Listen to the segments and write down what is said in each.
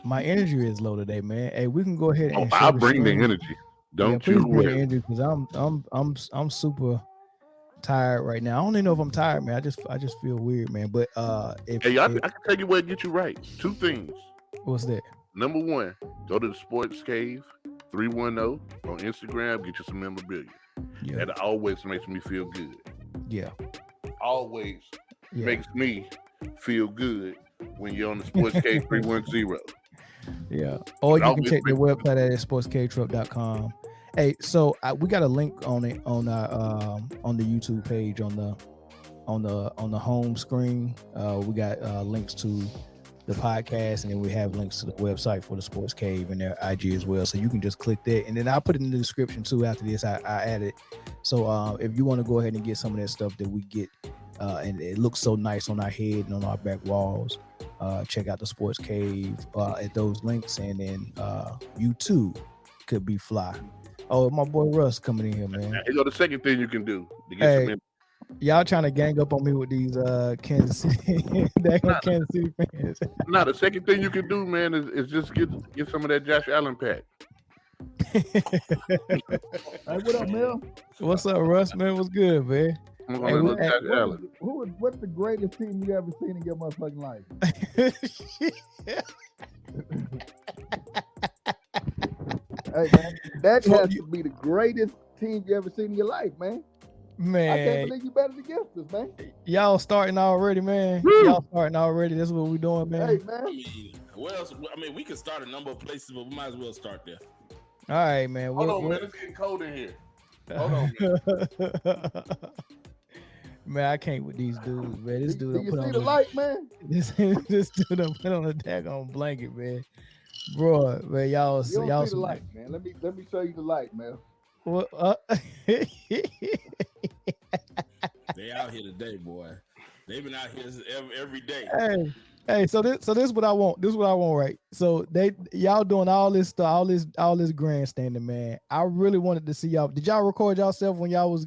My energy is low today, man. Hey, we can go ahead Oh, and share I'll the bring the screen. energy. Yeah, Don't you please bring the worry. energy because I'm super tired right now. I don't even know if I'm tired, man. I just feel weird, man. But Hey, I if can tell you what get you right. Two things. what's that? Number one, go to the Sports Cave 310 on Instagram. Get you some memorabilia. Yeah, That always makes me feel good. yeah, Always yeah, makes me feel good when you're on the Sports Cave 310. yeah. Or It you can always check their makes me website at sportsktruck.com. Hey, so we got a link on it on the YouTube page on the home screen. We got links to the podcast, and then we have links to the website for the Sports Cave and their IG as well. So you can just click that, and then I'll put it in the description too. After this, I added. So if you want to go ahead and get some of that stuff that we get, and it looks so nice on our head and on our back walls, check out the Sports Cave at those links, and then you too could be fly. Oh, my boy Russ coming in here, man. You know the second thing you can do to get some Hey, y'all trying to gang up on me with these Kansas City, nah, Kansas City fans. nah, the second thing you can do, man, is just get some of that Josh Allen pack. Hey, what up, Mel? What's up, Russ? Man, what's good, man? I'm Hey, gonna we, little hey, Josh Allen. What's the greatest team you ever seen in your motherfucking life? Hey, man, that has to be the greatest team you ever seen in your life, man. I can't man, believe you betted against us, man. y'all starting already, man. Y'all starting already. That's what we doing, man. Hey, I man. mean, where else? I mean, we can start a number of places, but we might as well start there. All right, man. Hold on, man. It's getting cold in here. Hold on, man. Man, I can't with these dudes, man. This dude Do done you put see on the light, man? this dude done put on a daggone blanket, man. Bro, man, y'all You don't y'all see the some, light, man. Let me show you the light, man. what, They out here today, boy. They've been out here every day. hey, so this what I want. This is what I want, right? So y'all doing all this stuff, all this grandstanding, man. I really wanted to see y'all. Did y'all record yourself when y'all was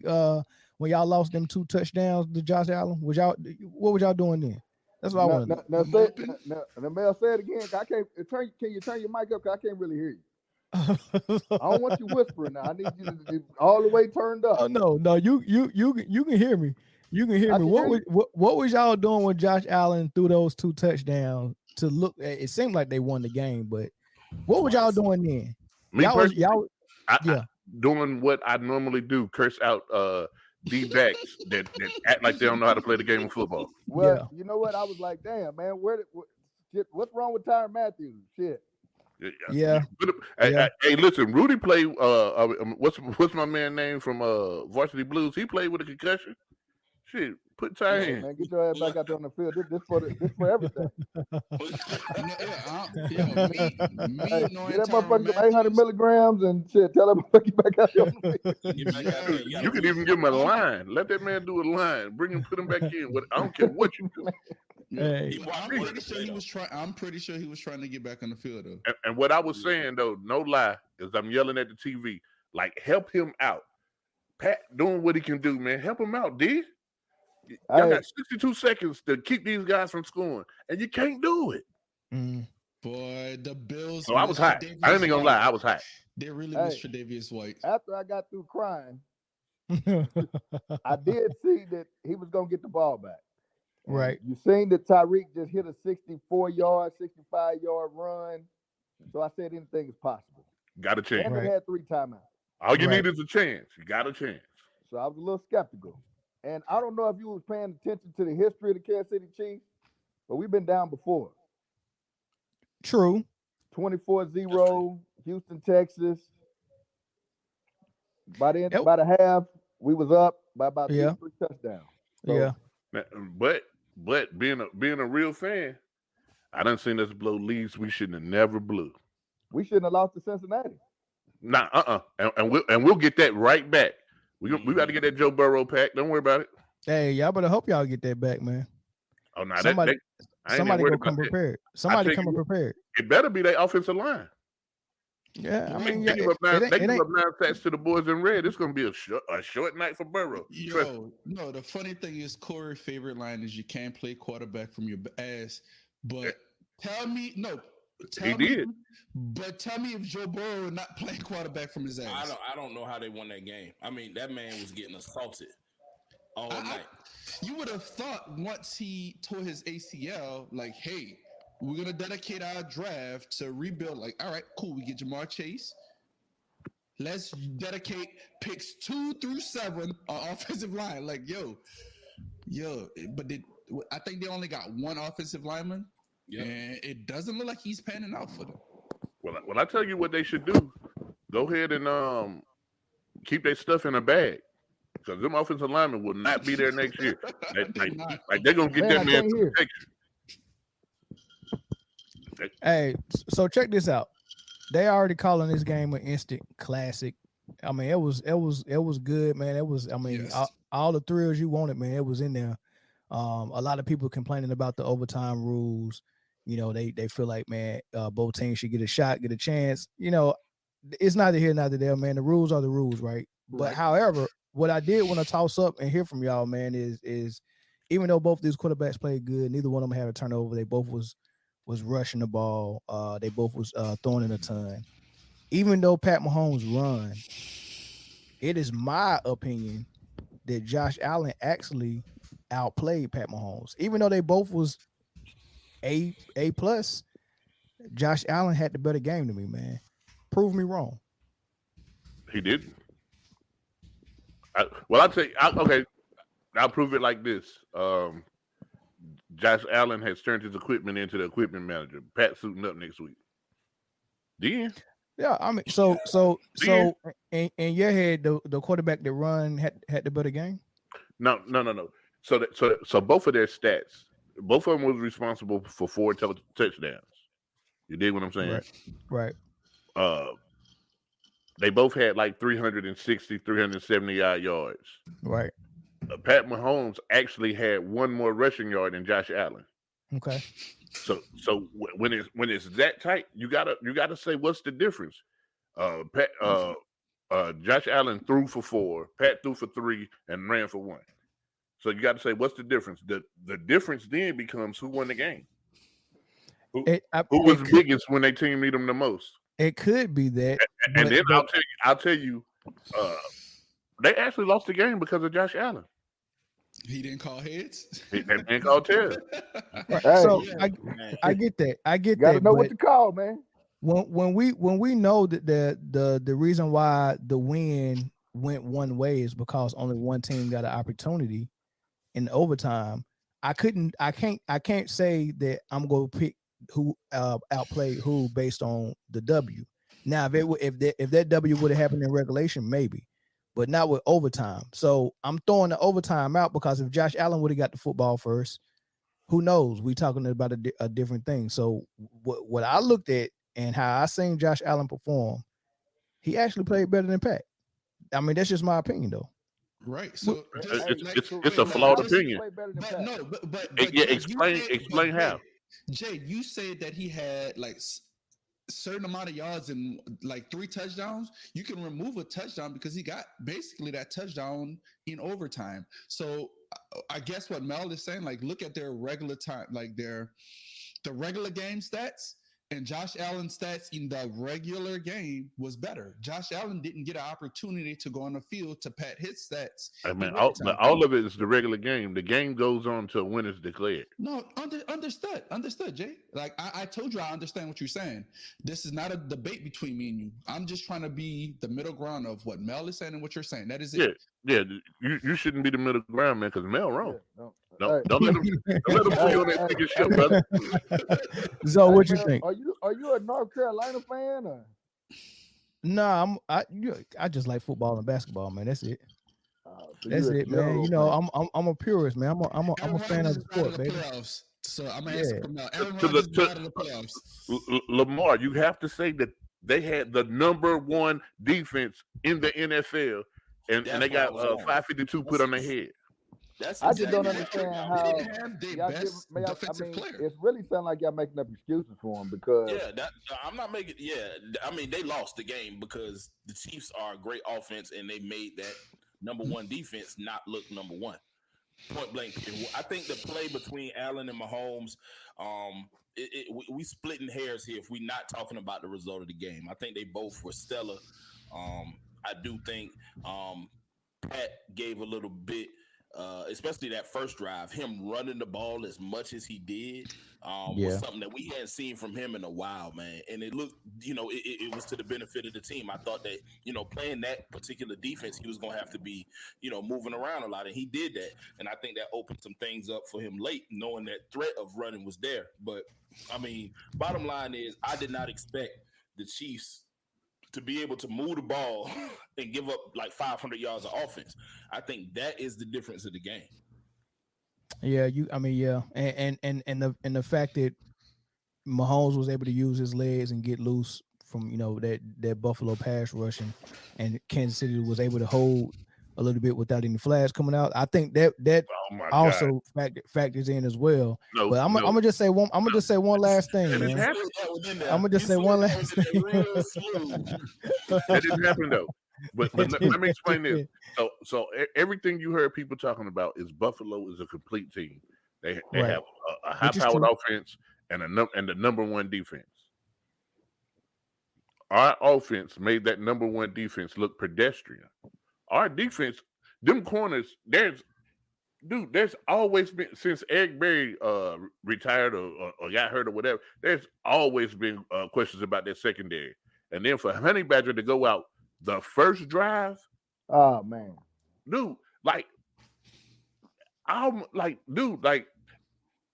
when y'all lost them 2 touchdowns to Josh Allen? What was y'all doing then? That's what I want to know. Now, say, now, Mel, say it again. I can't can you turn your mic up? 'Cause I can't really hear you. I don't want you whispering now. I need you to all the way turned up. Oh no, you can hear me. You can hear I me. can What hear was what was y'all doing when Josh Allen threw those 2 touchdowns to look? It seemed like they won the game, but what was y'all doing then? Me personally, Y'all I doing what I normally do, curse out D-backs that act like they don't know how to play the game of football. Well, Yeah. you know what? I was like, damn, man, what's wrong with Tyrann Matthews? Shit. Yeah. Hey, listen, Rudy played. What's my man name from Varsity Blues? He played with a concussion. Shit, put Ty Hey, in. man, get your ass back out there on the field. This for everything. Me Hey, knowing get that Tyrann motherfucker some 800 Matthews, milligrams and shit. Tell that motherfucker back out there on the field. Get back out there. You could even give him a line. Let that man do a line. Bring him, put him back in. I don't care what you do. Hey. I'm pretty sure he was trying. I'm pretty sure he was trying to get back on the field though. And what I was saying though, no lie, is I'm yelling at the TV, like help him out. Pat doing what he can do, man. Help him out, D. Y'all got 62 seconds to keep these guys from scoring, and you can't do it. Boy, the Bills. So I was hot. I ain't gonna lie, I was hot. They really missed Tre'Davious White. After I got through crying, I did see that he was gonna get the ball back. Right. You seen that Tyreek just hit a 64-yard, 65-yard run. So I said anything is possible. Got a chance. And they had 3 timeouts. All you need is a chance. You got a chance. So I was a little skeptical. And I don't know if you was paying attention to the history of the Kansas City Chiefs, but we've been down before. True. 24-0, Houston, Texas. By the half, we was up by about 3 touchdowns. So, But being a real fan, I done seen us blow leads we shouldn't have never blew. We shouldn't have lost to Cincinnati. Nah, and we'll get that right back. We got to get that Joe Burrow pack. Don't worry about it. Hey, y'all better hope y'all get that back, man. Oh, no, somebody gonna come that. prepared. Somebody coming prepared. It better be that offensive line. Yeah, I mean, they give up 9 sacks to the boys in red. It's gonna be a short night for Burrow. No, the funny thing is Corey's favorite line is you can't play quarterback from your ass. But tell me, He did. But tell me if Joe Burrow is not playing quarterback from his ass. I don't know how they won that game. I mean, that man was getting assaulted all night. You would have thought once he tore his ACL, like, hey, we're gonna dedicate our draft to rebuild. Like, all right, cool. We get Jamar Chase. Let's dedicate picks 2 through 7 on offensive line. Like, yo. But I think they only got one offensive lineman, and it doesn't look like he's panning out for them. Well, I tell you what they should do. Go ahead and keep their stuff in a bag, because them offensive linemen will not be there next year. They're gonna get that man protection. Hey, so check this out. They already calling this game an instant classic. I mean, it was good, man. It was, I mean, all the thrills you wanted, man. It was in there. A lot of people complaining about the overtime rules. You know, they feel like, man, both teams should get a shot, get a chance. You know, it's neither here, neither there, man. The rules are the rules, right? But however, what I did want to toss up and hear from y'all, man, is even though both these quarterbacks played good, neither one of them had a turnover. They both was rushing the ball. They both was throwing in a ton. Even though Pat Mahomes run, it is my opinion that Josh Allen actually outplayed Pat Mahomes. Even though they both was A plus, Josh Allen had the better game to me, man. Prove me wrong. He didn't. I'll tell you. Okay, I'll prove it like this. Josh Allen has turned his equipment into the equipment manager. Pat suiting up next week. Then. Yeah, I mean, so in your head, the quarterback that run had the better game. No. So both of their stats, both of them was responsible for 4 touchdowns. You dig what I'm saying? Right. They both had like 360, 370 yards. Right. Pat Mahomes actually had one more rushing yard than Josh Allen. Okay. So when it's that tight, you gotta say what's the difference. Josh Allen threw for 4, Pat threw for 3, and ran for 1. So you got to say what's the difference. The difference then becomes who won the game. Who was biggest when they team need them the most. It could be that. And then I'll tell you, they actually lost the game because of Josh Allen. He didn't call heads. They didn't call tails. Right. So I get that. You gotta know what to call, man. When we know that the reason why the win went one way is because only one team got an opportunity in overtime. I can't say that I'm going to pick who outplayed who based on the W. Now, if that W would have happened in regulation, maybe, but not with overtime. So I'm throwing the overtime out because if Josh Allen would have got the football first, who knows? We talking about a different thing. So what I looked at and how I seen Josh Allen perform, he actually played better than Pat. I mean, that's just my opinion, though. Right. So it's a flawed opinion. But explain how. Jay, you said that he had like certain amount of yards and like 3 touchdowns. You can remove a touchdown because he got basically that touchdown in overtime. So I guess what Mel is saying, like, look at their regular time, like the regular game stats, and Josh Allen's stats in the regular game was better. Josh Allen didn't get an opportunity to go on the field to pat his stats. I mean, all of it is the regular game. The game goes on until when it's declared. No, understood, Jay. Like I told you, I understand what you're saying. This is not a debate between me and you. I'm just trying to be the middle ground of what Mel is saying and what you're saying. That is it. Yeah. You shouldn't be the middle ground, man, because Mel wrong. Don't let him put you on that ticket ship, brother. So what you think? Are you a North Carolina fan or? No, I just like football and basketball, man. That's it. So that's it, man. You know, I'm a purist, man. I'm a fan of the sport, baby. Playoffs. So I'm gonna ask him now. Aaron To Rodgers is out of the playoffs. Lamar, you have to say that they had the number 1 defense in the NFL, and they got 552 put on their head. I just don't understand how they didn't have their best defensive player. It's really sounding like y'all making up excuses for them because I'm not making. Yeah, I mean they lost the game because the Chiefs are a great offense and they made that number 1 defense not look number 1. Point blank. I think the play between Allen and Mahomes, we splitting hairs here if we're not talking about the result of the game. I think they both were stellar. I do think Pat gave a little bit, especially that first drive, him running the ball as much as he did was something that we hadn't seen from him in a while, man. And it looked, it was to the benefit of the team. I thought that, playing that particular defense, he was going to have to be, moving around a lot. And he did that. And I think that opened some things up for him late, knowing that threat of running was there. But, I mean, bottom line is I did not expect the Chiefs to be able to move the ball and give up like 500 yards of offense. I think that is the difference of the game. Yeah, and the fact that Mahomes was able to use his legs and get loose from that Buffalo pass rushing, and Kansas City was able to hold a little bit without any flags coming out. I think that also factors in as well. But I'm gonna just say one. I'm gonna just say one last thing, man. I'm gonna just say one last thing. That didn't happen though. But let me explain this. So everything you heard people talking about is Buffalo is a complete team. They have a high-powered offense and the number one defense. Our offense made that number one defense look pedestrian. Our defense, them corners, there's always been, since Eric Berry retired or got hurt or whatever, there's always been questions about their secondary. And then for Honey Badger to go out the first drive, oh man, dude,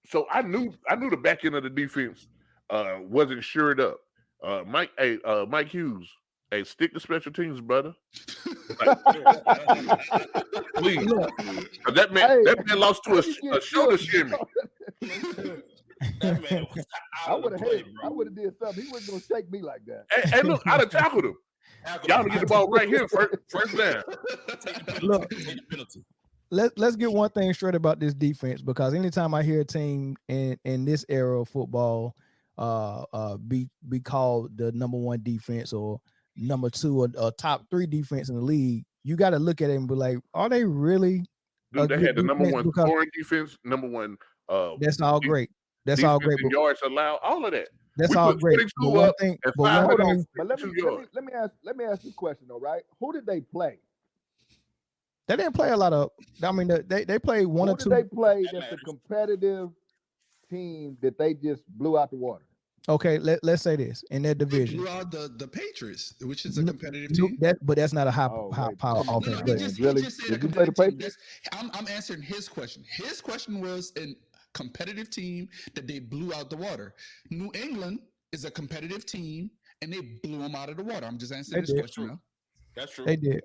so I knew the back end of the defense wasn't shored up. Mike Hughes, hey, stick to special teams, brother. Please, that man lost to a shoulder shimmy. I would have did something. He wasn't gonna shake me like that. Hey, look, I'd have tackled him. Y'all to get the ball right here first down. Look, let's get one thing straight about this defense, because anytime I hear a team in this era of football be called the number one defense or number two or top three defense in the league, you got to look at it and be like, are they really? Dude, they had the number one scoring defense, number one. That's all great. That's all great. Yards allowed, all of that. That's all great. But let me ask you a question though, right? Who did they play? They didn't play a lot of. I mean, they played one or two. They played that's a competitive team that they just blew out the water. Okay, let's say this in their division. They blew out the Patriots, which is a competitive team. But that's not a high power offense. Did you play the Patriots? I'm answering his question. His question was a competitive team that they blew out the water. New England is a competitive team, and they blew them out of the water. I'm just answering this question now. That's true. They did.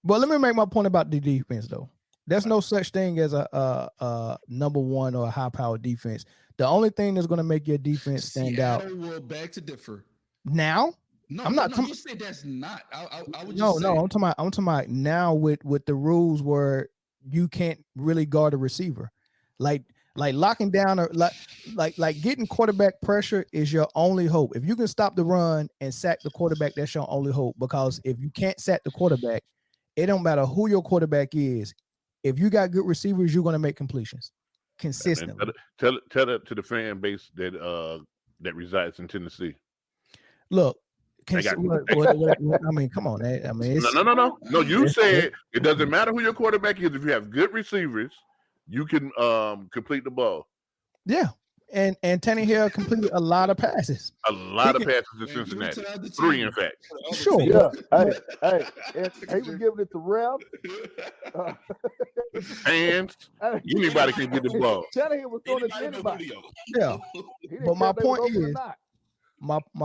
Well, let me make my point about the defense, though. There's no such thing as a number one or a high-powered defense. The only thing that's going to make your defense stand out. Seattle will beg to differ. Now? No, I'm not. You say that's not. I would just no. I'm talking about now with the rules where you can't really guard a receiver, like locking down or like getting quarterback pressure is your only hope. If you can stop the run and sack the quarterback, that's your only hope. Because if you can't sack the quarterback, it don't matter who your quarterback is. If you got good receivers, you're going to make completions consistently. Tell it to the fan base that resides in Tennessee. Look, I mean, come on. I mean, no. You said it doesn't matter who your quarterback is. If you have good receivers, you can complete the ball. Yeah, and Tannehill completed a lot of passes. A lot of passes in Cincinnati. 3, in fact. Sure. Yeah. Hey, he was giving it to Rev. Hands. Anybody can get the ball. Tannehill was throwing it to anybody. Yeah. But my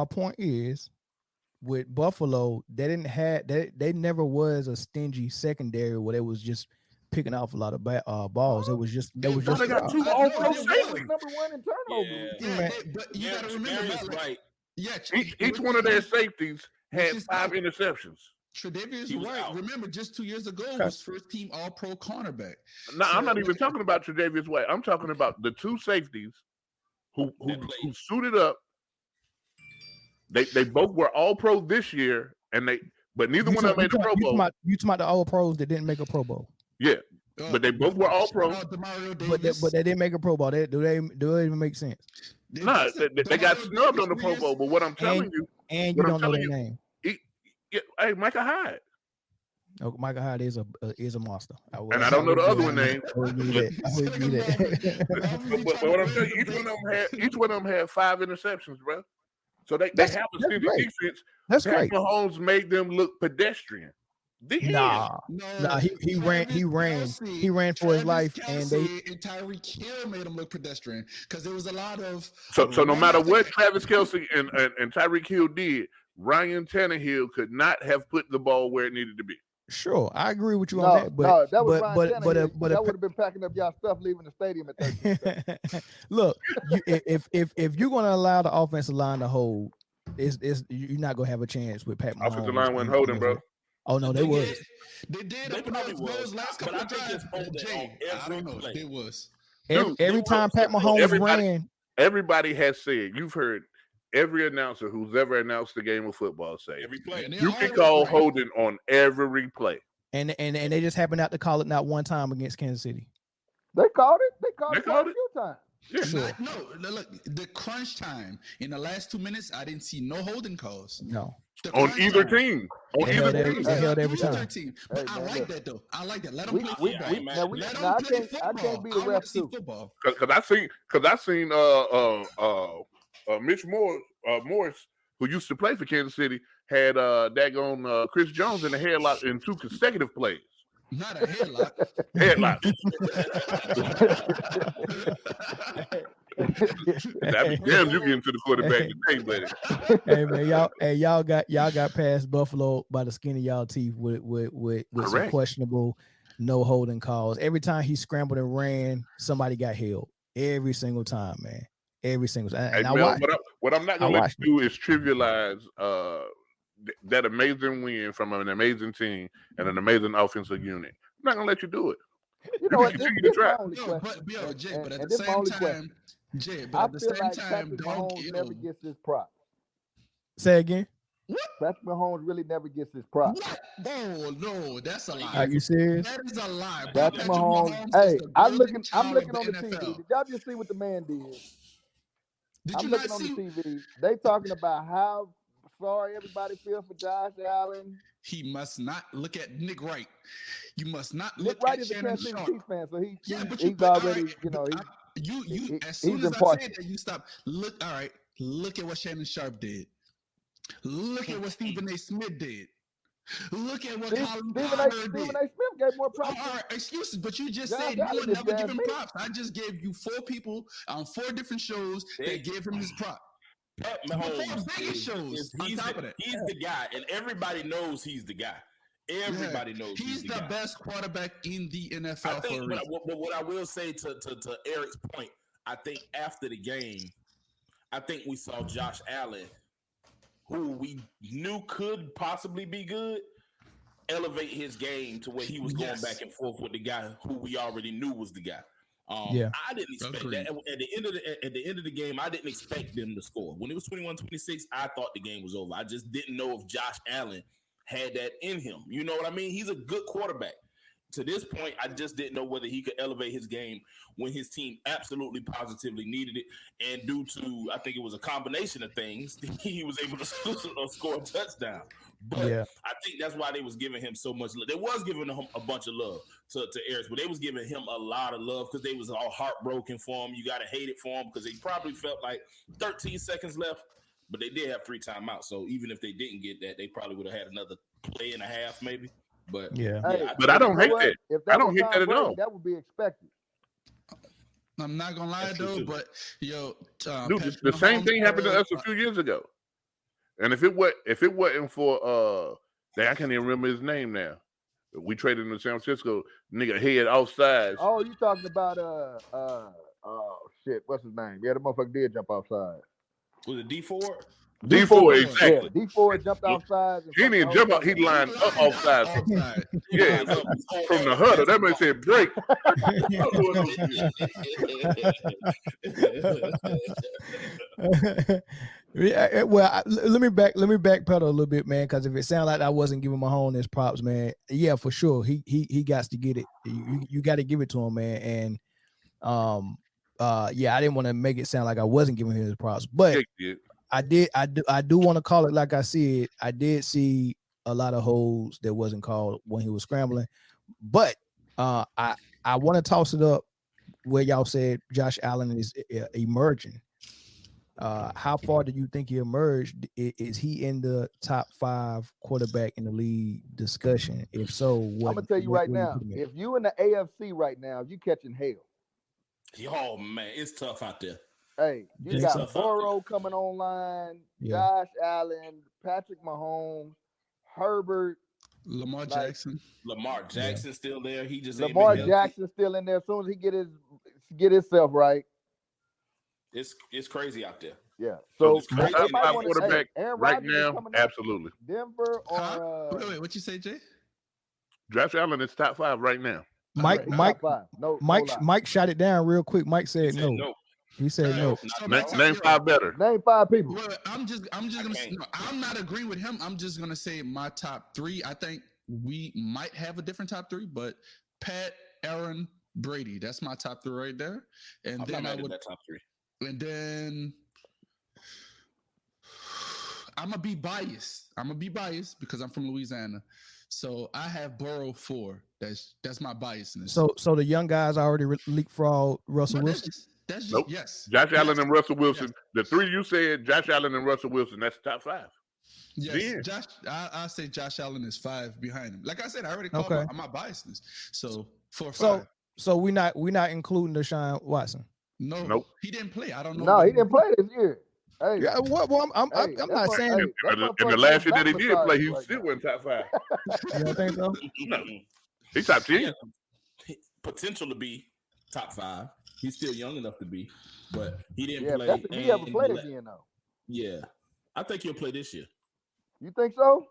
point is, with Buffalo, they never was a stingy secondary where they was just picking off a lot of balls. They got 2 All-Pro safeties. Number one in turnovers. Yeah, but you got to remember, right? Yeah, each one of their safeties had 5 interceptions. Tre'Davious White, remember, just 2 years ago was first-team All-Pro cornerback. No, I'm not even talking about Tre'Davious White. I'm talking about the 2 safeties who suited up. They both were All-Pro this year, but neither one of them made a Pro Bowl. You talking about the All-Pros that didn't make a Pro Bowl? Yeah, but they both were All-Pro. But they didn't make a Pro Bowl. Do they even make sense? Nah, they got snubbed on the Pro Bowl. But what I'm telling you, and you don't know their name. Hey, Micah Hyde. Oh, Michael Hyde is a monster. And I don't know the other one name. I would give you that. But what I'm telling you, each one of them had 5 interceptions, bro. So they have a stingy defense. That's Pat great. Mahomes made them look pedestrian. Nah, he ran for his life, and Tyreek Hill made him look pedestrian because there was a lot of. So no matter what Travis Kelce and Tyreek Hill did, Ryan Tannehill could not have put the ball where it needed to be. Sure, I agree with you on that. But that was Ryan Tannehill. but that would have been packing up y'all stuff, leaving the stadium at 13. Look, if you're going to allow the offensive line to hold, you're not going to have a chance with Pat Mahomes. Offensive line wasn't holding, bro. Oh no, they was. They did. They probably was last couple of drives. I don't know. It was. Every time Pat Mahomes ran, everybody has said, you've heard every announcer who's ever announced the game of football say every play. You can call holding on every play. And they just happened out to call it not one time against Kansas City. They called it. They called it a few times. Yeah. Sure. No, look, the crunch time in the last 2 minutes, I didn't see no holding calls. No. On either team. On either team. They held every time. But I like that though. I like that. Let them play football. I can't be the ref too. Because I seen Mitch Morris, who used to play for Kansas City, had daggone Chris Jones in the headlock in 2 consecutive plays. Not a headlock. Headlock. That'd be damn you get into the quarterback today, buddy. Hey man, y'all got past Buffalo by the skin of y'all teeth with some questionable no holding calls. Every time he scrambled and ran, somebody got held. Every single time, man. Every single time. Hey, what I'm not gonna let you do is trivialize that amazing win from an amazing team and an amazing offensive unit. I'm not gonna let you do it. You know what? Continue to try. But at the same time, Mahomes never gets his props. Say again. Patrick Mahomes really never gets his props. Oh no, that's a lie. Are you serious? That is a lie. Patrick Mahomes. Hey, I'm looking on the TV. Did y'all just see what the man did? I'm looking on the TV. They talking about how sorry everybody feels for Josh Allen. He must not look at Nick Wright. You must not Nick look Wright at is a Shannon Kansas City Sharp. Chiefs fan, so he's but already, as soon as I said that, you stop. Look at what Shannon Sharp did. Look at what Stephen A. Smith did. Look at what Colin Cowherd did. Stephen A. Smith gave more props. All right, excuses, but you just said you would never give him props. I just gave you 4 people on 4 different shows that gave him his prop. Pat Mahomes he's the guy, and everybody knows he's the guy. Everybody knows he's the best quarterback in the NFL. But what I will say to Eric's point, I think after the game, I think we saw Josh Allen, who we knew could possibly be good, elevate his game to where he was going back and forth with the guy who we already knew was the guy. I didn't expect that. At the end of the game, I didn't expect them to score. When it was 21-26, I thought the game was over. I just didn't know if Josh Allen had that in him. You know what I mean? He's a good quarterback. To this point, I just didn't know whether he could elevate his game when his team absolutely positively needed it. And due to, I think it was a combination of things, he was able to score a touchdown. But I think that's why they was giving him so much love. They was giving him a bunch of love to Eric, but they was giving him a lot of love because they was all heartbroken for him. You got to hate it for him because they probably felt like 13 seconds left, but they did have 3 timeouts. So even if they didn't get that, they probably would have had another play and a half maybe. But but I don't hate that. I don't hate that at all. That would be expected. I'm not gonna lie though, but dude, the same thing happened to us a few years ago. And if it wasn't for I can't even remember his name now. We traded him to San Francisco, nigga head offsides. Oh, you talking about what's his name? Yeah, the motherfucker did jump offside. Was it D4? D4, exactly. Yeah, D4 jumped offside. He didn't jump out. He lined up offside. Yeah, from the huddle. That man said break. Well, let me backpedal a little bit, man, because if it sounds like I wasn't giving Mahomes his props, man, yeah, for sure, he got to get it. You got to give it to him, man, and yeah, I didn't want to make it sound like I wasn't giving him his props, but I do want to call it like I said. I did see a lot of holds that wasn't called when he was scrambling, but I want to toss it up where y'all said Josh Allen is emerging. How far do you think he emerged? Is he in the top 5 quarterback in the league discussion? If so, what, I'm gonna tell you right now, if you in the AFC right now, you catching hell. Oh man, it's tough out there. Hey, you got Burrow coming online, Josh Allen, Patrick Mahomes, Herbert, Lamar Jackson. Lamar Jackson still there. He just Lamar Jackson still in there. As soon as he get himself right. It's crazy out there. Yeah. So top quarterback right now, absolutely. Denver or wait, what you say, Jay? Josh Allen is top 5 right now. Mike shot it down real quick. Mike said no. He said no. Name 5 better. Name 5 people. Well, I'm not agreeing with him. I'm just gonna say my top 3. I think we might have a different top 3, but Pat, Aaron, Brady. That's my top 3 right there. And I'm then not mad at that top 3. And then I'm gonna be biased. Because I'm from Louisiana. So I have Burrow 4. That's my biasness. So the young guys already leapfrod Russell Wilson. That's just nope. Yes. Josh Allen and Russell Wilson. Yes. The 3 you said, Josh Allen and Russell Wilson. That's top 5. Yes, Josh. I say Josh Allen is 5 behind him. Like I said, I already called my biasness. So 4 or 5. So we're not including Deshaun Watson. No, nope. He didn't play. I don't know. No, he didn't play this year. Hey, yeah, well, I'm not saying. In the last year that he did play, he still went top 5. You don't think so? No, he's top 10. Potential to be top 5. He's still young enough to be, but he didn't play. That's if he ever played again, though. Yeah, I think he'll play this year. You think so?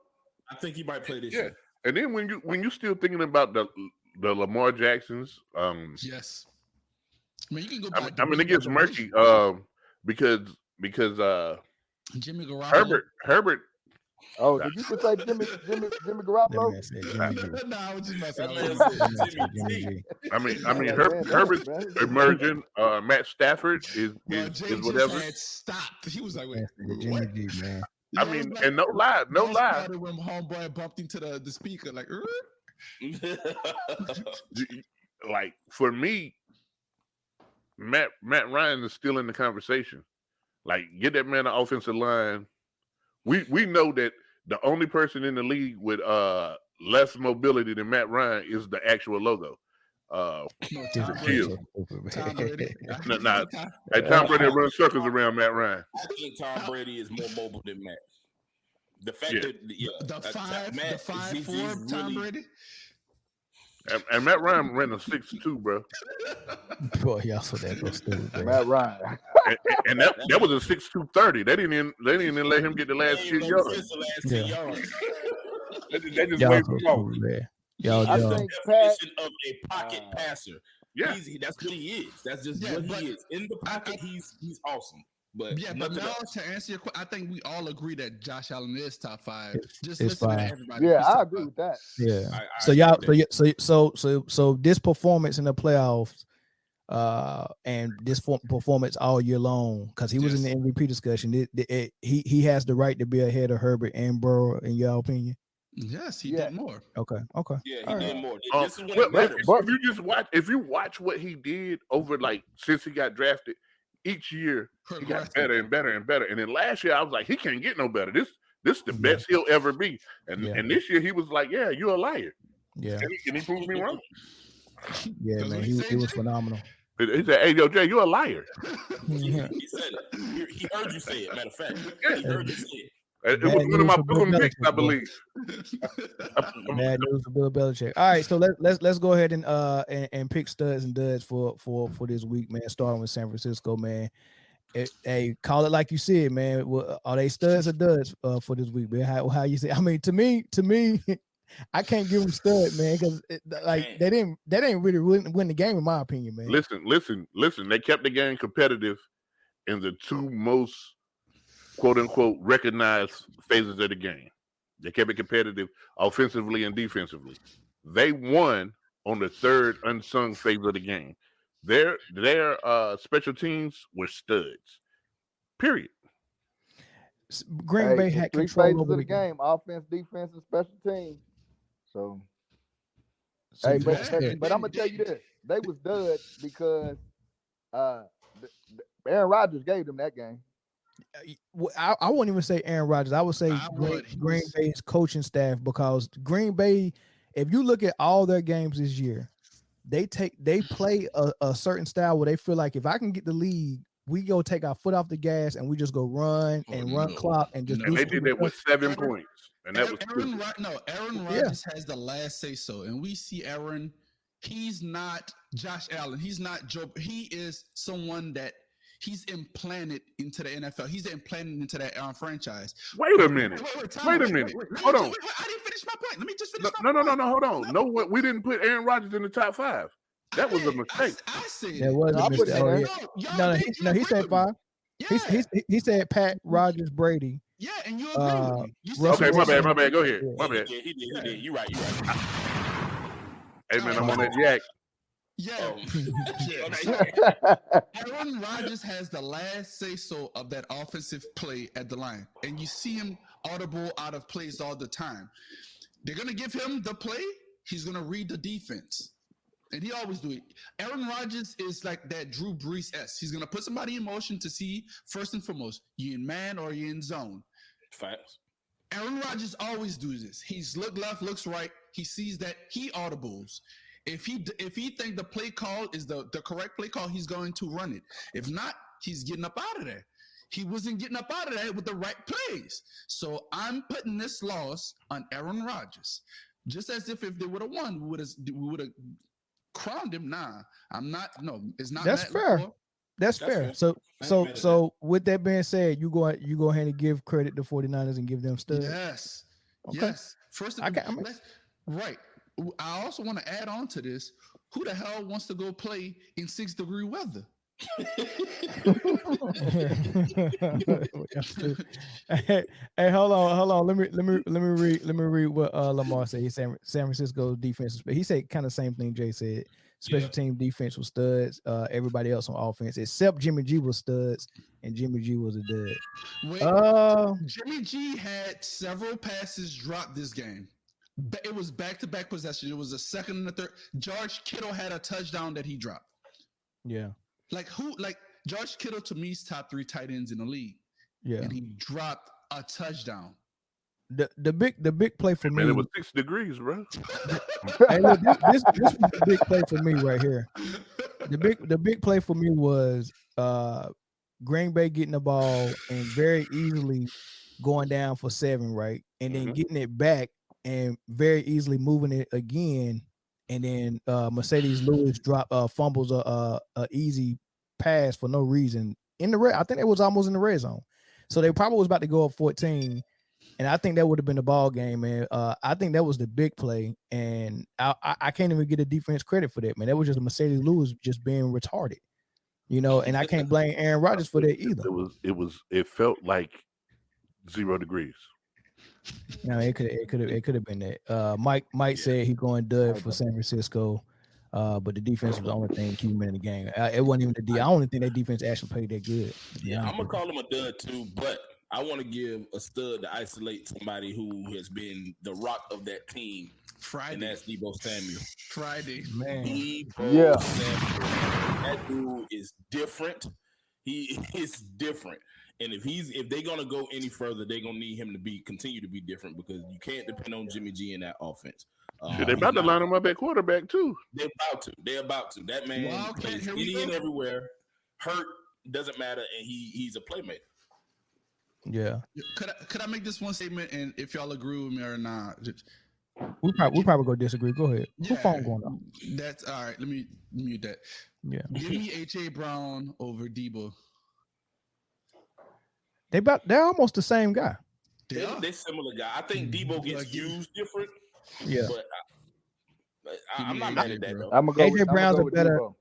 I think he might play this year. And then when you still thinking about the Lamar Jacksons, yes. I mean, you can go back. I mean, it gets murky because Jimmy Garoppolo. Herbert. Oh, did you just say Jimmy Garoppolo? No, I was just messing I mean, Herbert's emerging. Matt Stafford is whatever. Stopped. He was like, "Wait, Jimmy G, man." I mean, and no lie. When homeboy bumped into the speaker, like, like for me, Matt Ryan is still in the conversation. Like, get that man an offensive line. We know that the only person in the league with less mobility than Matt Ryan is the actual logo. Tom Brady. Tom Brady runs circles around Matt Ryan. I think Tom Brady is more mobile than Matt. The fact that the 5'4" Tom Brady. And Matt Ryan ran a 6'2", bro. Boy, y'all so that goes stupid, bro. Matt Ryan. and that was a 6'2" 30. They didn't even let him get the last 10 yards. They just wait for him. I think Pat of a pocket passer. Yeah, that's what he is. That's just what he is. In the pocket, he's awesome. But now to answer your question, I think we all agree that Josh Allen is top 5. Just listen to everybody. Yeah, I agree with that. Yeah. So this performance in the playoffs, and this performance all year long, because he was in the MVP discussion. He has the right to be ahead of Herbert and Burrow, in your opinion. Yes, he did more. Okay. Yeah, he did more. This is if you watch what he did over since he got drafted, each year he got better and better and better. And then last year I was like, he can't get no better. This is the best he'll ever be. And this year he was like, yeah, you're a liar. Yeah, and he proved me wrong. Yeah, man, he was phenomenal. He said, "Hey, yo, Jay, you're a liar." He said it. He heard you say it. Matter of fact, he heard you say it. It was one of my boom picks, I believe. Bad news for Bill Belichick. All right, so let's go ahead and pick studs and duds for this week, man. Starting with San Francisco, man. Hey, call it like you said, man. Are they studs or duds for this week, man? How you say? I mean, to me, I can't give them stud, man, because they didn't really win the game, in my opinion, man. Listen. They kept the game competitive in the 2 most quote unquote recognized phases of the game. They kept it competitive offensively and defensively. They won on the 3rd unsung phase of the game. Their special teams were studs. Period. Green Bay it's had three control phases over of the the game: offense, defense, and special teams. So, So hey, you but, got but, scared. but I'm gonna tell you this: they was duds because Aaron Rodgers gave them that game. I wouldn't even say Aaron Rodgers. I would say Green Bay's coaching staff, because Green Bay, if you look at all their games this year, they play a certain style where they feel like if I can get the lead, we go take our foot off the gas and we just go run clock and just do. And they did that with 7 points, and that was Aaron Rodgers has the last say so, and we see Aaron. He's not Josh Allen. He's not Joe. He is someone that he's implanted into the NFL. He's implanted into that franchise. Wait a minute. Wait a minute. Hold on. I didn't finish my point. Let me just finish my point. No. Hold on. No, what? We didn't put Aaron Rodgers in the top 5. That was a mistake. I said that was a mistake. No, he said 5. Yeah. He said Pat, Rodgers, Brady. Yeah, and you agree with me. You okay, my bad. Go ahead. My bad. He did. You're right. Hey, man, I'm on that jack. Yeah. Aaron Rodgers has the last say-so of that offensive play at the line. And you see him audible out of plays all the time. They're going to give him the play. He's going to read the defense. And he always do it. Aaron Rodgers is like that Drew Brees-esque. He's going to put somebody in motion to see, first and foremost, you in man or you in zone. Facts. Aaron Rodgers always does this. He's look left, looks right. He sees that he audibles. If he think the play call is the correct play call, he's going to run it. If not, he's getting up out of there. He wasn't getting up out of there with the right plays. So I'm putting this loss on Aaron Rodgers. Just as if they would have won, we would have crowned him. Nah, I'm not. No, it's not. That's fair. Before. That's fair. So with that being said, you go ahead and give credit to 49ers and give them studs. Yes. Okay. Yes. First of all, right. I also want to add on to this. Who the hell wants to go play in 6-degree weather? Hey, hold on. Let me read what Lamar said. He said San Francisco defense. He said kind of same thing Jay said. Special team defense was studs. Everybody else on offense, except Jimmy G, was studs, and Jimmy G was a dud. Jimmy G had several passes dropped this game. It was back-to-back possession. It was a second and a third. George Kittle had a touchdown that he dropped. Yeah. Like George Kittle to me is top 3 tight ends in the league. Yeah. And he dropped a touchdown. The big play for me. Man, it was 6 degrees, bro. Hey, look, this was the big play for me right here. The big play for me was Green Bay getting the ball and very easily going down for 7, right? And then getting it back and very easily moving it again. And then Mercedes Lewis fumbles a easy pass for no reason in the red. I think it was almost in the red zone. So they probably was about to go up 14. And I think that would have been the ball game, man. I think that was the big play. And I can't even get a defense credit for that, man. That was just Mercedes Lewis just being retarded. And I can't blame Aaron Rodgers for that either. It felt like 0 degrees. No, it could have been that. Mike said he going dud for San Francisco, but the defense was the only thing keeping him in the game. It wasn't even the D. I don't think that defense actually played that good. Yeah, I'm gonna call him a dud too, but I want to give a stud to isolate somebody who has been the rock of that team. Friday, and that's Deebo Samuel. Friday, man. Deebo Samuel. That dude is different. He is different. And if they're gonna go any further, they're gonna need him to continue to be different, because you can't depend on Jimmy G in that offense. They're about to line him up at quarterback too. They're about to. That man plays any and everywhere. Hurt doesn't matter, and he's a playmaker. Yeah. Could I make this one statement, and if y'all agree with me or not? We probably gonna disagree. Go ahead. Yeah, who phone going on? That's all right. Let me mute that. Yeah. Give me H.A. Brown over Deebo. They're almost the same guy. They're similar guy. I think Deebo gets used different. Yeah. But I'm not mad at that though. I'm gonna go AJ Brown's a better. Debo.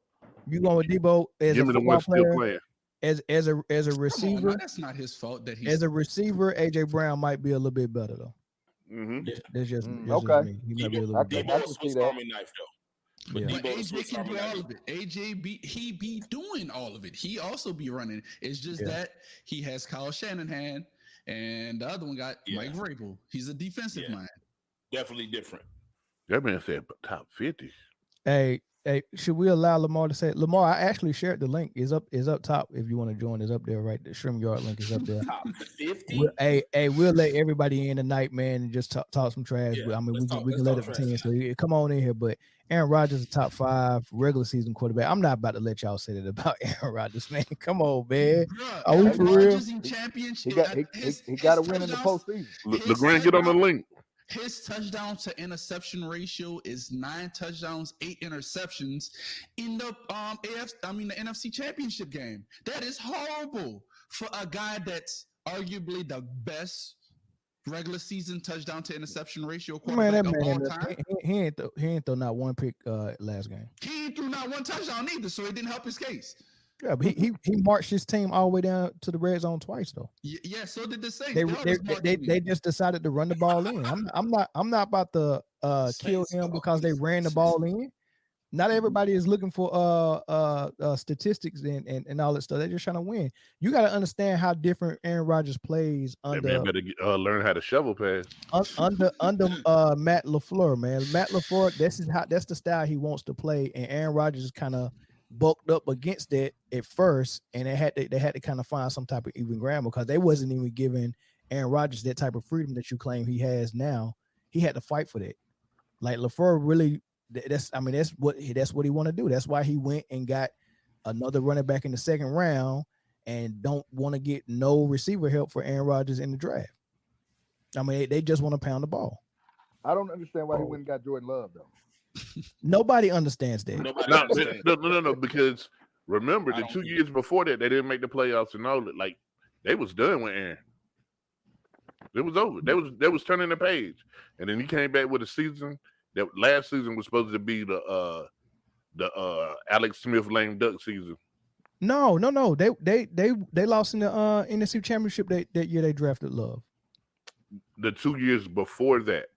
You going with Deebo as Give a me the football one still player. As a receiver? On, that's not his fault that he's as a receiver. AJ Brown might be a little bit better though. Mm-hmm. That's just okay. me. He might be a little bit Deebo is Swiss Army knife But But Debo the AJ Swiss can Army do all knife. of it. AJ be doing all of it. He also be running. It's just that he has Kyle Shanahan, and the other one got Mike Vrabel. He's a defensive mind. Definitely different. That man said top 50. Hey, should we allow Lamar to say it? Lamar, I actually shared the link. Is up top if you want to join. Is up there, right? The StreamYard link is up there. Top 50? We'll let everybody in tonight, man, and just talk some trash. Yeah, But I mean, we let's can let talk it trash. pretend. So come on in here. But Aaron Rodgers is a top 5 regular season quarterback. I'm not about to let y'all say that about Aaron Rodgers, man. Come on, man. Bruh, Are we for real? In championship, He got to win in the postseason. LeGrand, get on the link. His touchdown to interception ratio is 9 touchdowns, 8 interceptions in the the NFC Championship game. That is horrible for a guy that's arguably the best regular season touchdown to interception ratio quarterback of all time. He ain't throw not one pick last game. He ain't threw not one touchdown either, so it didn't help his case. Yeah, but he marched his team all the way down to the red zone twice though. Yeah, so did the Saints. They just decided to run the ball in. I'm not about to kill him because they ran the ball in. Not everybody is looking for statistics and all that stuff. They're just trying to win. You got to understand how different Aaron Rodgers plays under. That man better learn how to shovel pass. Under Matt LaFleur, man. Matt LaFleur, that's the style he wants to play, and Aaron Rodgers is kind of bulked up against that at first, and they had to kind of find some type of even ground because they wasn't even giving Aaron Rodgers that type of freedom that you claim he has now. He had to fight for that. Like LaFleur really, that's what he want to do. That's why he went and got another running back in the second round and don't want to get no receiver help for Aaron Rodgers in the draft. I mean, they just want to pound the ball. I don't understand why he went and got Jordan Love though. Nobody understands that. No, because remember the 2 years before that they didn't make the playoffs and all that. Like they was done with Aaron. It was over. They was turning the page, and then he came back with a season that last season was supposed to be the Alex Smith lame duck season. No. They lost in the NFC Championship that year they drafted Love. The 2 years before that.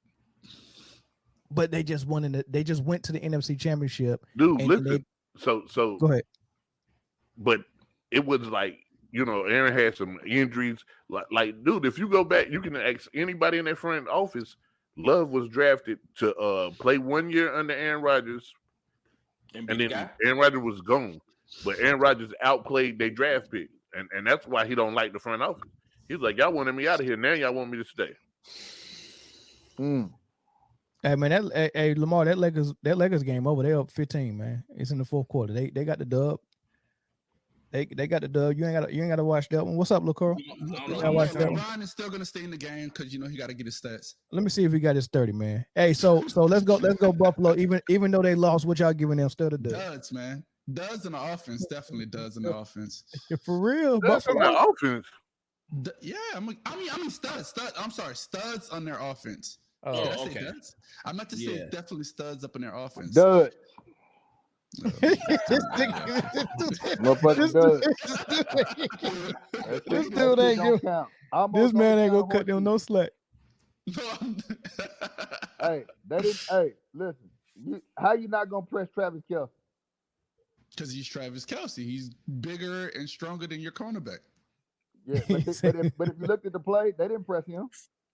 But they just went to the NFC Championship. Dude, listen. So go ahead. But it was like, Aaron had some injuries. Like, dude, if you go back, you can ask anybody in that front office. Love was drafted to play 1 year under Aaron Rodgers, and then Aaron Rodgers was gone. But Aaron Rodgers outplayed their draft pick, and that's why he don't like the front office. He's like, y'all wanted me out of here. Now y'all want me to stay. Hey man, Lamar, that Lakers game over. They up 15, man. It's in the fourth quarter. They got the dub. They got the dub. You ain't got to watch that one. What's up, LaCour? LeBron is still gonna stay in the game because he got to get his stats. Let me see if he got his 30, man. Hey, so let's go Buffalo. Even though they lost, what y'all giving them still the dub? Duds, man. Duds in the offense, definitely duds in the offense. For real, that's on the offense. Yeah, I mean studs. I'm sorry, studs on their offense. Oh, okay. I meant to say definitely studs up in their offense. Duds. This dude ain't good. This man ain't gonna cut them no slack. Hey, listen. How you not gonna press Travis Kelce? Because he's Travis Kelce. He's bigger and stronger than your cornerback. Yeah, but if you looked at the play, they didn't press him.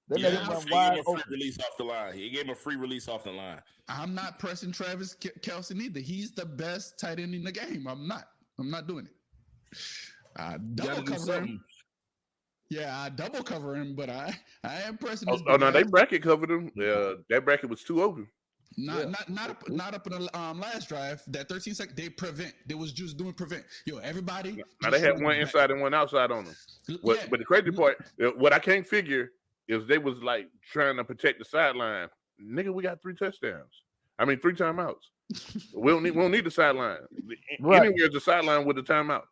They let him run wide open. Release off the line. He gave him a free release off the line. I'm not pressing Travis Kelce neither. He's the best tight end in the game. I'm not doing it. I double cover him. Yeah, I double cover him, but I am pressing. Oh no, they bracket covered him. That bracket was too open. Not up in the last drive. That 13 second they prevent. They was just doing prevent. Yo, everybody. Now they had one inside and one outside on them. But the crazy part, what I can't figure is they was like trying to protect the sideline. Nigga, we got 3 touchdowns. I mean 3 timeouts. we don't need the sideline. Right. Anywhere's the sideline with the timeout.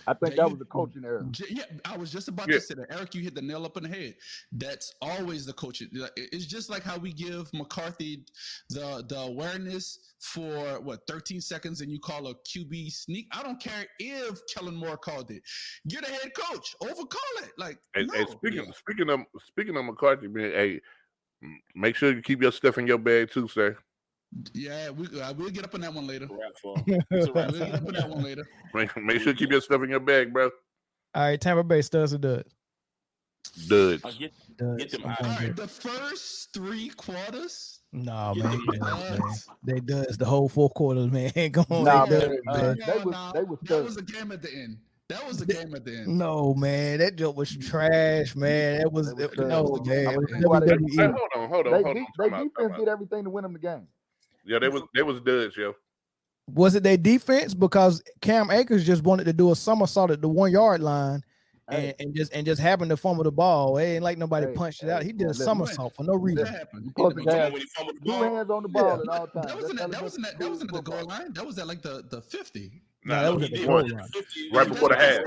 I think that was a coaching error. Yeah, I was just about to say that. Eric, you hit the nail up in the head. That's always the coaching. It's just like how we give McCarthy the awareness for 13 seconds and you call a QB sneak. I don't care if Kellen Moore called it. You're the head coach. Overcall it. Like, speaking of McCarthy, man, hey, make sure you keep your stuff in your bag too, sir. Yeah, we'll get up on that one later. We'll get up on that one later. Make sure you keep your stuff in your bag, bro. All right, Tampa Bay studs or duds? Duds. Get them out. All right, the first 3 quarters. No, man. They does the whole 4 quarters, man. Come on, Nah, they man. does. They was that was a game at the end. That was a game at the end. No, man, that joke was trash, man. It was no, man. Hold on. They defense did everything to win them the game. Yeah, they was duds, yo. Was it their defense? Because Cam Akers just wanted to do a somersault at the 1 yard line and just happened to fumble the ball. It ain't like nobody punched it out. He did a somersault for no reason. You supposed to have 2 hands on the ball at all times. That wasn't at the goal line. That was at like the 50. No, that was at the goal line. Right before the half.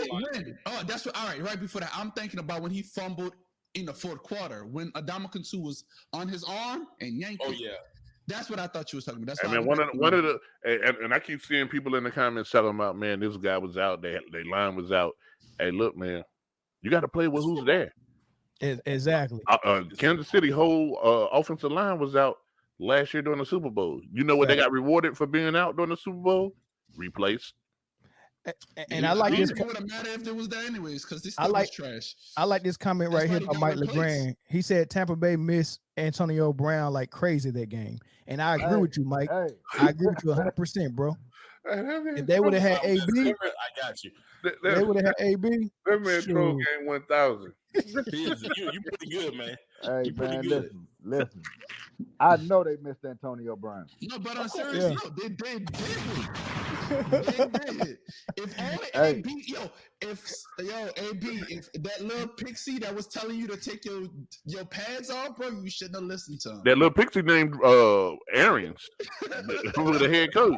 Oh, that's what. All right, right before that. I'm thinking about when he fumbled in the 4th quarter when Adama Su was on his arm and yanked it. Oh yeah. That's what I thought you was talking about. That's one of the and I keep seeing people in the comments talking about, man, this guy was out, their line was out. Hey, look, man, you got to play with who's there. Exactly. Kansas City whole offensive line was out last year during the Super Bowl. You know what they got rewarded for being out during the Super Bowl? Replaced. And I like this. It wouldn't matter if it was there anyways, because this was trash. I like this comment right here by Mike LeBron. He said Tampa Bay missed Antonio Brown like crazy that game, and I agree with you, Mike. I agree with you 100%, bro. If they would have had AB, I got you. They would have had AB. That man troll game 1,000. You pretty good, man. Hey, man, listen. I know they missed Antonio Brown. No, but on serious note, they did. If only AB, if that little pixie that was telling you to take your pads off, bro, you shouldn't have listened to him. That little pixie named Arians, who was the head coach.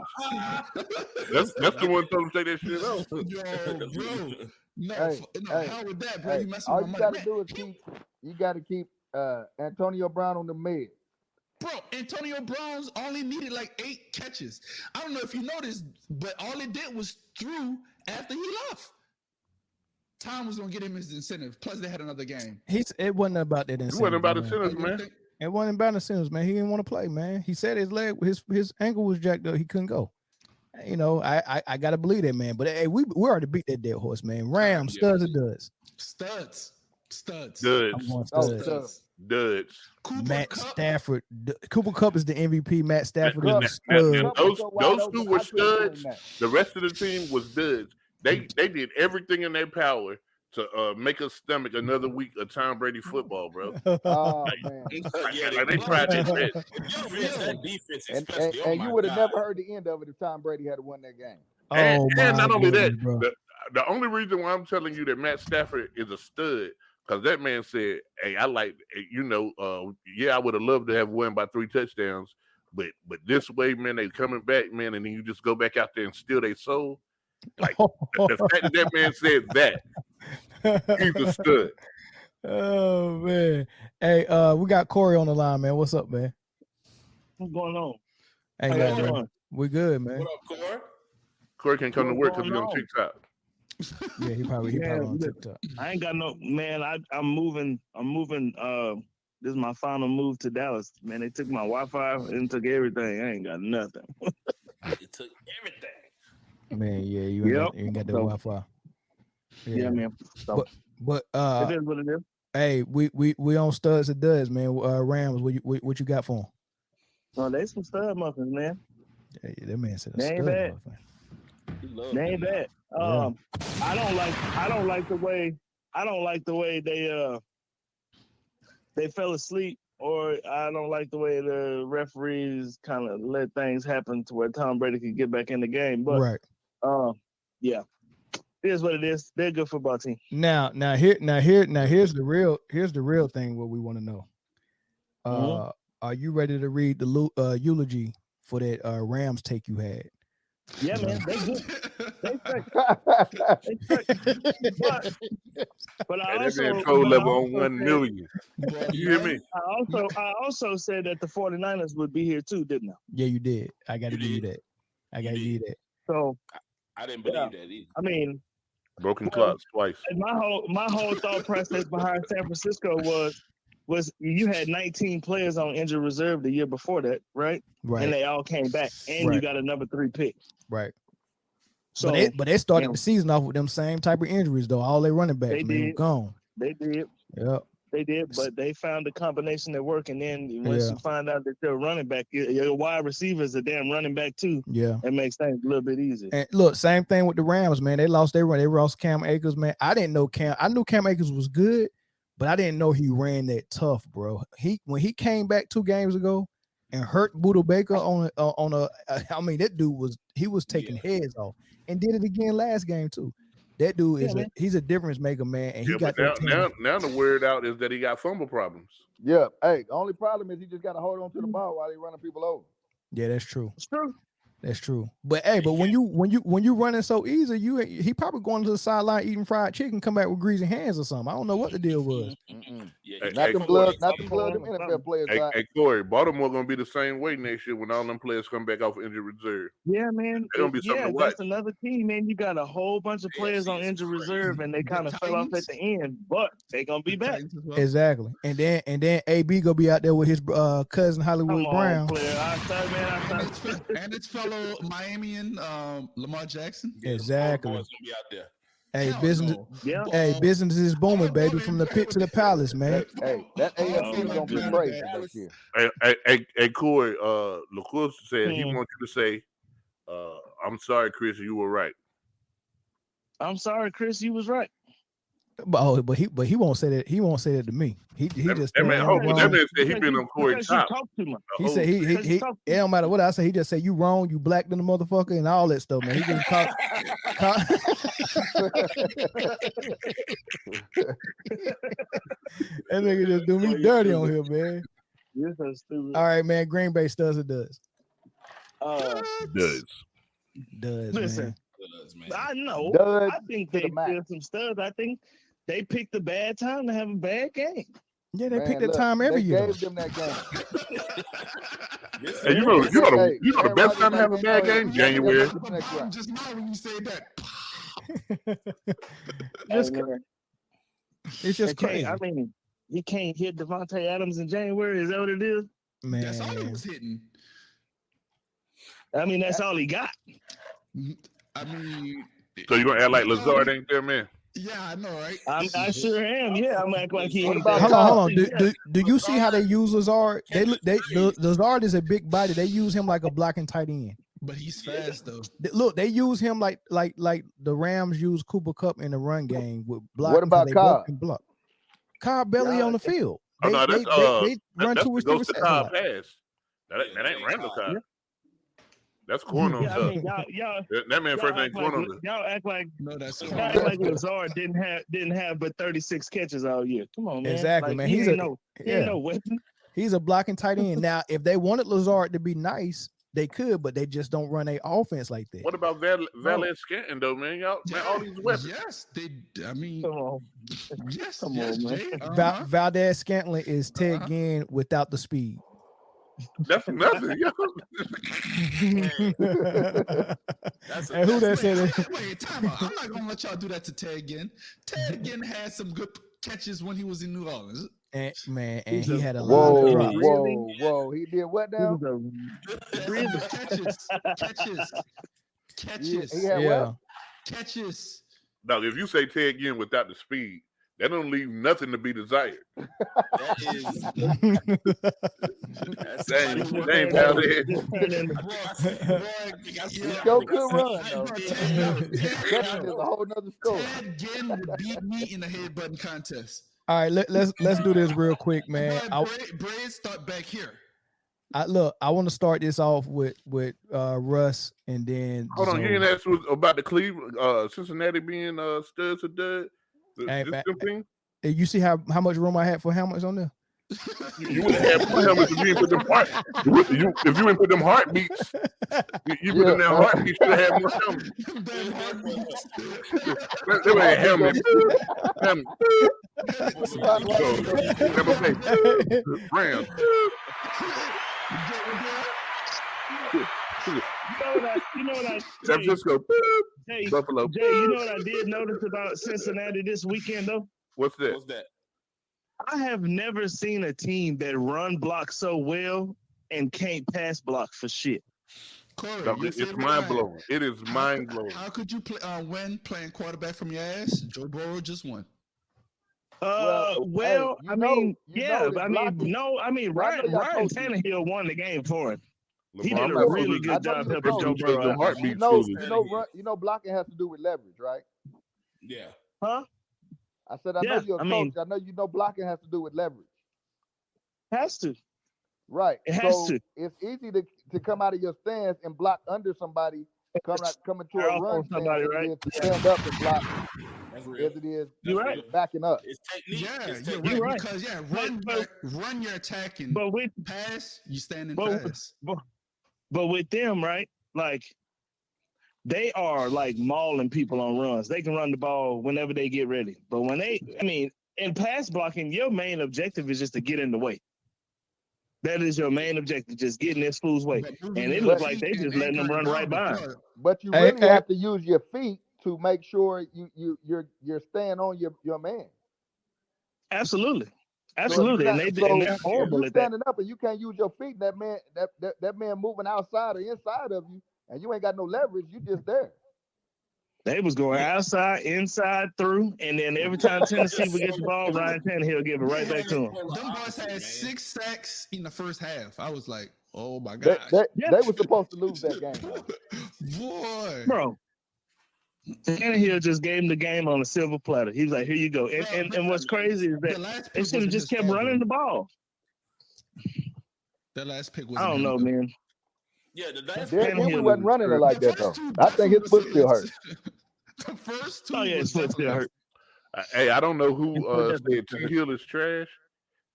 That's the one told him to take that shit off. Yo, bro. No, hell with that, bro. You messing all with you my gotta man. do is you gotta keep Antonio Brown on the mid. Bro, Antonio Brown's only needed like 8 catches. I don't know if you noticed, but all it did was threw after he left. Tom was gonna get him his incentive. Plus, they had another game. It wasn't about that incentive. It wasn't about incentives, man. It wasn't about incentives, man. He didn't want to play, man. He said his leg, his ankle was jacked up. He couldn't go. You know, I gotta believe that, man. But hey, we already beat that dead horse, man. Rams, studs or duds? Studs. Duds. Matt Stafford. Cooper Kupp is the MVP. Matt Stafford is the stud. Those 2 were studs. The rest of the team was duds. They did everything in their power to make us stomach another week of Tom Brady football, bro. Oh, man. They tried their best. And you would have never heard the end of it if Tom Brady had won that game. And not only that, the only reason why I'm telling you that Matt Stafford is a stud, because that man said, hey, I like, I would have loved to have won by 3 touchdowns, but this way, man, they coming back, man, and then you just go back out there and steal their soul. Like, the fact that man said that, he's a stud. Oh, man. Hey, we got Corey on the line, man. What's up, man? What's going on? Hey, man. We good, man. What up, Corey? Corey can't come to work because he's on TikTok. Yeah, he probably on TikTok. I ain't got no, man. I'm moving. This is my final move to Dallas. Man, they took my Wi-Fi and took everything. I ain't got nothing. It took everything. Man, yeah, you ain't got the Wi-Fi. Yeah, man. So, but it is what it is. Hey, we on studs or duds, man. Rams, what you got for them? Oh, they some stud muffins, man. Yeah, that man said a they stud ain't bad. muffin. They ain't bad. I don't like the way they fell asleep, or I don't like the way the referees kind of let things happen to where Tom Brady could get back in the game. But yeah, it is what it is. They're a good football team. Now here's the real thing. What we want to know. Are you ready to read the eulogy for that Rams take you had? Yeah, man, they good. But I also control level on 1 million. You hear me? I also said that the 49ers would be here too, didn't I? Yeah, you did. I got to give you that. So I didn't believe that either. I mean, broken clocks twice. My whole thought process behind San Francisco was was you had 19 players on injured reserve the year before that, right? Right. And they all came back, and you got another 3 picks. Right. So, but they started the season off with them same type of injuries, though. All their running backs, man, gone. They did. Yep. They did, but they found a combination that worked. And then once you find out that you're running back, your wide receiver is a damn running back too. Yeah, it makes things a little bit easier. And look, same thing with the Rams, man. They lost their run. They lost Cam Akers, man. I didn't know I knew Cam Akers was good, but I didn't know he ran that tough, bro. When he came back 2 games ago and hurt Buda Baker on a I mean, that dude was taking heads off, and did it again last game too. That dude is he's a difference maker, man. And he got now the word out is that he got fumble problems. Yeah. Hey, the only problem is he just got to hold on to the ball while he running people over. Yeah, that's true. It's true. That's true. But hey, when you running so easy, he probably going to the sideline eating fried chicken, come back with greasy hands or something. I don't know what the deal was. Not the blood them NFL players. Hey, Corey, Baltimore gonna be the same way next year when all them players come back off injured reserve. Yeah, man. It's gonna be something to watch. That's another team, man. You got a whole bunch of players on injured reserve, and they kind of fell off at the end, but they gonna be back. Exactly. And then AB gonna be out there with his cousin Hollywood Brown. And it's fellow Miamian Lamar Jackson. Exactly. Gonna be out there. Hey, business is booming, baby, from the pit to the palace, man. Hey, that AFC is gonna be crazy this year. Hey, Corey, LaCourse said he wants you to say, I'm sorry, Chris, you were right. I'm sorry, Chris, you was right. But he won't say that. He won't say that to me. He just that man said he been on Corey's top. He said he it don't matter what I say. He just say you wrong, you black than the motherfucker, and all that stuff, man. He just talk. That nigga just do me dirty on here, man. You're so stupid. All right, man. Green Bay studs or does? Does. Listen, man. I know. Does I think they feel some studs. I think they picked a bad time to have a bad game. Yeah, they pick that time every year. Gave them that game. Hey, you know the best time to have a bad game? January. Just now when you say that. It's just crazy. I mean, he can't hit Devontae Adams in January. Is that what it is? Man, that's all he was hitting. I mean, that's all he got. I mean, so you gonna act like Lazard ain't there, man? Yeah, I know, right? I sure am. Yeah, I'm acting like he ain't. Hold on. Do you see how they use Lazard? Lazard is a big body. They use him like a blocking tight end. But he's fast though. Look, they use him like the Rams use Cooper Kupp in the run game with block. What about Cobb? Cobb barely on the field. They run that's 2 receivers. Cobb pass. That ain't Randall Cobb. That's corner. Yeah, I mean, y'all, that man first name corner. Y'all act like that's Lazard didn't have but 36 catches all year. Come on, man. Exactly, like, man. He ain't no weapon. He's a blocking tight end. Now, if they wanted Lazard to be nice, they could, but they just don't run a offense like that. What about Valet Scantling though, man? Y'all, man, all these weapons. Yes, they. I mean, come on. Yes, come on, man. Valdez Scantling is Ted Ginn without the speed. That's nothing, yo. And who that said it? Wait, time out. I'm not gonna let y'all do that to Ted Ginn. Ted Ginn had some good catches when he was in New Orleans. And he had a lot of drops. Whoa. He did what now? Catches. He had what? Catches. Now, if you say Ted Ginn without the speed, that don't leave nothing to be desired. That ain't about it. He still could run, though. That is a whole nother story. Ted Ginn would beat me in the headbutting contest. All right, let's do this real quick, man. Braves start back here. I want to start this off with Russ, and then hold on. You didn't ask about the Cleveland, Cincinnati being studs or dud. You see how much room I had for helmets on there? You would have had more helmets if you didn't put them heart. If you didn't put them heartbeats, you put them heartbeats. You should have had more helmets. They were helmets. Rams. You know what I San Francisco. Buffalo. Jay, you know what I did notice about Cincinnati this weekend though? What's that? I have never seen a team that run block so well and can't pass block for shit. Corey, No, it's mind blowing. It is mind blowing. How could you win playing quarterback from your ass? Joe Burrow just won. Ryan Tannehill won the game for him. He did a really good job helping Joe Burrow. Blocking has to do with leverage, right? Yeah. Huh? I said, I know you're a coach. I know blocking has to do with leverage. Has to. Right. It has to. It's easy to come out of your stance and block under somebody coming to a run somebody, right? To stand up and block as it is backing up. It's technique. Yeah, you're right. Because run your attacking. But with pass, you stand and pass. But with them, right? Like they are like mauling people on runs. They can run the ball whenever they get ready. But when in pass blocking, your main objective is just to get in the way. That is your main objective, just getting this fool's way. And it looks like they just letting them run right by. But you really have to use your feet to make sure you're staying on your man. Absolutely. Absolutely. And they're horrible at that. Standing up and you can't use your feet, that man moving outside or inside of you, and you ain't got no leverage, you just there. They was going outside, inside, through, and then every time Tennessee would get the ball, Ryan Tannehill give it right back to him. Them boys had 6 sacks in the first half. I was like, oh my God. They were supposed to lose that game. Boy. Bro. Tannehill just gave him the game on a silver platter. He was like, here you go. And what's crazy is that they should have just kept running the ball. That last pick was I don't know, man. Yeah, the last Tannehill wasn't running it like that, though. I think his foot still hurt. The first two. Oh, yeah, his foot still hurt. Hey, I don't know who said T Hill is trash.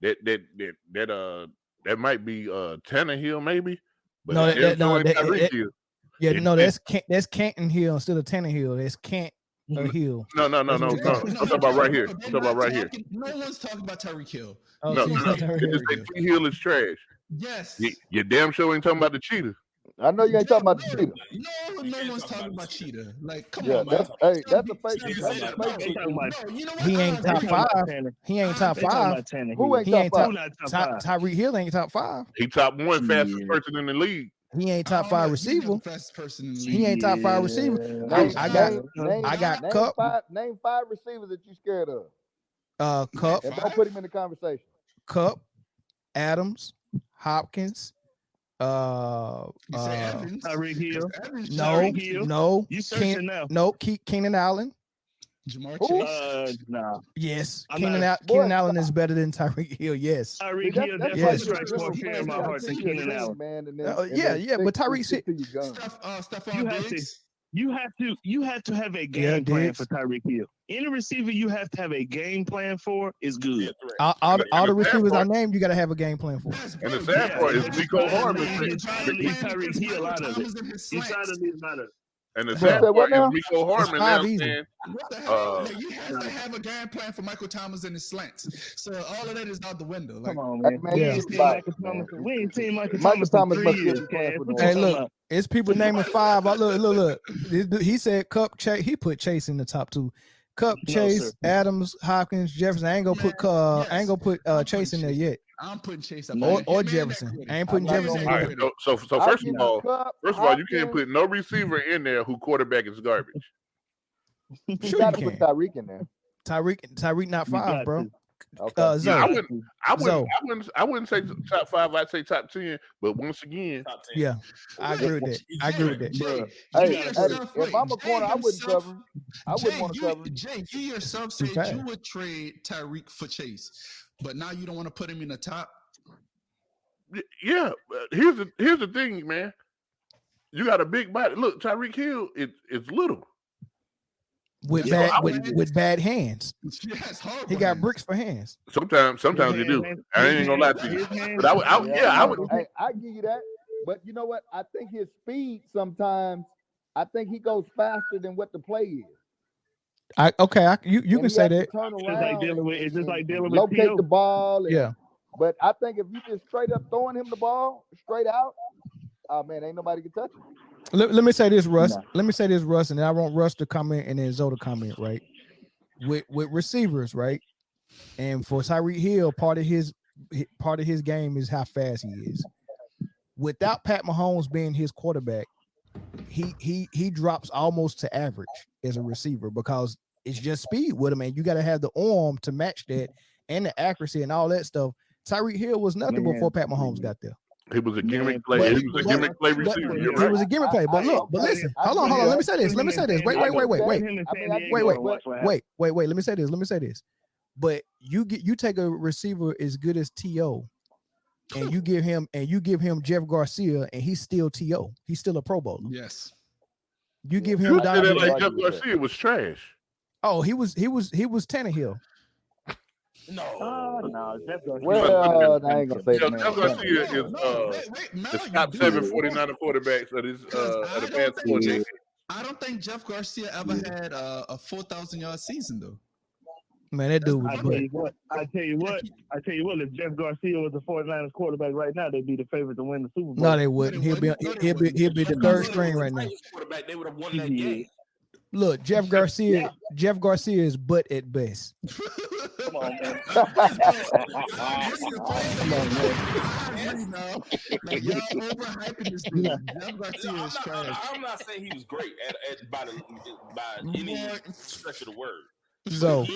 That might be Tannehill, maybe. But that's Canton Hill instead of Tannehill. That's Cant Hill. No. I'm talking about right here. No one's talking about Tyreek Hill. No. T Hill is trash. Yes. You damn sure ain't talking about the cheetah. I know you ain't talking about the cheetah. No one's talking about cheetah. Like, come on, man. That's a fake. He ain't top 5. He ain't top 5. Who ain't top 5? Tyreek Hill ain't top 5. He top 1 fastest person in the league. He ain't top 5 receiver. He ain't top 5 receiver. I got Cup. Name 5 receivers that you scared of. Cup. And don't put him in the conversation. Cup, Adams, Hopkins. Tyreek Hill. No. You searching now? No. Keenan Allen. Jamar Chase. Nah. Yes. Keenan Allen is better than Tyreek Hill. Yes. Tyreek Hill definitely strikes more fear in my heart than Keenan Allen. But Tyreek. You have to have a game plan for Tyreek Hill. Any receiver you have to have a game plan for is good. All the receivers I named, you got to have a game plan for. And the sad part is Nico Harmon. You're trying to leave Tyreek Hill out of it. You're trying to leave him out of it. And the sad part is Nico Harmon now saying, you have to have a game plan for Michael Thomas and his slants. So all of that is out the window. Come on, man. We ain't seen Michael Thomas in 3 years. Hey, look, it's people naming 5. Look. He said Cup, Chase. He put Chase in the top 2. Cup, Chase, Adams, Hopkins, Jefferson. I ain't gonna put Chase in there yet. I'm putting Chase up or Jefferson. I ain't putting Jefferson in there. Right, so first of all, you can't put no receiver in there who quarterback is garbage. You got to put Tyreek in there. Tyreek not 5, bro. Okay. Zoe. I wouldn't say top 5. I'd say top 10. But once again, yeah, I agree with that. Bro. Hey, if I'm a corner, I wouldn't cover him. I wouldn't want to cover him. Jay, you yourself said you would trade Tyreek for Chase, but now you don't want to put him in the top. Yeah, here's the thing, man. You got a big body. Look, Tyreek Hill is little. With bad hands. Yes, he got bricks for hands. Sometimes you do. I ain't gonna lie to you. But I would. Hey, I give you that. But you know what? I think his speed sometimes. I think he goes faster than what the play is. You can say that. It's just like dealing with locate the ball. Yeah. But I think if you just straight up throwing him the ball straight out, oh man, ain't nobody can touch him. Let me say this, Russ. Let me say this, Russ, and I want Russ to comment and then Zoe to comment, right? With receivers, right? And for Tyreek Hill, part of his game is how fast he is. Without Pat Mahomes being his quarterback, he drops almost to average as a receiver because it's just speed with him, and you got to have the arm to match that and the accuracy and all that stuff. Tyreek Hill was nothing before Pat Mahomes got there. He was a gimmick play. He was a gimmick play receiver. He was a gimmick play. But look, but listen, hold on. Let me say this. Wait. Let me say this. But you take a receiver as good as T.O. and you give him Jeff Garcia, and he's still T.O. He's still a Pro Bowler. Yes. You give him Donovan. Like Jeff Garcia was trash. Oh, he was Tannehill. No. Well, I ain't gonna say that. Jeff Garcia is the top 7 49er quarterbacks of the past 4 decades. I don't think Jeff Garcia ever had a 4,000-yard season though. Man, that dude was. I tell you what. If Jeff Garcia was the 49ers quarterback right now, they'd be the favorite to win the Super Bowl. No, they wouldn't. He'll be the third string right now. Quarterback, they would have won that game. Look, Jeff Garcia is butt at best. Come on, man. Y'all overhyping this dude. Jeff Garcia is trash. I'm not saying he was great by any stretch of the word. So,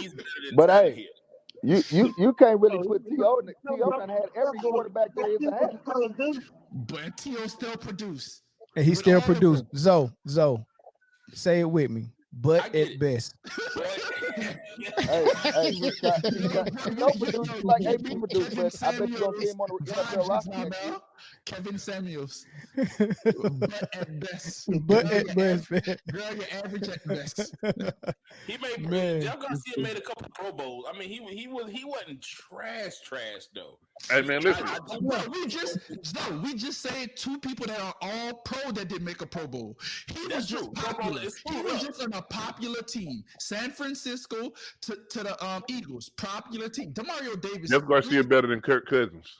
but hey, you can't really put T.O. T.O. done had every quarterback they ever had. But T.O. still produced. And he still produced. Zoe, say it with me. But at best. Hey, T.O. produced like AB produced, but I bet you don't see him on the NFL roster. Kevin Samuels. But at best. But at best, man. Girl, you're average at best. Jeff Garcia made a couple Pro Bowls. I mean, he wasn't trash though. Hey man, listen. We just said 2 people that are all pro that didn't make a Pro Bowl. He was just popular. He was just on a popular team. San Francisco to the Eagles, popular team. Demario Davis. Jeff Garcia better than Kirk Cousins.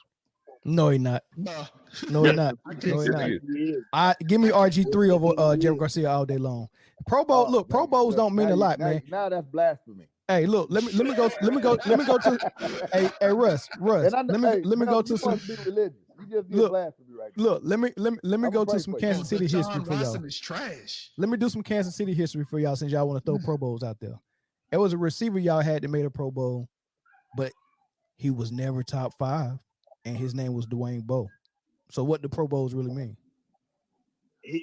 No, he not. No, he not. Give me RG3 over Jeff Garcia all day long. Pro Bowl, look, Pro Bowls don't mean a lot, man. Now that's blasphemy. Hey, look, let me go to hey Russ. Let me go to some religious. You just did blasphemy right now. Look, let me go to some Kansas City history for y'all. Is trash. Let me do some Kansas City history for y'all since y'all want to throw Pro Bowls out there. It was a receiver y'all had that made a Pro Bowl, but he was never top 5, and his name was Dwayne Bowe. So what do Pro Bowls really mean? You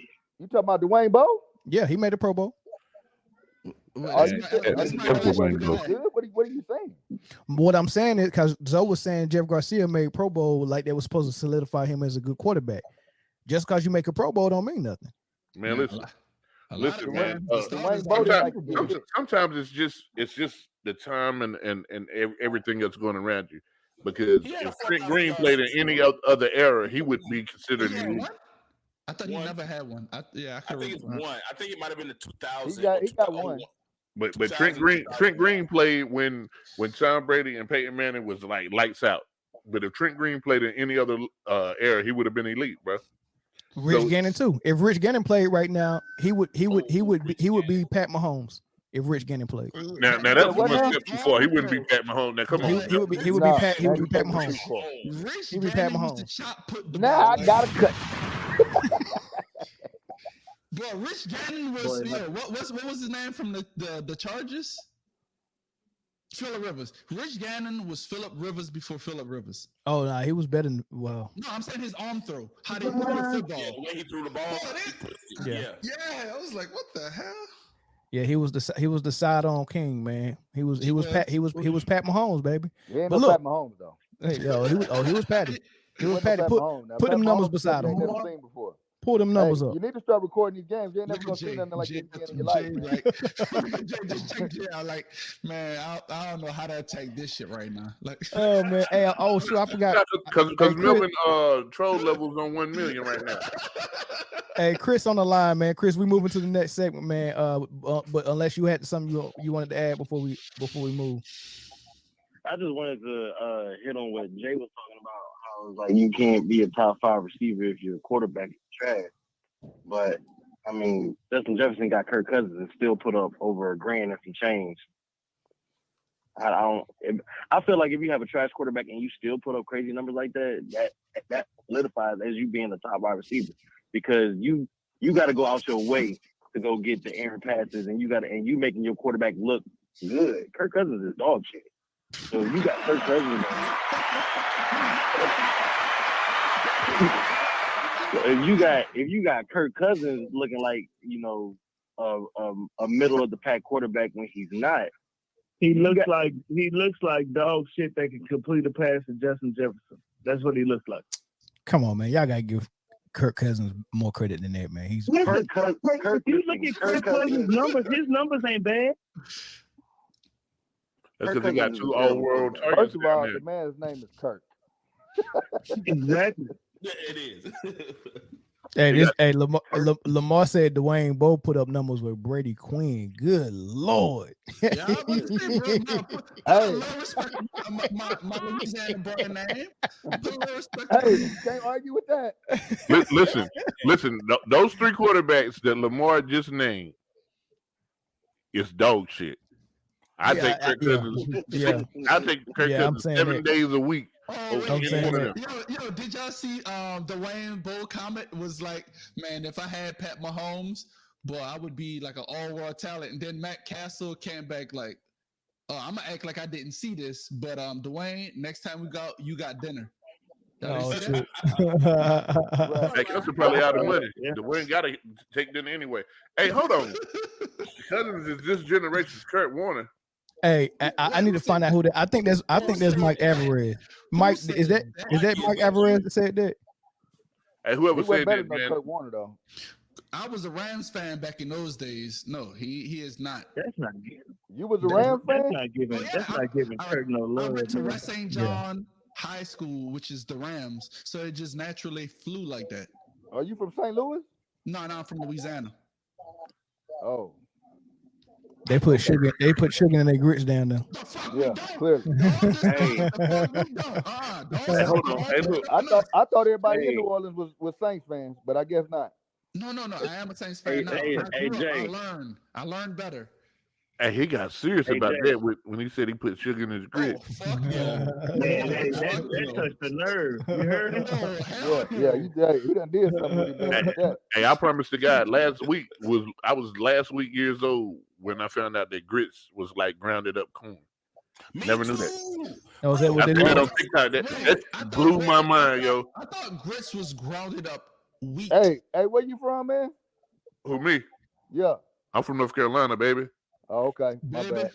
talking about Dwayne Bowe? Yeah, he made a Pro Bowl. What are you saying? What I'm saying is because Zoe was saying Jeff Garcia made Pro Bowl like they were supposed to solidify him as a good quarterback. Just because you make a Pro Bowl don't mean nothing. Man, listen, man. Sometimes it's just the time and everything that's going around you. Because if Trent Green played in any other era, he would be considered. I thought he never had one. I think it's one. I think it might have been the 2000. He got one. But Trent Green played when Tom Brady and Peyton Manning was like lights out. But if Trent Green played in any other era, he would have been elite, bro. Rich Gannon too. If Rich Gannon played right now, he would be Pat Mahomes. If Rich Gannon played. Now that's one step before. He wouldn't be Pat Mahomes. Now come on. He would be Pat Mahomes. He would be Pat Mahomes. Now I gotta cut. Bro, Rich Gannon was what was his name from the Chargers? Phillip Rivers. Rich Gannon was Phillip Rivers before Phillip Rivers. Oh no, he was better than No, I'm saying his arm throw. How they threw the football. Yeah, the way he threw the ball. Yeah. I was like, what the hell? Yeah, he was the sidearm king, man. He was Pat Mahomes, baby. He ain't Pat Mahomes though. Hey, he was Patty. He was Patty. Put them numbers beside him. Pull them numbers up. You need to start recording these games. You ain't never gonna see nothing like this in your life. Like, man, I don't know how to take this shit right now. Like, oh man, hey, sure, I forgot. Because Melvin troll levels on 1 million right now. Hey, Chris on the line, man. Chris, we moving to the next segment, man. But unless you had something you wanted to add before we move. I just wanted to hit on what Jay was talking about. How it's like you can't be a top 5 receiver if your quarterback is trash. But I mean, Justin Jefferson got Kirk Cousins and still put up over $1,000 if he changed. I feel like if you have a trash quarterback and you still put up crazy numbers like that solidifies as you being the top wide receiver, because you got to go out your way to go get the errant passes, and you making your quarterback look good. Kirk Cousins is dog shit. So you got Kirk Cousins. If you got Kirk Cousins looking like a middle of the pack quarterback when he's not. He looks like dog shit that can complete a pass to Justin Jefferson. That's what he looks like. Come on, man. Y'all gotta give Kirk Cousins more credit than that, man. He's Kirk. You look at Kirk Cousins' numbers. His numbers ain't bad. That's because he got 2 all-world targets. First of all, the man's name is Kirk. Exactly. It is. Lamar said Dwayne Bowe put up numbers with Brady Quinn. Good Lord. Yeah, I was say, bro, hey, respect my Louisiana boy name. Hey, you can't argue with that. Listen. Those 3 quarterbacks that Lamar just named is dog shit. I take Kirk Cousins. I take Kirk Cousins 7 days a week. Oh, yo, did y'all see Dwayne Bowe comment was like, man, if I had Pat Mahomes, boy, I would be like an all-world talent. And then Matt Castle came back like, I'm gonna act like I didn't see this, but Dwayne, next time we go, you got dinner. Oh shit. Hey, Cousins probably out of money. Dwayne gotta take dinner anyway. Hey, hold on. Cousins is this generation's Kurt Warner. Hey, I need to find out who that. I think that's Mike Alvarez. Mike, is that Mike Alvarez that said that? Hey, whoever said that, man. Kurt Warner, though. I was a Rams fan back in those days. No, he is not. That's not giving. You was a Rams fan? That's not giving. That's not giving Kurt no love. I went to West St. John High School, which is the Rams, so it just naturally flew like that. Are you from St. Louis? No, I'm from Louisiana. Oh. They put sugar in their grits down there. Yeah, clearly. Hey, hold on. Hey, look. I thought everybody in New Orleans was Saints fans, but I guess not. No. I am a Saints fan. I learned better. Hey, he got serious about that when he said he put sugar in his grits. Oh, fuck yeah. That touched the nerve. You heard it? He done did something with that. Hey, I promise to God, last week years old when I found out that grits was like grounded up corn. Never knew that. Oh, is that what they did? On TikTok, that blew my mind, yo. I thought grits was grounded up wheat. Hey, where you from, man? Who, me? Yeah. I'm from North Carolina, baby. Oh, okay. My bad.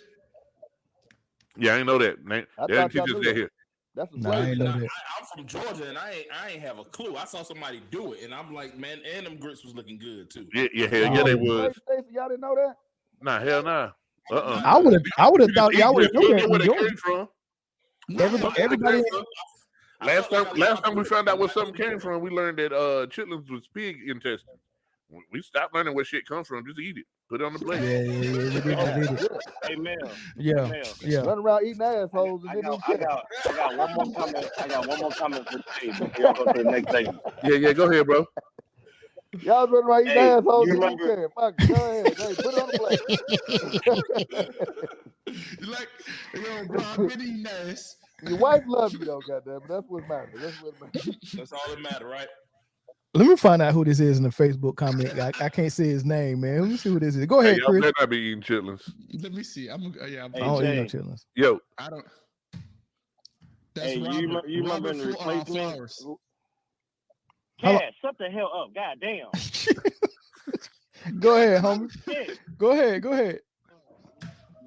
Yeah, I ain't know that. They didn't teach us that here. That's a I'm from Georgia, and I ain't have a clue. I saw somebody do it, and I'm like, man, and them grits was looking good too. Yeah, they was. Y'all didn't know that? Nah, hell nah. I would have thought y'all would have known where they came from. Everybody. Last time we found out where something came from, we learned that chitlins was pig intestine. We stopped learning where shit comes from. Just eat it. Put it on the plate. Hey, man. Yeah. Run around eating assholes. I got one more comment. I got one more comment for Steve before y'all go to the next segment. Yeah, go ahead, bro. Y'all run around eating assholes. Go ahead. Hey, put it on the plate. Like, yo, bro, I've been eating ass. Your wife loves you, though, goddamn. That's what matters. That's all that matters, right? Let me find out who this is in the Facebook comment. I can't say his name, man. Let me see who this is. Go ahead, Chris. Better not be eating chitlins. Let me see. I don't eat no chitlins. Yo. I don't. That's you remember in the replacement? Yeah, shut the hell up. God damn. Go ahead, homie. Go ahead.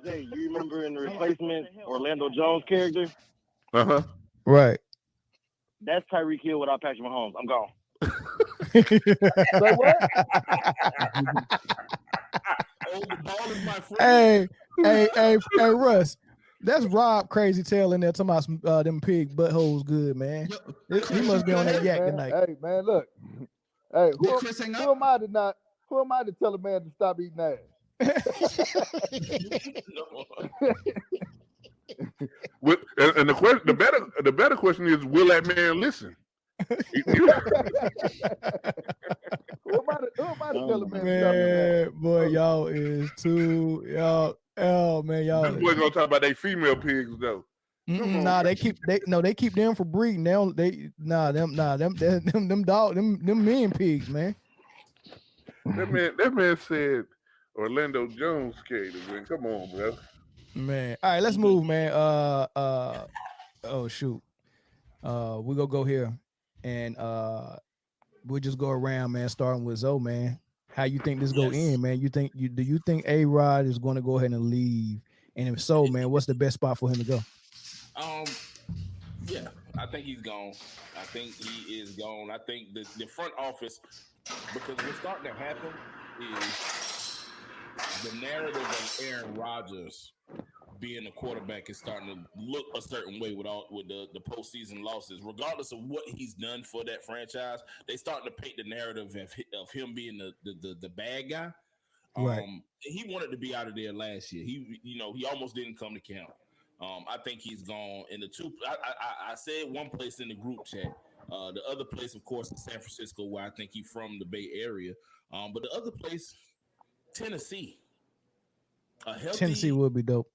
Jay, you remember in the replacement Orlando Jones character? Uh-huh. Right. That's Tyreek Hill without Patrick Mahomes. I'm gone. Say what? Hey, Russ. That's Rob Crazy Tail in there talking about them pig buttholes good, man. He must be on that yak tonight. Hey, man, look. Hey, who am I to tell a man to stop eating ass? And the better question is, will that man listen? Who am I to tell a man? Man, boy, y'all is too y'all. Oh man, y'all. This boy gonna talk about they female pigs though. Nah, they keep them for breeding. Them men pigs, man. That man said Orlando Jones skated, man. Come on, bro. Man. All right, let's move, man. Oh shoot. We're gonna go here and we'll just go around, man, starting with Zoe, man. How you think this go in, man? Do you think A-Rod is going to go ahead and leave? And if so, man, what's the best spot for him to go? Yeah, I think he's gone. I think he is gone. I think the front office, because what's starting to happen is the narrative of Aaron Rodgers being a quarterback is starting to look a certain way with the postseason losses. Regardless of what he's done for that franchise, they starting to paint the narrative of him being the bad guy. Right. He wanted to be out of there last year. He almost didn't come to camp. I think he's gone in the two. I said one place in the group chat. The other place, of course, is San Francisco, where I think he's from the Bay Area. But the other place, Tennessee. Tennessee would be dope.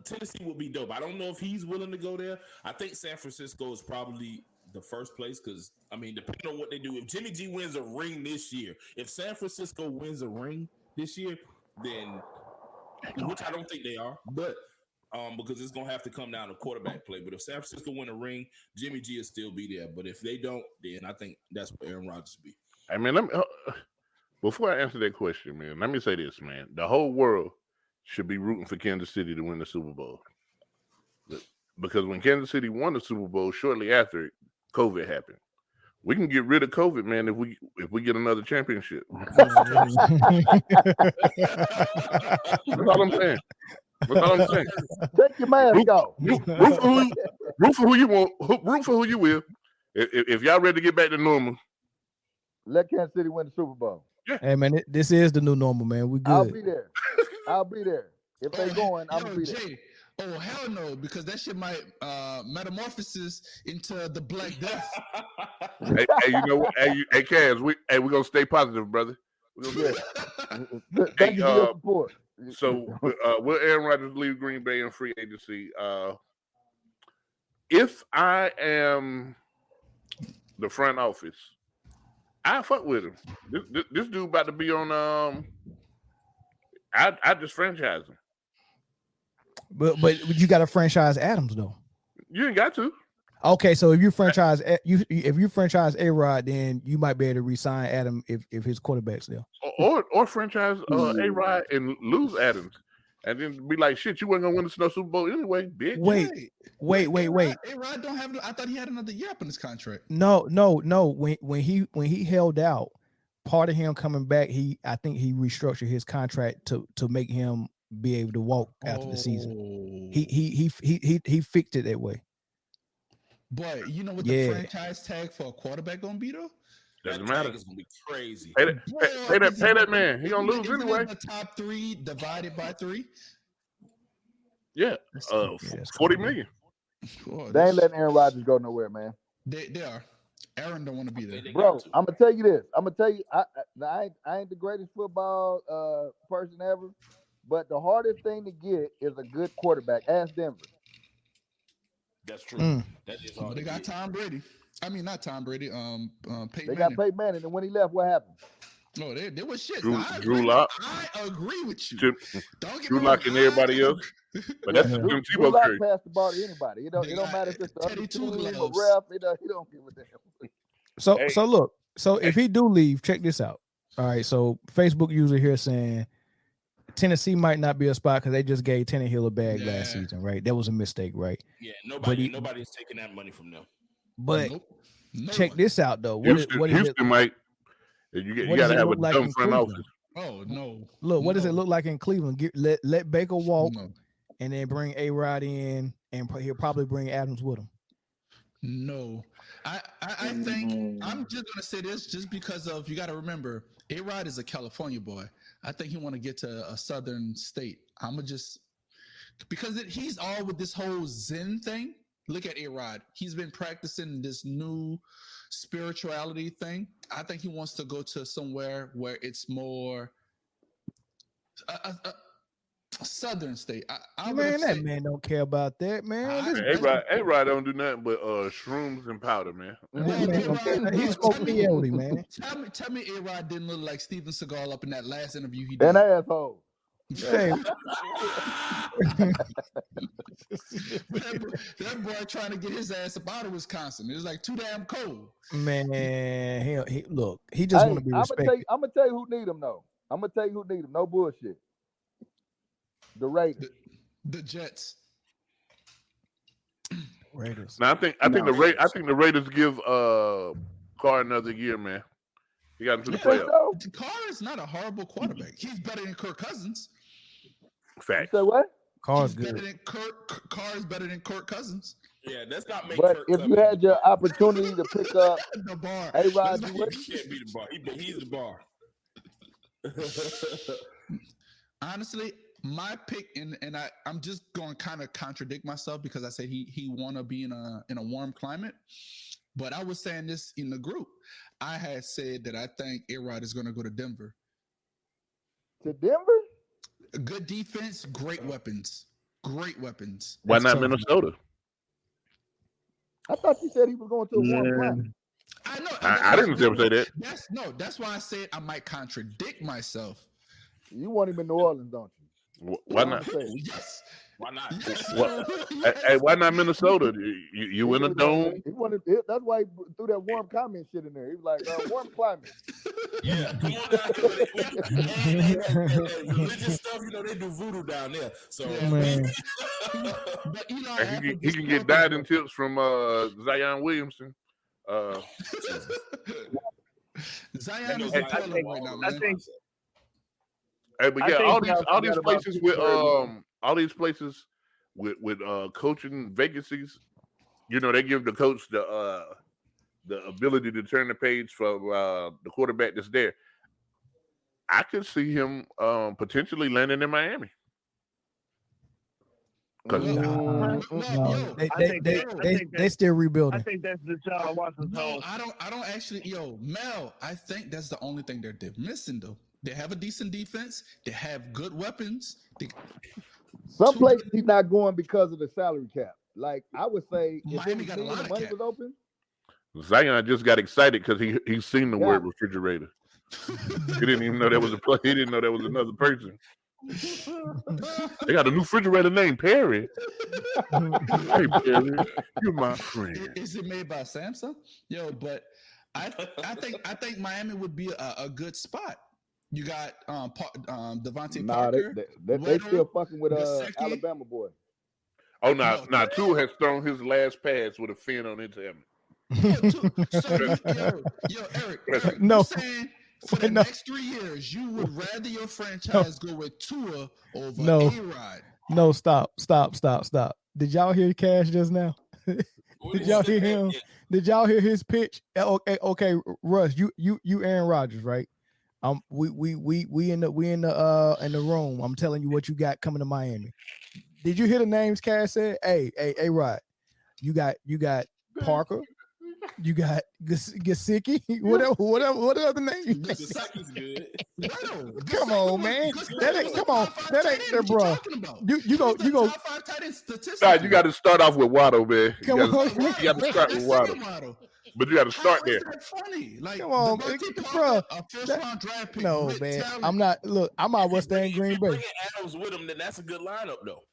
Tennessee would be dope. I don't know if he's willing to go there. I think San Francisco is probably the first place because, I mean, depending on what they do, if Jimmy G wins a ring this year, if San Francisco wins a ring this year, then, which I don't think they are, but because it's going to have to come down to quarterback play. But if San Francisco win a ring, Jimmy G will still be there. But if they don't, then I think that's where Aaron Rodgers will be. I mean, before I answer that question, man, let me say this, man. The whole world should be rooting for Kansas City to win the Super Bowl. Because when Kansas City won the Super Bowl, shortly after COVID happened. We can get rid of COVID, man, if we get another championship. That's all I'm saying. Take your mask off. Root for who you want. Root for who you will. If y'all ready to get back to normal, let Kansas City win the Super Bowl. Yeah. Hey man, this is the new normal, man. We good. I'll be there. If they going, I'm gonna be there. Oh hell no, because that shit might metamorphosis into the Black Death. hey, you know what? Hey, Kaz, we're gonna stay positive, brother. Thank you for your support. So, will Aaron Rodgers leave Green Bay in free agency? If I am the front office, I fuck with him. This dude about to be on. I just franchise him. But you got to franchise Adams though. You ain't got to. Okay, so if you franchise A-Rod, then you might be able to re-sign Adam if his quarterback's there. Or franchise A-Rod and lose Adams. And then be like, shit, you weren't gonna win the Super Bowl anyway, bitch. Wait. A-Rod don't have. I thought he had another year up in his contract. No. When he held out, part of him coming back, I think he restructured his contract to make him be able to walk after the season. He fixed it that way. But you know what the franchise tag for a quarterback gonna be though? Doesn't matter. It's gonna be crazy. Pay that man. He gonna lose anyway. The top 3 divided by 3. Yeah, 40 million. They ain't letting Aaron Rodgers go nowhere, man. They are. Aaron don't want to be there, bro. I'm gonna tell you this. I ain't the greatest football person ever, but the hardest thing to get is a good quarterback. Ask Denver. That's true. That is hard. They got Tom Brady. I mean, not Tom Brady. Peyton They got Peyton Manning, and when he left, what happened? No, they was shit. Drew Lock. I agree with you. Don't get Drew Lock and everybody else. But that's Drew Lock pass the ball to anybody. It don't matter if it's the other team or ref. He don't give a damn. So look. So if he do leave, check this out. All right. So Facebook user here saying Tennessee might not be a spot because they just gave Tannehill a bag last season, right? That was a mistake, right? Yeah, nobody's taking that money from them. But check this out, though. Houston might. You got to have a dumb front office. Oh no! Look, what does it look like in Cleveland? Let Baker walk, and then bring A-Rod in, and he'll probably bring Adams with him. No, I think I'm just gonna say this just because of you got to remember A-Rod is a California boy. I think he want to get to a southern state. I'm gonna just because he's all with this whole Zen thing. Look at A-Rod. He's been practicing this new spirituality thing. I think he wants to go to somewhere where it's more Southern State. I man, that man don't care about that, man. A-Rod don't do nothing but shrooms and powder, man. He smoked peyote, man. Tell me A-Rod didn't look like Steven Seagal up in that last interview he An did. asshole. Hey. that boy trying to get his ass up out of Wisconsin. It was like too damn cold. Man, he look. He just want to be respected. I'm gonna tell you who need him though. I'm gonna tell you who need him. No bullshit. The Raiders. The Jets. Raiders. Now I think the Raiders give Carr another year, man. He got into the playoffs. Carr is not a horrible quarterback. He's better than Kirk Cousins. Fact. You say what? Carr's good. Carr is better than Kirk Cousins. Yeah, that's not make. But Kirk if you had your opportunity to pick up the bar, A-Rod, you can't be the bar. He's the bar. Honestly, my pick, and I'm just going to kind of contradict myself because I said he want to be in a warm climate. But I was saying this in the group. I had said that I think A-Rod is going to go to Denver. To Denver? Good defense, great weapons. Great weapons. Why not Minnesota? I thought you said he was going to a warm climate. I know. I didn't ever say that. That's why I said I might contradict myself. You want him in New Orleans, don't you? Why not? Yes. Why not? Hey, why not Minnesota? You in a dome? That's why he threw that warm comment shit in there. He was like, warm climate. Yeah, come on down here. Religious stuff, they do voodoo down there. So but he can get diving tips from Zion Williamson. Zion is a right now, man. Hey, but yeah, all these places with coaching vacancies, they give the coach the ability to turn the page from the quarterback that's there. I could see him potentially landing in Miami. They still rebuilding. I think that's the Deshaun Watson's home. I don't actually. Mel, I think that's the only thing they're missing though. They have a decent defense. They have good weapons. Some places he's not going because of the salary cap. Like I would say, if Miami got a lot of money cap. was open. Zion just got excited because he's seen the word refrigerator. He didn't even know that was a play. He didn't know that was another person. They got a new refrigerator named Perry. Hey Perry, you're my friend. Is it made by Samsung? But I think Miami would be a good spot. You got Devontae Parker. They still fucking with Alabama boy. Oh no! Tua has thrown his last pass with a fin on his helmet. Eric, no. You're saying for the next 3 years, you would rather your franchise go with Tua over A-Rod? No, stop. Did y'all hear Cash just now? Did y'all hear him? Did y'all hear his pitch? Okay, Russ, you Aaron Rodgers, right? We in the room. I'm telling you what you got coming to Miami. Did you hear the names Cash said? Hey, Rod, you got Parker, you got Gesicki, what other name? Gesicki's good. Come on, man. That ain't there, bro. You go. Nah, you got to start off with Waddle, man. You got to start with Waddle. But you got to start there. Funny, like come on, bro. A first-round draft pick. No, man. Talent. I'm not. Look, I might well stay in Green Bay. Adams with him, then that's a good lineup, though.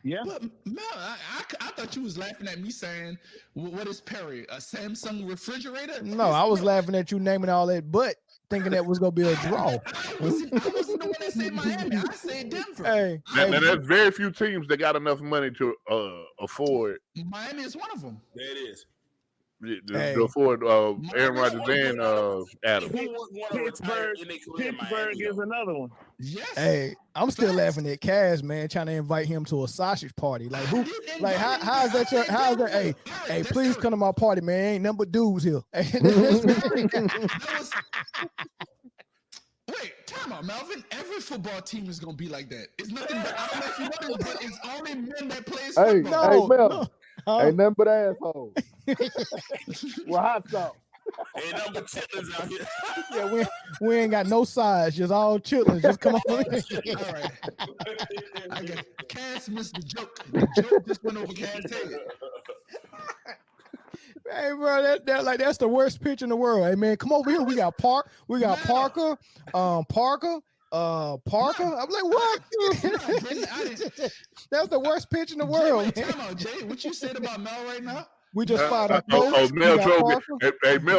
Yeah. But no, I thought you was laughing at me saying, "What is Perry? A Samsung refrigerator?" No, I was laughing at you naming all that, but thinking that was gonna be a draw. I wasn't the one that said Miami. I said Denver. Hey, there's very few teams that got enough money to afford. Miami is one of them. There it is. To afford Aaron Rodgers and Adams. Pittsburgh is another one. Yes. Hey, I'm still laughing at Cash, man, trying to invite him to a sausage party. Like who? Like how's that? How's that? Hey, please come to my party, man. Ain't number of dudes here. Wait, time out, Melvin. Every football team is gonna be like that. It's nothing but I don't know if you know this, but it's only men that plays football. Hey, Melvin. Ain't nothing but asshole. Well, hot sauce. Ain't nothing but chitlins out here. Yeah, we ain't got no size, just all chitlins. Just come on. All right. I got Cass missed the joke. The joke just went over Cass' head. Hey, bro, that's the worst pitch in the world. Hey, man, come over here. We got Parker. Parker. I'm like, what? That's the worst pitch in the world. Jay, time out, Jay. What you said about Mel right now? We just fired up. Mel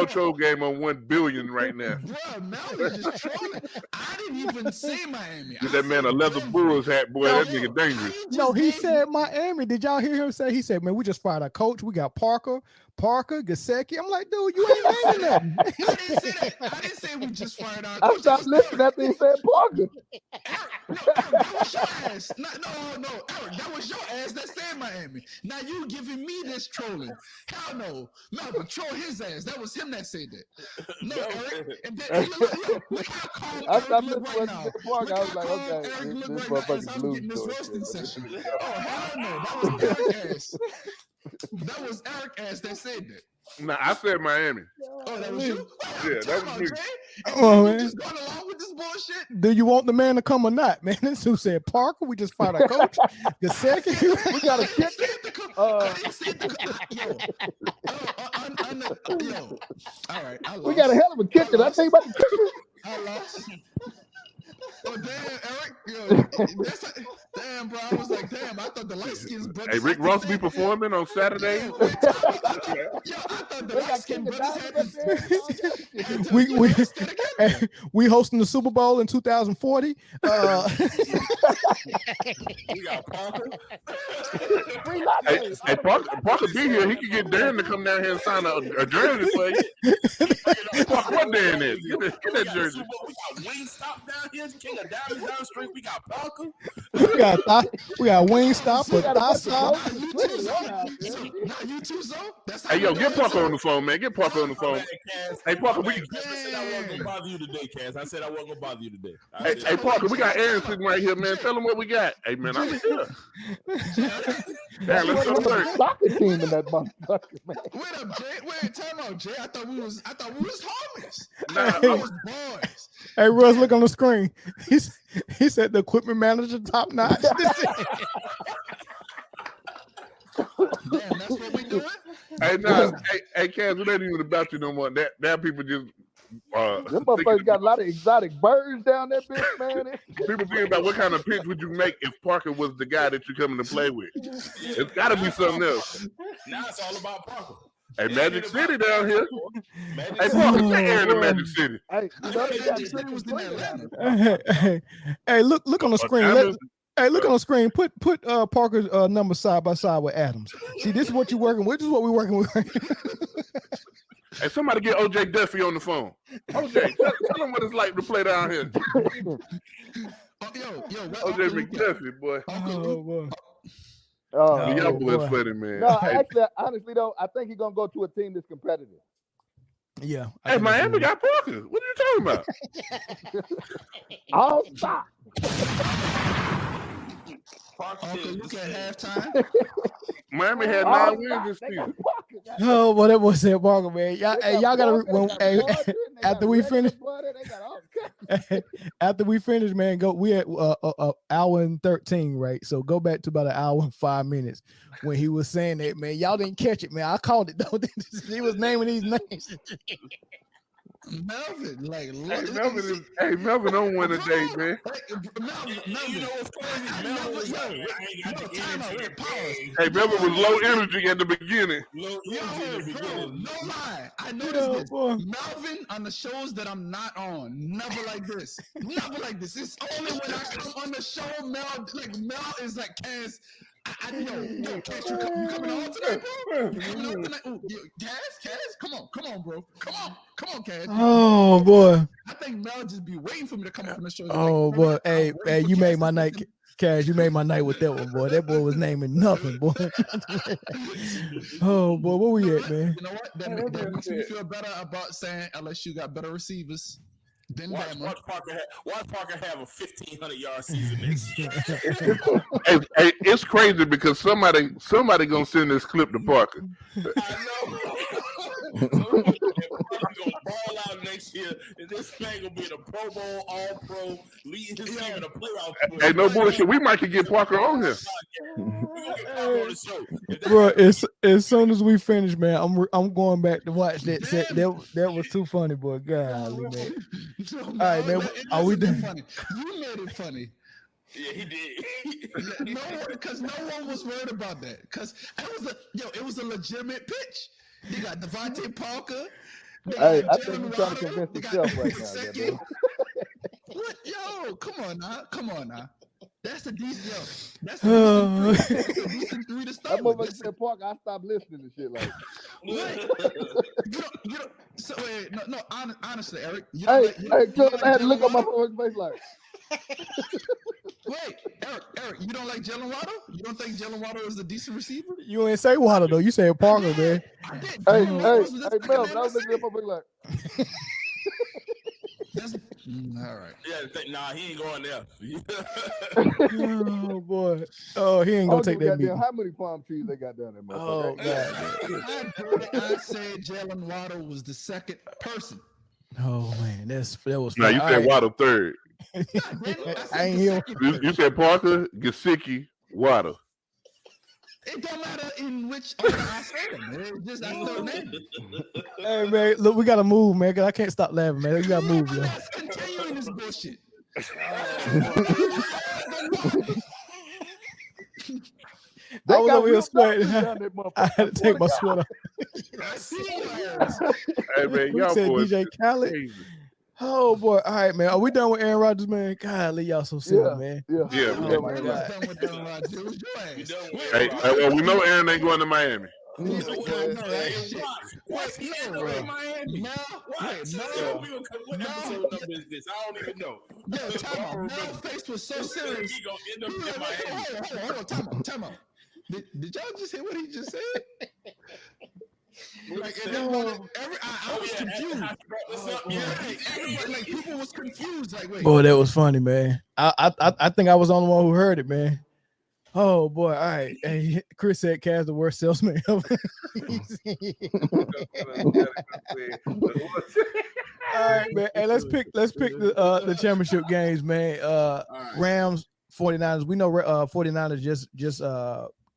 Troll game on 1 billion right now. Bro, Mel is just trolling. I didn't even say Miami. Give that man a leather Bulls hat, boy. That nigga dangerous. No, he said Miami. Did y'all hear him say? He said, man, we just fired our coach. We got Parker, Gesicki. I'm like, dude, you ain't naming that. I didn't say that. I didn't say we just fired our I coach. stopped listening after he said Parker. Eric, that was your ass. No, Eric, that was your ass that said Miami. Now you giving me this trolling. Hell no. Melvin, troll his ass. That was him that said that. No, Eric. And then, look how calm Eric look right now. Look I was like, okay, Eric this look right now as I'm getting this roasting session. Oh, hell no. That was Eric ass. That was Eric ass that said that. Nah, I said Miami. Oh, that was you? Yeah, that was me. Oh, man. Just going along with this bullshit? Do you want the man to come or not, man? This who said Parker. We just fired our coach. Gesicki. We got a kick. Yo. All right. We got a hell of a kicker. Did I tell you about the kicker? I lost. Oh, damn, Eric. Yo, damn, bro. I was like, damn, I thought the light skins brothers. Hey, Rick Ross be performing on Saturday. Yo, I thought the light skin brothers had we hosting the Super Bowl in 2040. We got Parker. Hey, Parker be here. He can get Dan to come down here and sign a jersey for you. Parker, what Dan is? Get that jersey. We got Wingstop down here. King of Diamonds down the street. We got Parker. We got Wingstop. You too, so? Hey, yo, get Parker on the phone, man. Get Parker on the phone. Hey, Parker, I said I wasn't gonna bother you today, Cass. I said I wasn't gonna bother you today. Hey, Parker, we got Aaron sitting right here, man. Tell him what we got. Hey, man, I'm here. Aaron, let's go first. Soccer team in that motherfucker, man. Wait up, Jay. Wait, time out, Jay. I thought we was homies. Nah, I was boys. Hey, Russ, look on the screen. He said the equipment manager top notch. Damn, that's what we doing? Hey, nah, hey, Cass, it ain't even about you no more. That people just them motherfuckers got a lot of exotic birds down there, bitch, man. people think about what kind of pitch would you make if Parker was the guy that you're coming to play with. It's got to be something else. Now it's all about Parker. Hey, Magic City down here. Hey, Parker, say Aaron in Magic City. Hey, Hey, look on the screen. Hey, look on the screen. Put Parker's number side by side with Adams. See, this is what you're working with. This is what we're working with. Hey, somebody get OJ Duffy on the phone. OJ, tell him what it's like to play down here. OJ McDuffie, boy. Oh, boy. Y'all boys funny, man. No, actually, honestly, though, I think he's going to go to a team that's competitive. Yeah. Hey, Miami got Parker. What are you talking about? Oh, stop. Uncle Luke at halftime. Miami had 9 wins this season. Oh, well, that was it, Parker, man. Y'all gotta after we finish. After we finish, man, we at hour and 13, right? So go back to about an hour and 5 minutes when he was saying that, man. Y'all didn't catch it, man. I called it though. He was naming these names. Melvin, like, Melvin don't win a day, man. Melvin, You know what's crazy? Hey, Melvin was low energy at the beginning. No lie. I noticed this. Melvin on the shows that I'm not on, never like this. Never like this. It's only when I come on the show, Mel is like, Cass. Yo, Cass, you coming on tonight, bro? Cass, come on, bro. Come on, Cass. Oh boy. I think Mel just be waiting for me to come up on the show. Oh boy, hey, you made my night, Cass. You made my night with that one, boy. That boy was naming nothing, boy. Oh boy, where we at, man? You know what? That makes me feel better about saying LSU got better receivers. Watch Parker have a 1,500-yard season next year. Hey, it's crazy because somebody gonna send this clip to Parker. I know. gonna ball out next year, and this man gonna be in a Pro Bowl, All Pro, leading his team in a playoff. Hey, no bullshit. We might could get Parker on here. We gonna get Parker on the show. Bro, as soon as we finish, man, I'm going back to watch that set. That was too funny, boy. Golly, man. All right, man. Are we done? Funny. You made it funny. Yeah, he did. Because no one was worried about that. Because it was a legitimate pitch. You got Devontae Parker. Hey, I think you're trying to convince yourself right now. What? Yo, come on now. That's a decent. Yo, that's a decent three to start. That motherfucker said Parker. I stopped listening to shit like. So wait, no. Honestly, Eric. Hey, cuz I had to look at my fucking face like. Wait, Eric, you don't like Jalen Waddle? You don't think Jalen Waddle is a decent receiver? You ain't say Waddle though. You said Parker, man. I did. Hey, Mel, I was looking at my face like. All right. Yeah, nah, he ain't going there. Oh boy. Oh, he ain't gonna take that meeting. How many palm trees they got down there, motherfucker? Oh god. I said Jalen Waddle was the second person. Oh man, that was. Now you said Waddle third. I ain't here. You said Parker, Gesicki, Waddle. It don't matter in which order I said them. It's just I throw name. Hey man, look, we gotta move, man. Cause I can't stop laughing, man. We gotta move, yo. Let's continue this bullshit. I was over here sweating. I had to take my sweater. I see you. Hey man, Who y'all said boys DJ Khaled? crazy. Oh boy. All right, man. Are we done with Aaron Rodgers, man? Golly, y'all so silly, man. Yeah. Oh, my We're God. done with Aaron Rodgers. Hey, well, we know Aaron ain't going to Miami. What's he in Miami? No. What episode number is this? I don't even know. Yo, time out. Mel's face was so serious. He gonna end up in Miami. Hold on. Time out. Did y'all just hear what he just said? Like, I was confused. Everybody, like, people was confused. Like, wait. Boy, that was funny, man. I think I was the only one who heard it, man. Oh boy. All right. Hey, Chris said Cavs the worst salesman ever. All right, man. Hey, let's pick the championship games, man. Rams, 49ers. We know 49ers just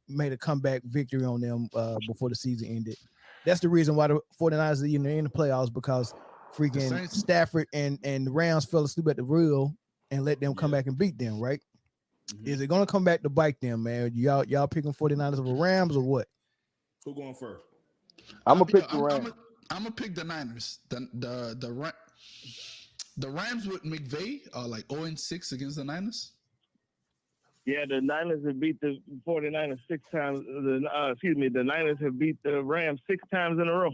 made a comeback victory on them before the season ended. That's the reason why the 49ers are even in the playoffs, because freaking Stafford and the Rams fell asleep at the wheel and let them come back and beat them, right? Mm-hmm. Is it going to come back to bite them, man? Y'all picking 49ers over Rams or what? Who going first? I'm going to pick the Rams. I'm going to pick the Niners. The Rams with McVay are like 0-6 against the Niners. Yeah, the Niners have beat the 49ers 6 times. The Niners have beat the Rams 6 times in a row.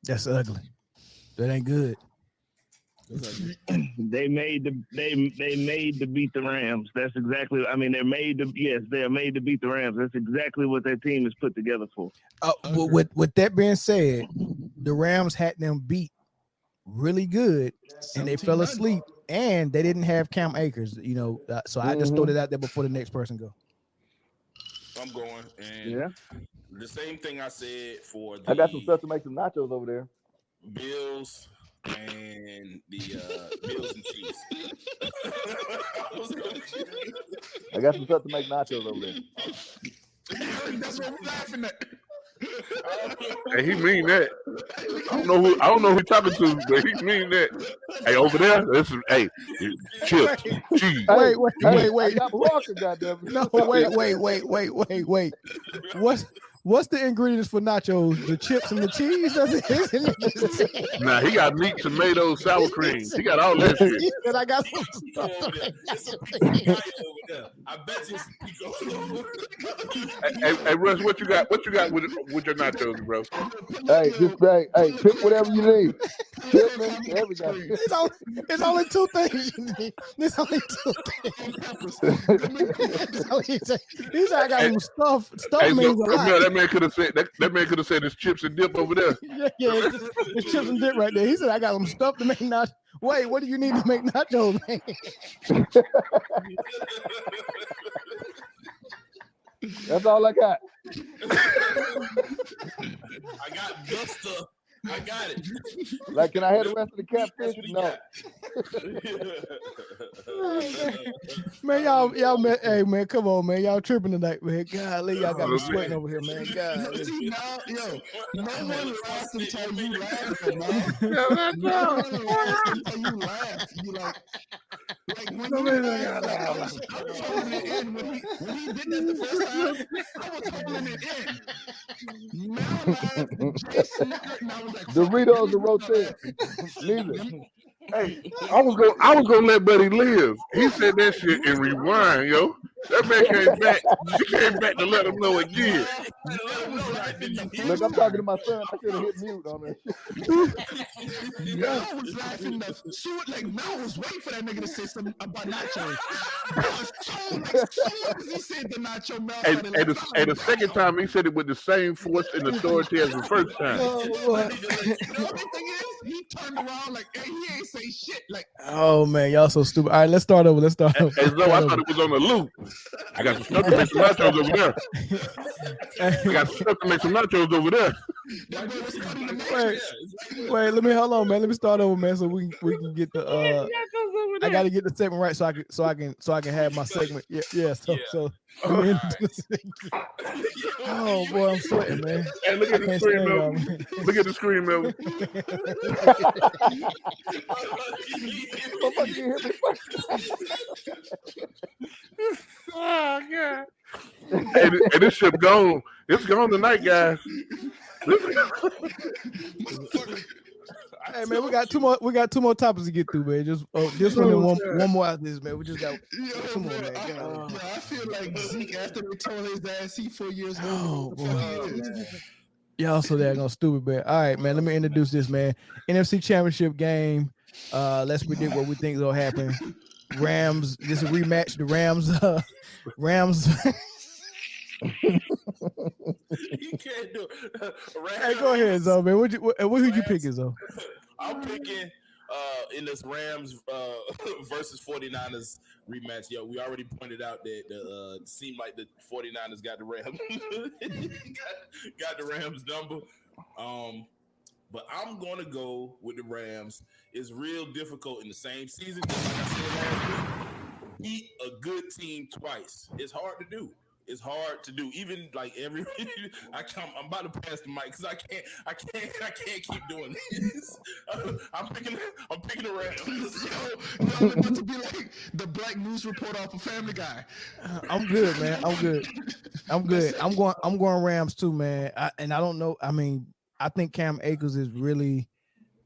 That's ugly. That ain't good. They made to beat the Rams. That's exactly. I mean, they're made to beat the Rams. That's exactly what their team is put together for. With that being said, the Rams had them beat really good, and they fell asleep. And they didn't have Cam Akers, so I just throw it out there before the next person go. I'm going, and the same thing I said for the I got some stuff to make some nachos over there. Bills and the Bills and Chiefs. I got some stuff to make nachos over there. That's what we're laughing at. Hey, he mean that. I don't know who he talking to, but he mean that. Hey, over there, this is chips, cheese. Wait. I got Parker, goddamn. No, wait. What's the ingredients for nachos? The chips and the cheese? Nah, he got meat, tomatoes, sour cream. He got all that shit. And I got some stuff. I bet you. Hey, Russ, what you got? What you got with your nachos, bro? Hey, pick whatever you need. Everything. It's only 2 things you need. It's only 2 things. He said I got some stuff. Stuff means a lot. That man could have said it's chips and dip over there. Yeah, it's chips and dip right there. He said I got some stuff to make nachos. Wait, what do you need to make nachos, man? That's all I got. I got just I got it. Like, can I have the rest of the catfish? No. Man, y'all, man, hey, man, come on, man. Y'all tripping tonight, man. Golly, y'all got me sweating over here, man. God. See, now, no one laughs until you laugh, man. No one laughs until you laugh. You like when you laugh, I was holding it in when he did that the first time. I was holding it in. Now laughed, Jay snickered, and I was like, Doritos and rotel. Neither. Hey, I was gonna let Buddy live. He said that shit and rewind, yo. That man came back. He came back to let him know again. Look, I'm talking to my son. I should have hit mute on that. I was laughing. I was waiting for that nigga to say something about nachos. As soon as he said the nacho melt. And the second time he said it with the same force and authority as the first time. The thing is, he turned around like, hey, he ain't say shit. Like, oh man, y'all so stupid. All right, let's start over. As though I thought it was on the loop. I got some stuff to make some nachos over there. I got some stuff to make some nachos over there. Wait, let me hold on, man. Let me start over, man, so we can get the I gotta get the segment right so I can have my segment. Yeah. So oh boy, I'm sweating, man. Hey, look at the screen, man. Look at the screen, man. Oh god. Hey, this ship gone. It's gone tonight, guys. Hey man, we got two more topics to get through, man. Just this one and one more after this, man. We just got come on, man. I feel like Zeke after they told his ass he 4 years old. Y'all so daggone stupid, man. All right, man. Let me introduce this, man. NFC Championship game. Let's predict what we think is gonna happen. Rams. This is a rematch. The Rams. You can't do it. Hey, go ahead, Zo, man. Who you picking, Zo? I'm picking in this Rams versus 49ers rematch. Yo, we already pointed out that it seemed like the 49ers got the Rams got the Rams number. But I'm gonna go with the Rams. It's real difficult in the same season, just like I said last week. Beat a good team twice. It's hard to do. It's hard to do. Even like I'm about to pass the mic because I can't keep doing this. I'm picking the Rams. Yo, I'm about to be like the Black News report off of Family Guy. I'm good, man. I'm good. I'm going Rams too, man. I don't know. I mean, I think Cam Akers is really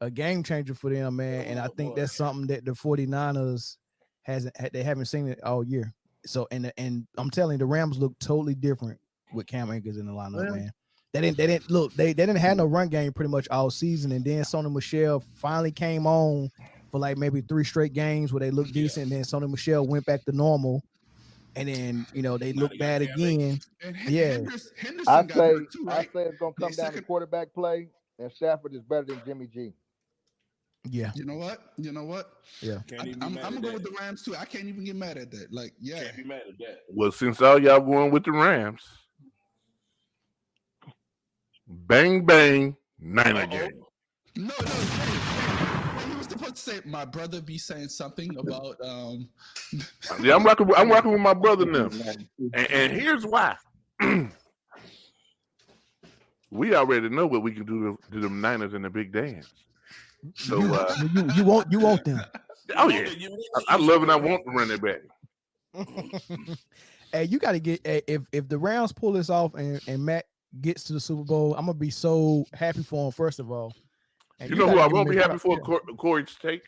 a game changer for them, man. And I think that's something that the 49ers haven't seen it all year. So and I'm telling you, the Rams look totally different with Cam Akers in the lineup, man. They didn't have no run game pretty much all season, and then Sony Michel finally came on for like maybe 3 straight games where they looked decent. And then Sony Michel went back to normal, and then they look bad again. Henderson I say it's gonna come down to quarterback play, and Stafford is better than Jimmy G. Yeah. You know what? Yeah. I'm gonna go with the Rams too. I can't even get mad at that. Like, yeah. Can't be mad at that. Well, since all y'all going with the Rams, bang bang, Niner game. No. He was supposed to say my brother be saying something about Yeah, I'm rocking with my brother now. And here's why. We already know what we can do to them Niners in the big dance. So you want them. Oh yeah. I love and I want to run it back. Hey, you got to get if the Rams pull this off and Matt gets to the Super Bowl, I'm gonna be so happy for him. First of all, and you know who I won't be happy for? Corey's take.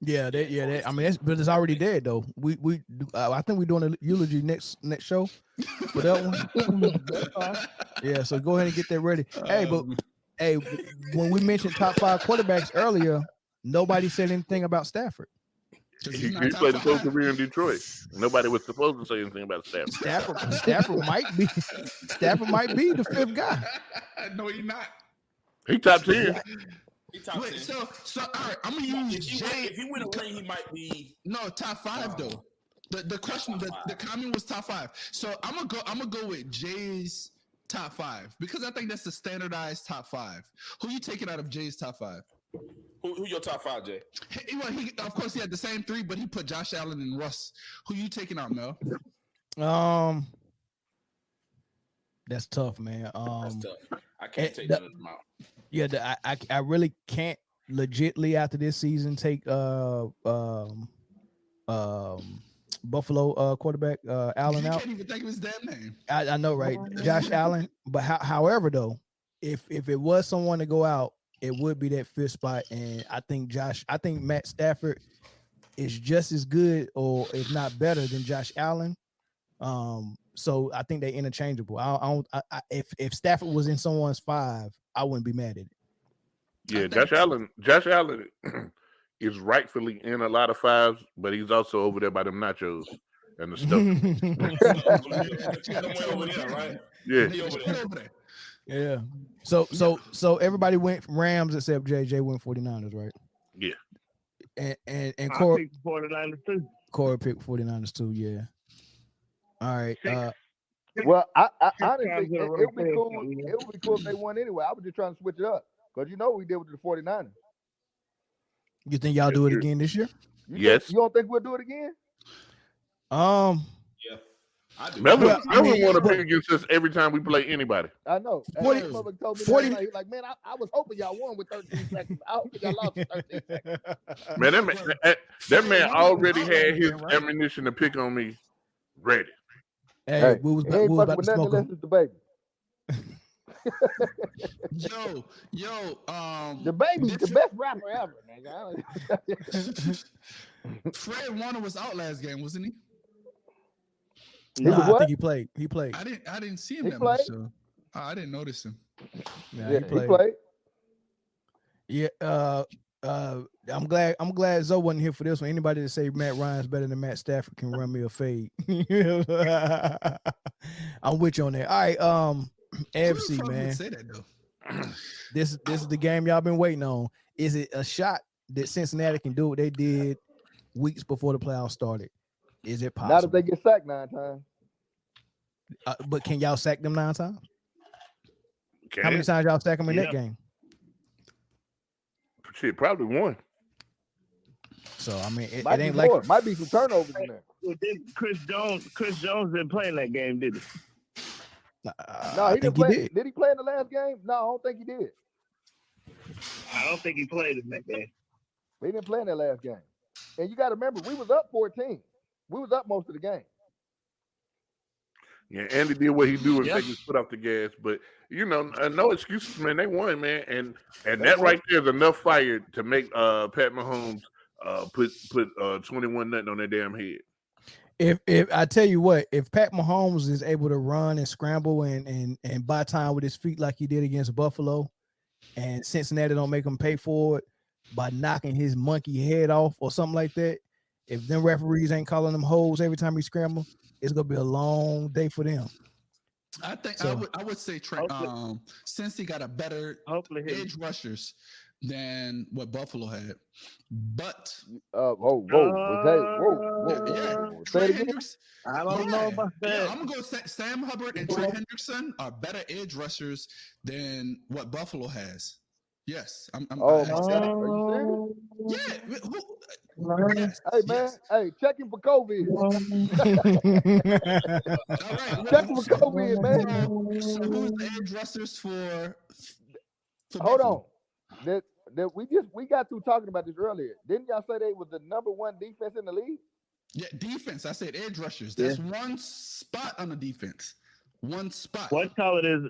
Yeah, I mean, but it's already dead though. I think we're doing a eulogy next show for that one. Yeah, so go ahead and get that ready. Hey, when we mentioned top 5 quarterbacks earlier, nobody said anything about Stafford. He played his whole career in Detroit. Nobody was supposed to say anything about Stafford. Stafford might be the 5th guy. No, he's not. He top 10. Wait, so all right, I'm gonna use Jay. If he went away, he might be top 5 though. The question, the comment was top 5. So I'm gonna go with Jay's top 5 because I think that's the standardized top 5. Who you taking out of Jay's top 5? Who your top 5, Jay? He of course he had the same 3, but he put Josh Allen and Russ. Who you taking out, Mel? That's tough, man. That's tough. I can't take none of them out. Yeah, I really can't legitly after this season take Buffalo quarterback Allen out. You can't even think of his damn name. I know, right? Josh Allen. But however, though, if it was someone to go out, it would be that 5th spot. And I think Matt Stafford is just as good, or if not better, than Josh Allen. So I think they're interchangeable. If Stafford was in someone's 5, I wouldn't be mad at it. Yeah, Josh Allen is rightfully in a lot of 5s, but he's also over there by them nachos and the stuff. Right? Yeah. Yeah. So everybody went Rams except JJ went 49ers, right? Yeah. And Corey picked 49ers too. Corey picked 49ers too, yeah. All right. Well, I honestly, it would be cool. It would be cool if they won anyway. I was just trying to switch it up because we did with the 49ers. You think y'all do it again this year? Yes. You don't think we'll do it again? Yeah. I do. Melvin want to pick against us every time we play anybody. I know. 40, told me 40 he's like, man, I was hoping y'all won with 13 seconds. I hope y'all lost with 13 seconds. Man, that man already had his ammunition to pick on me ready. Hey, we was about to smoke him. The baby. The baby's the best rapper ever, nigga. Fred Warner was out last game, wasn't he? I think he played. I didn't see him that much. So I didn't notice him. Yeah, he played. Yeah, I'm glad Zoe wasn't here for this one. Anybody that say Matt Ryan's better than Matt Stafford can run me a fade. I'm with you on that. All right, AFC, man. Say that though. This is the game y'all been waiting on. Is it a shot that Cincinnati can do what they did weeks before the playoffs started? Is it possible? Not if they get sacked 9 times. But can y'all sack them 9 times? How many times y'all sack them in that game? Shit, probably 1. So I mean, it ain't like more. Might be some turnovers in there. Chris Jones didn't play in that game, did he? No, he didn't play. Did he play in the last game? No, I don't think he did. I don't think he played in that game. He didn't play in that last game. And you got to remember, we was up 14. We was up most of the game. Yeah, Andy did what he do and take his foot off the gas. But, no excuses, man. They won, man. And that right there is enough fire to make Pat Mahomes put 21-0 on their damn head. If I tell you what, if Pat Mahomes is able to run and scramble and buy time with his feet like he did against Buffalo, and Cincinnati don't make him pay for it by knocking his monkey head off or something like that, if them referees ain't calling them hoes every time he scramble, it's gonna be a long day for them. I think I would say since he got a better edge rushers than what Buffalo had, but Say it again. I don't know about that. Yeah, I'm gonna go Sam Hubbard and Trey Hendrickson are better edge rushers than what Buffalo has. Yes, I'm. Are you serious? Yeah. Yes, hey man, hey, check him for COVID. All right, check him for COVID, man. So who's the edge rushers for Hold on. That we got through talking about this earlier. Didn't y'all say they was the number 1 defense in the league? Yeah, defense. I said edge rushers. That's one spot on the defense. One spot. What's call it is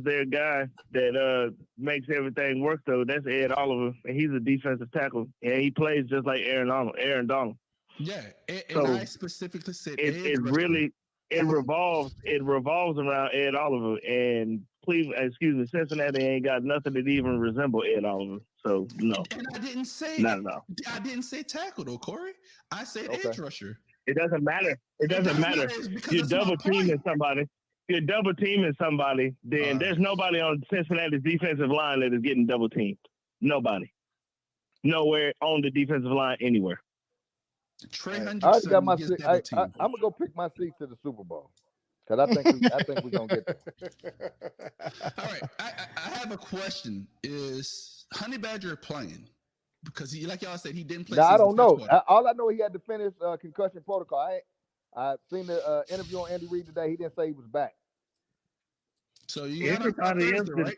their guy that makes everything work though. That's Ed Oliver, and he's a defensive tackle, and he plays just like Aaron Donald. Yeah, and I specifically said it revolves around Ed Oliver, and Cincinnati ain't got nothing that even resemble Ed Oliver. So no. And I didn't say I didn't say tackle though, Corey. I said edge rusher. It doesn't matter. It doesn't matter. You're double teaming somebody. You're double teaming somebody. Then there's nobody on Cincinnati's defensive line that is getting double teamed. Nobody. Nowhere on the defensive line anywhere. Trey I got my seat. I'm gonna go pick my seat to the Super Bowl. Because I think we're gonna get there. All right, I have a question. Is Honey Badger playing? Because he, like y'all said, he didn't play. Now I don't know. All I know, he had to finish concussion protocol. I seen the interview on Andy Reid today. He didn't say he was back. So you got him on Thursday, right?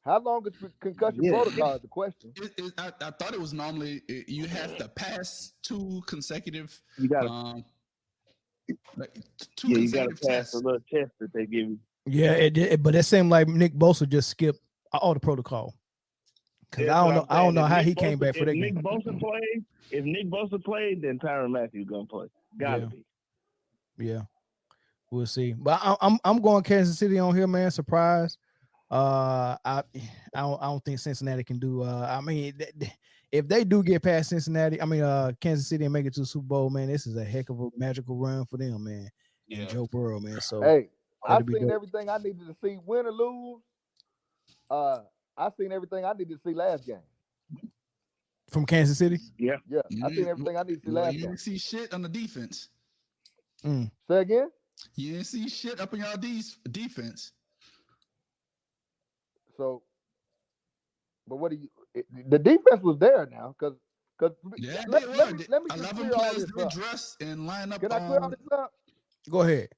How long is concussion protocol? Is the question. I thought it was normally you have to pass 2 consecutive. You got you got to pass a little test that they give you. Yeah, it did, but it seemed like Nick Bosa just skipped all the protocol. Because I don't know how he came back for that game. If Nick Bosa played, then Tyrann Mathieu gonna play. Gotta be. Yeah, we'll see. But I'm going Kansas City on here, man. Surprise. I don't think Cincinnati can do. I mean, if they do get past Cincinnati, Kansas City and make it to the Super Bowl, man, this is a heck of a magical run for them, man. Yeah. And Joe Burrow, man. So hey, I've seen everything I needed to see, win or lose. I've seen everything I needed to see last game. From Kansas City? Yeah. I've seen everything I needed to see last game. You didn't see shit on the defense. Say again? You didn't see shit up in y'all defense. So, but what do you? The defense was there now, because let me 11 players did dress and line up. Can I clear all this up? Go ahead.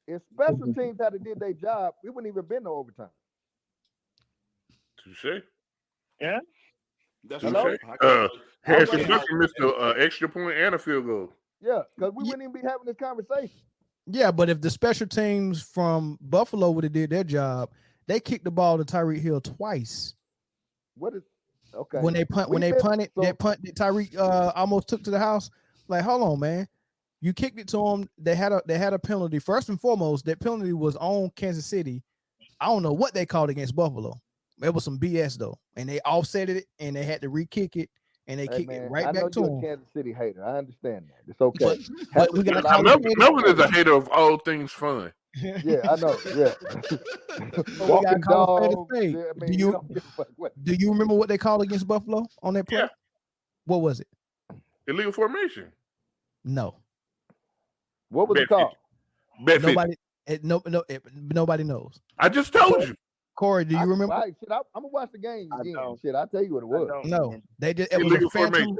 If special teams had did their job, we wouldn't even been no overtime. Touché. Yeah. That's Harrison Butker missed an extra point and a field goal. Yeah, because we wouldn't even be having this conversation. Yeah, but if the special teams from Buffalo would have did their job, they kicked the ball to Tyreek Hill twice. What is okay? When they punted, that punt that Tyreek almost took to the house. Like, hold on, man. You kicked it to them. They had a penalty. First and foremost, that penalty was on Kansas City. I don't know what they called against Buffalo. It was some BS though, and they offset it, and they had to re-kick it, and they kicked it right back to them. him. Kansas City hater, I understand that. It's okay. But we got Melvin is a hater of all things fun. Yeah, I know. Yeah. Walking dog. Do you remember what they called against Buffalo on that play? Yeah. What was it? Illegal formation. No. What was it called? Nobody knows. I just told you. Corey, do you remember? I'm gonna watch the game again. I'll tell you what it was. No, they did. It was a phantom.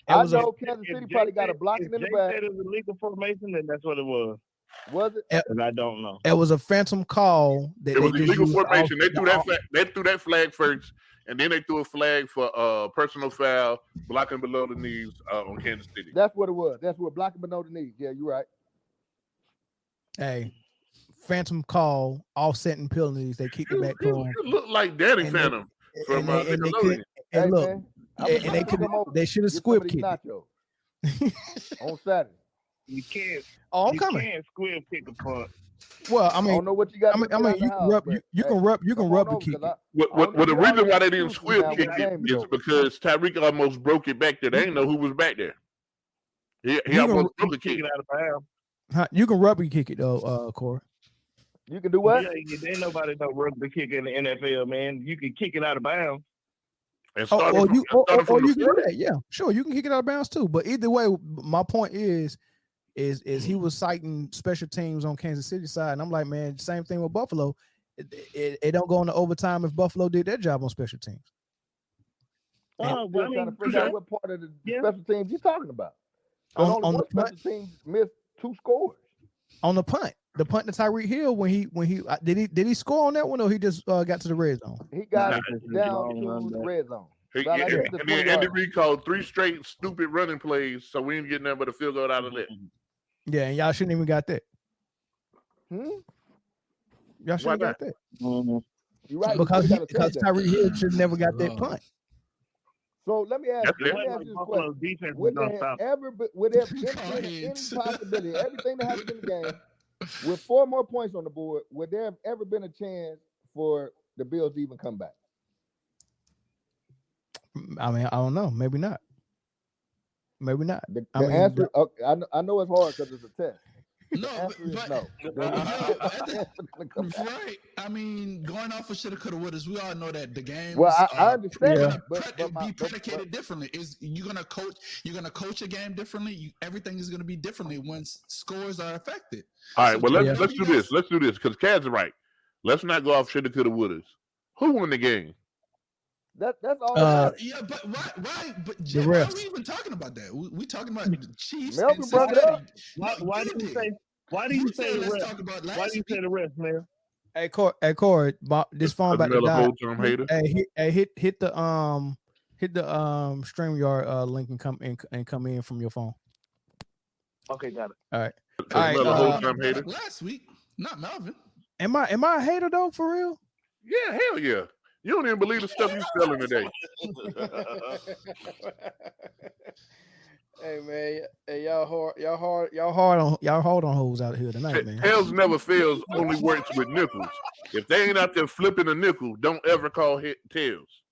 I know Kansas City probably got a blocking in the back. It was illegal formation, and that's what it was. Was it? I don't know. It was a phantom call. It was illegal formation. They threw that flag first, and then they threw a flag for personal foul, blocking below the knees on Kansas City. That's what it was. That's what blocking below the knees. Yeah, you're right. Hey. Phantom call, offsetting penalties. They kicked it back to him. You look like Danny Phantom from Nickelodeon. They should have squib kicked on Saturday. You can't. Oh, I'm coming. You can't squib kick a punt. Well, I don't know what you got. You can rub the kick. Well, the reason why they didn't squib kick it is because Tyreek almost broke it back there. They didn't know who was back there. He almost broke the kick out of bounds. You can rubber kick it though, Corey. You can do what? Yeah, ain't nobody no rugby kick in the NFL, man. You can kick it out of bounds. And you can do that. Yeah, sure. You can kick it out of bounds too. But either way, my point is he was citing special teams on Kansas City side, and I'm like, man, same thing with Buffalo. It don't go into overtime if Buffalo did their job on special teams. I'm trying to figure out what part of the special teams you're talking about. On the special teams missed 2 scores. On the punt. The punt to Tyreek Hill when he did he score on that one or he just got to the red zone? He got down to the red zone. And then Andy Reid called 3 straight stupid running plays, so we didn't get nothing but a field goal out of that. Yeah, and y'all shouldn't even got that. Y'all shouldn't have got that. You're right. Because Tyreek Hill should never got that punt. So let me ask you this question. Would there ever been any possibility, everything that happened in the game, with 4 more points on the board, would there have ever been a chance for the Bills to even come back? I mean, I don't know. Maybe not. The answer, I know it's hard because it's a test. No, answer is but no. right. I mean, going off of shoulda, coulda, wouldas, we all know that the games. Well, I understand, Yeah. but be predicated differently. Is you're gonna coach a game differently? Everything is gonna be differently when scores are affected. All right, So well Jay, let's do this. Let's do this because Kaz is right. Let's not go off shoulda, coulda, wouldas. Who won the game? That's all. Yeah, but why? But The Jay, why are refs. we even talking about that? We talking about the Chiefs. Melvin and brought it up. Cincinnati. Why do you say? Why do you say the let's rest? talk about Why last do you say the rest, man? Hey, Corey, this phone about to Another die. whole-time hater. Hey, hit the StreamYard link and come in from your phone. Okay, got it. All right. Another whole-time hater. Last week, not Melvin. Am I a hater though, for real? Yeah, hell yeah. You don't even believe the stuff you selling today. Hey man, hey y'all hard on hoes out here tonight, man. Tails never fails, only works with nickels. If they ain't out there flipping a nickel, don't ever call tails.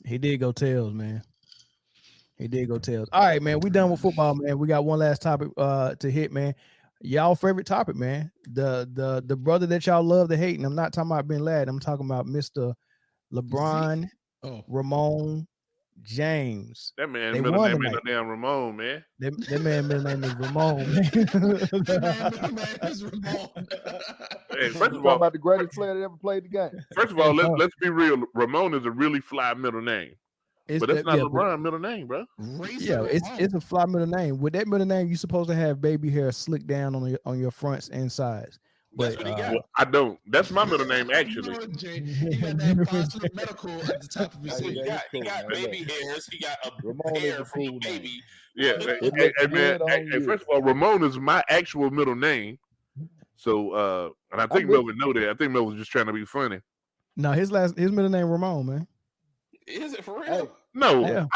He did go tails, man. He did go tails. All right, man. We done with football, man. We got one last topic to hit, man. Y'all favorite topic, man. The brother that y'all love to hate, and I'm not talking about Ben Laden. I'm talking about Mr. LeBron Ramon James. That man They middle won name ain't tonight. no damn Ramon, man. That man middle name is Ramon. That man is Ramon. Hey, first Talking of all, about the greatest player that ever played the game. first of all, let's be real. Ramon is a really fly middle name. But that's not LeBron's middle name, bro. Yeah, it's a fly middle name. With that middle name, you're supposed to have baby hair slicked down on your fronts and sides. But well, I don't. That's my middle name, actually. He got that positive medical at the top of his head. He got baby hairs. He got a Ramon hair is a from the cool baby. Yeah, hey, man. Hey, first of all, Ramon is my actual middle name. So, and I think Melvin know that. I think Melvin was just trying to be funny. No, his middle name Ramon, man. Is it for real? Hey, no, yeah.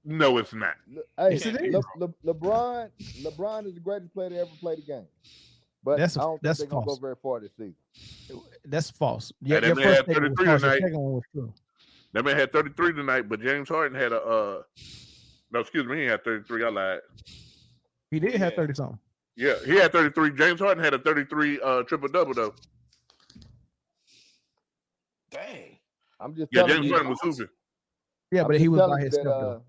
No, it's not. Hey, Yes, it is. LeBron is the greatest player to ever play the game. But I don't think they're gonna go very far this season. That's false. Yeah, Hey, your that man first had statement was 33 false. Your tonight. second one was true. That man had 33 tonight, but James Harden had no, excuse me, he had 33. I lied. He did have 30 something. Yeah, he had 33. James Harden had a 33 triple-double, though. Dang. I'm just Yeah, telling James you. Harden was hooping. Yeah, but he was by himself, that, though.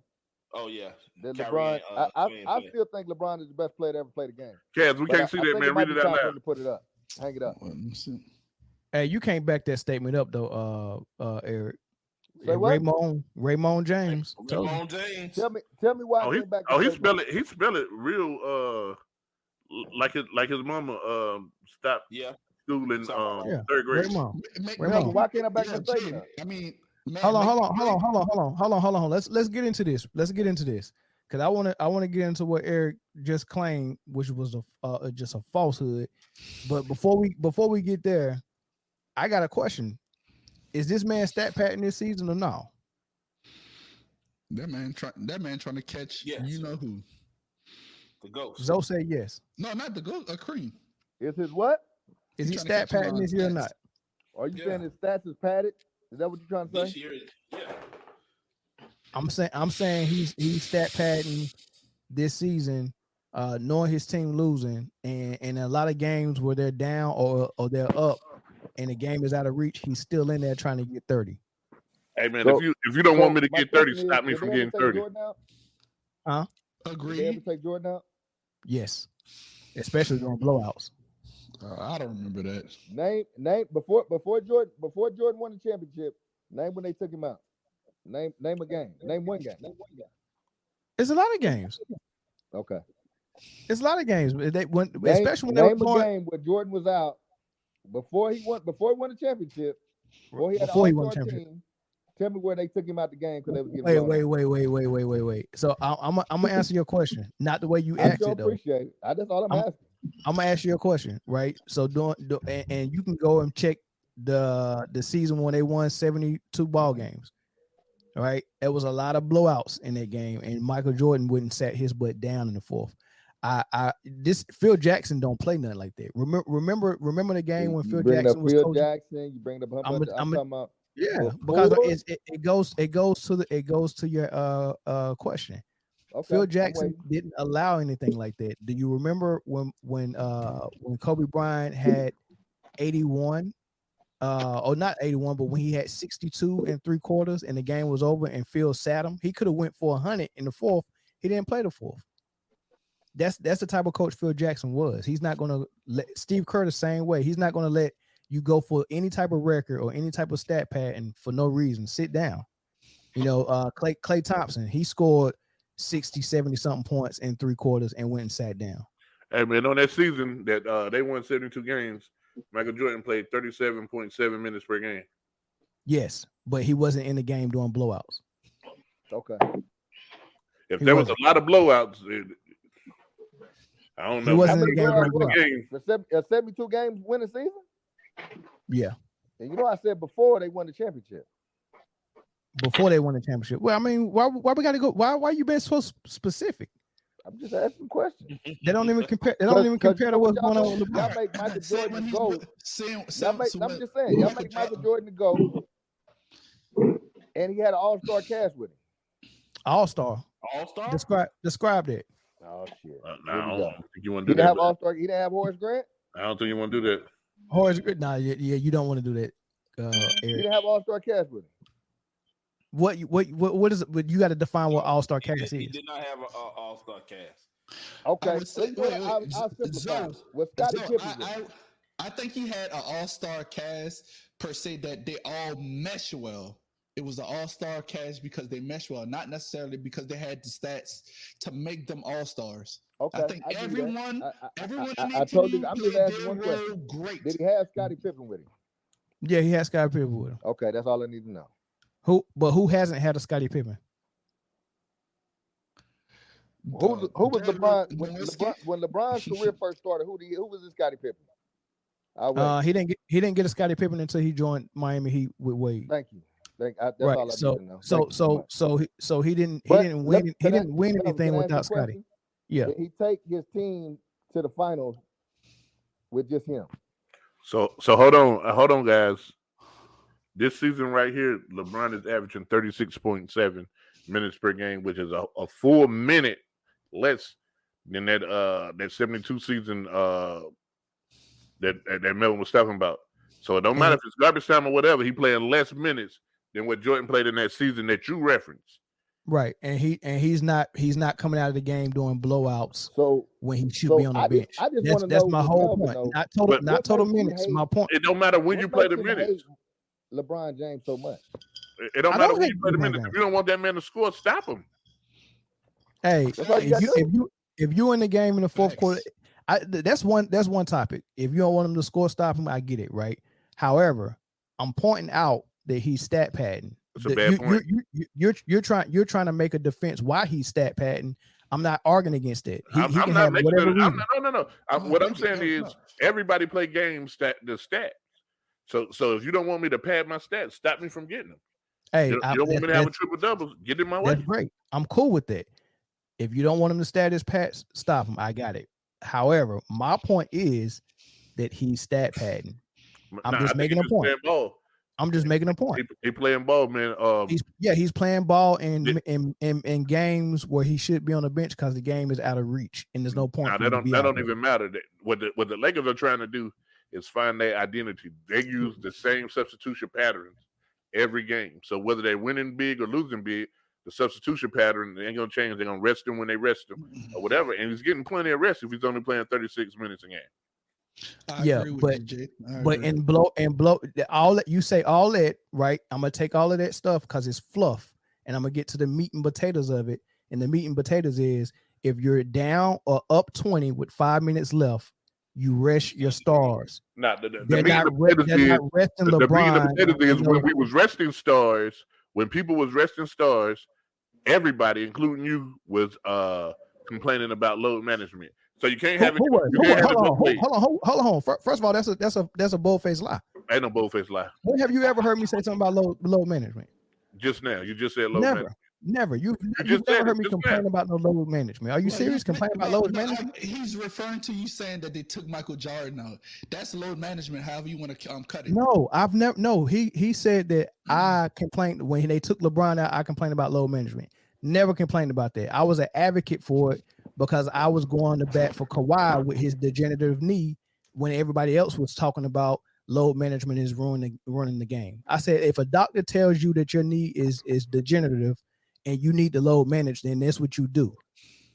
Oh yeah. that Kyrie, LeBron. I still think LeBron is the best player to ever play the game. Kaz, we can't see that, man. Read it out loud. To put it up. Hang it up. Hey, you can't back that statement up though, Eric. Say what? Raymond James. Ramon James. Tell me why I came back. He spell it real like his mama stopped schooling third grade. Raymond. Why can't I back my statement up? I mean, Hold on. Let's get into this. Because I want to get into what Eric just claimed, which was just a falsehood. But before we get there, I got a question. Is this man stat padding this season or no? That man trying to catch you know who. The ghost. Zoe said yes. No, not the ghost. A cream. Is his what? Is he stat padding this year or not? Are you saying his stats is padded? Is that what you're trying to say? This year, yeah. I'm saying he's stat padding this season, knowing his team losing, and in a lot of games where they're down or they're up, and the game is out of reach, he's still in there trying to get 30. Hey man, if you don't want me to get 30, stop me from getting 30. Huh? Agree. Did they ever take Jordan out? Yes, especially during blowouts. I don't remember that. Name before Jordan won the championship. Name when they took him out. Name a game. Name one game. It's a lot of games. Okay. It's a lot of games. Especially when name a game where Jordan was out before he won the championship. Before he won the championship. Tell me where they took him out the game because they was getting wait. So I'm gonna answer your question, not the way you asked it though. Appreciate it. That's all I'm asking. I'm gonna ask you a question, right? So and you can go and check the season when they won 72 ball games. All right, it was a lot of blowouts in that game, and Michael Jordan wouldn't sat his butt down in the fourth. This Phil Jackson don't play nothing like that. Remember the game when Phil Jackson was coaching? Jackson, you bring up I'm talking about. Yeah, because it goes to your question. Phil Jackson didn't allow anything like that. Do you remember when Kobe Bryant had 81? Or not 81, but when he had 62 3/4 and the game was over and Phil sat him, he could have went for 100 in the fourth. He didn't play the fourth. That's the type of coach Phil Jackson was. He's not going to let Steve Kerr the same way. He's not going to let you go for any type of record or any type of stat pattern for no reason. Sit down. Klay Thompson, he scored 60, 70 something points in 3/4 and went and sat down. Hey man, on that season that they won 72 games, Michael Jordan played 37.7 minutes per game. Yes, but he wasn't in the game doing blowouts. Okay. If there was a lot of blowouts, I don't know. He wasn't in the game doing blowouts. The 72 games winning season? Yeah. And you know I said before they won the championship. Before they won the championship. Well, I mean, why we got to go? Why you been so specific? I'm just asking questions. They don't even compare. They don't even compare to what's going on with LeBron. Y'all make Michael Jordan go. I'm just saying, y'all make Michael Jordan go, and he had an all-star cast with him. All-star. All-star. Describe that. Oh shit! I don't think you want He to do didn't that. have all-star. He didn't have Horace Grant. I don't think you want to do that. Horace Grant. Nah, yeah, you don't want to do that. He didn't have all-star cast with him. What is it? But you got to define what all-star cast is. He did not have an all-star cast. Okay, I'll simplify. With Scottie Pippen, I think he had an all-star cast per se that they all mesh well. It was an all-star cast because they mesh well, not necessarily because they had the stats to make them all-stars. Okay, I think everyone in I told you, I'm just asking one question. Great. Did he have Scottie Pippen with him? Yeah, he had Scottie Pippen with him. Okay, that's all I need to know. Who hasn't had a Scottie Pippen? Who was LeBron when LeBron's career first started? Who was this Scottie Pippen? He didn't get a Scottie Pippen until he joined Miami Heat with Wade. Thank you. That's all I need to know. So he didn't win anything without Scottie. Yeah. Did he take his team to the finals with just him? So hold on, guys. This season right here, LeBron is averaging 36.7 minutes per game, which is a full minute less than that 72 season that Melvin was talking about. So it don't matter if it's garbage time or whatever, he playing less minutes than what Jordan played in that season that you referenced. Right, and he's not coming out of the game doing blowouts. So when he should be on the bench, that's my whole point. Not total minutes. My point. It don't matter when you play the minutes. LeBron James so much. It don't matter when you play the minutes. If you don't want that man to score, stop him. Hey, if you in the game in the fourth quarter, that's one topic. If you don't want him to score, stop him. I get it, right? However, I'm pointing out that he's stat padding. That's a bad point. You're trying to make a defense why he's stat padding. I'm not arguing against it. I'm not making it. No. What I'm saying is everybody play games the stats. So if you don't want me to pad my stats, stop me from getting them. Hey, you don't want me to have a triple double, get in my way. That's great. I'm cool with that. If you don't want him to stat his pads, stop him. I got it. However, my point is that he's stat padding. I'm just making a point. I'm just making a point. He playing ball, man. He's playing ball in games where he should be on the bench because the game is out of reach and there's no point. Now, that don't even matter. What the Lakers are trying to do is find their identity. They use the same substitution patterns every game. So whether they're winning big or losing big, the substitution pattern ain't gonna change. They're gonna rest him when they rest him or whatever. And he's getting plenty of rest if he's only playing 36 minutes a game. All that you say, all that, right? I'm gonna take all of that stuff because it's fluff, and I'm gonna get to the meat and potatoes of it. And the meat and potatoes is if you're down or up 20 with 5 minutes left, you rest your stars. The meat and potatoes is when we was resting stars. When people was resting stars, everybody, including you, was complaining about load management. So you can't have it. Hold on. First of all, that's a bold-faced lie. Ain't no bold-faced lie. When have you ever heard me say something about load management? Just now. You just said load management. Never. You've never heard me complain about no load management. Are you serious? Complain about load management? He's referring to you saying that they took Michael Jordan out. That's load management. However you want to cut it. No, I've never. No, he said that I complained when they took LeBron out. I complained about load management. Never complained about that. I was an advocate for it because I was going to bat for Kawhi with his degenerative knee when everybody else was talking about load management is running the game. I said, if a doctor tells you that your knee is degenerative and you need to load manage, then that's what you do.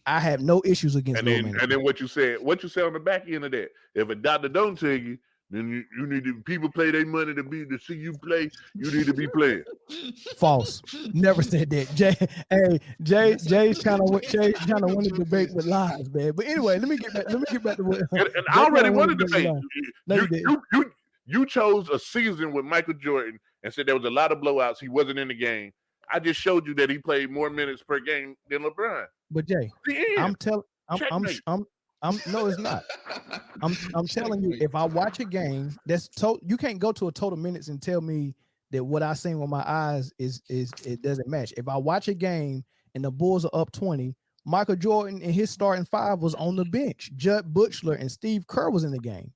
I have no issues against load management. And then what you said on the back end of that, if a doctor don't tell you, then you need to, people pay their money to see you play. You need to be playing. False. Never said that. Jay's trying to win a debate with lies, man. But anyway, let me get back to what. And I already won a debate. You chose a season with Michael Jordan and said there was a lot of blowouts. He wasn't in the game. I just showed you that he played more minutes per game than LeBron. But Jay, no, it's not. I'm telling you, if I watch a game, you can't go to a total minutes and tell me that what I seen with my eyes is it doesn't match. If I watch a game and the Bulls are up 20, Michael Jordan and his starting five was on the bench. Judd Butchler and Steve Kerr was in the game.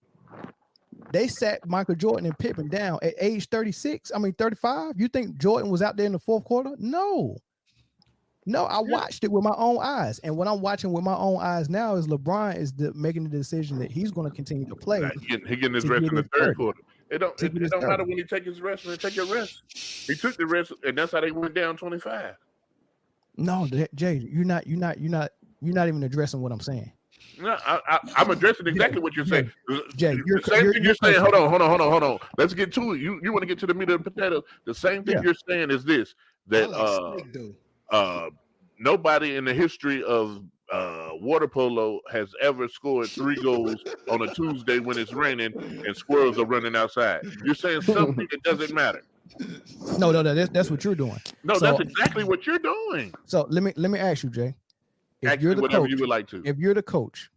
They sat Michael Jordan and Pippen down at age 35. You think Jordan was out there in the fourth quarter? No, I watched it with my own eyes. And what I'm watching with my own eyes now is LeBron is making the decision that he's going to continue to play. He getting his rest in the third quarter. It don't matter when he take his rest. When he take your rest, he took the rest, and that's how they went down 25. No, Jay, you're not even addressing what I'm saying. No, I'm addressing exactly what you're saying. Jay, the same thing you're saying. Hold on. Let's get to it. You want to get to the meat of the potato. The same thing you're saying is this: that nobody in the history of water polo has ever scored 3 goals on a Tuesday when it's raining and squirrels are running outside. You're saying something that doesn't matter. No, that's what you're doing. No, that's exactly what you're doing. So let me ask you, Jay. If you're the coach, you would like to. If you're the coach,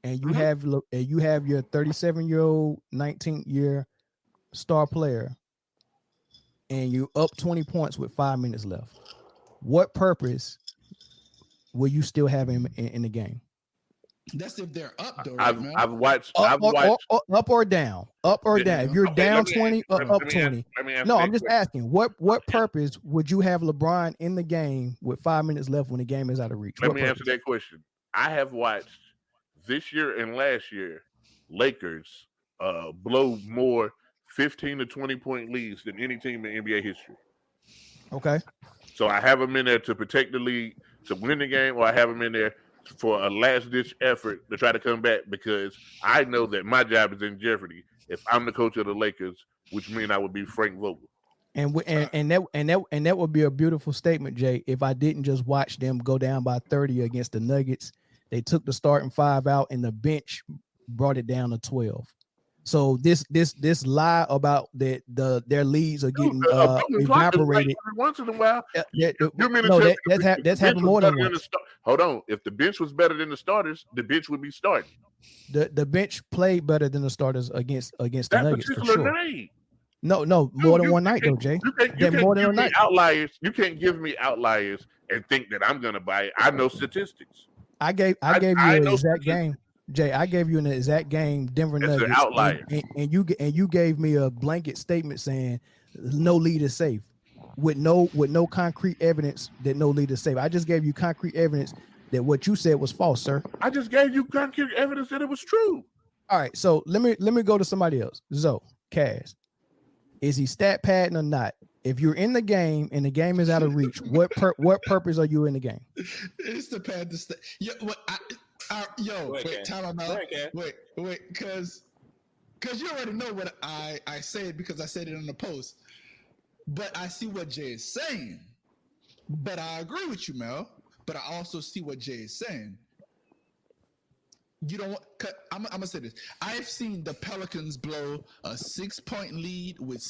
and you have your 37-year-old, 19th-year star player, and you up 20 points with 5 minutes left, what purpose will you still have him in the game? That's if they're up, though. I've watched up or down. If you're down 20, up 20. No, I'm just asking. What purpose would you have LeBron in the game with 5 minutes left when the game is out of reach? Let me answer that question. I have watched this year and last year Lakers blow more 15 to 20 point leads than any team in NBA history. Okay. So I have them in there to protect the lead, to win the game, or I have them in there for a last-ditch effort to try to come back because I know that my job is in jeopardy if I'm the coach of the Lakers, which means I would be Frank Vogel. And that would be a beautiful statement, Jay, if I didn't just watch them go down by 30 against the Nuggets. They took the starting 5 out and the bench brought it down to 12. So this lie about that their leads are getting evaporated once in a while. That's happened more than once. Hold on, if the bench was better than the starters, the bench would be starting. The bench played better than the starters against the Nuggets for sure. Night. No, more than one night though, Jay. More than one night. Outliers. You can't give me outliers and think that I'm gonna buy it. I know statistics. I gave you an exact game. Jay, I gave you an exact game, Denver Nuggets, an outlier. And you gave me a blanket statement saying no lead is safe, with no concrete evidence that no lead is safe. I just gave you concrete evidence that what you said was false, sir. I just gave you concrete evidence that it was true. All right, so let me go to somebody else. Zoe, Kaz, is he stat padding or not? If you're in the game and the game is out of reach, what purpose are you in the game? It's to pad the stat. Time out. Wait, because you already know what I said because I said it in the post. But I see what Jay is saying. But I agree with you, Mel. But I also see what Jay is saying. You don't want. I'm gonna say this. I've seen the Pelicans blow a 6-point lead with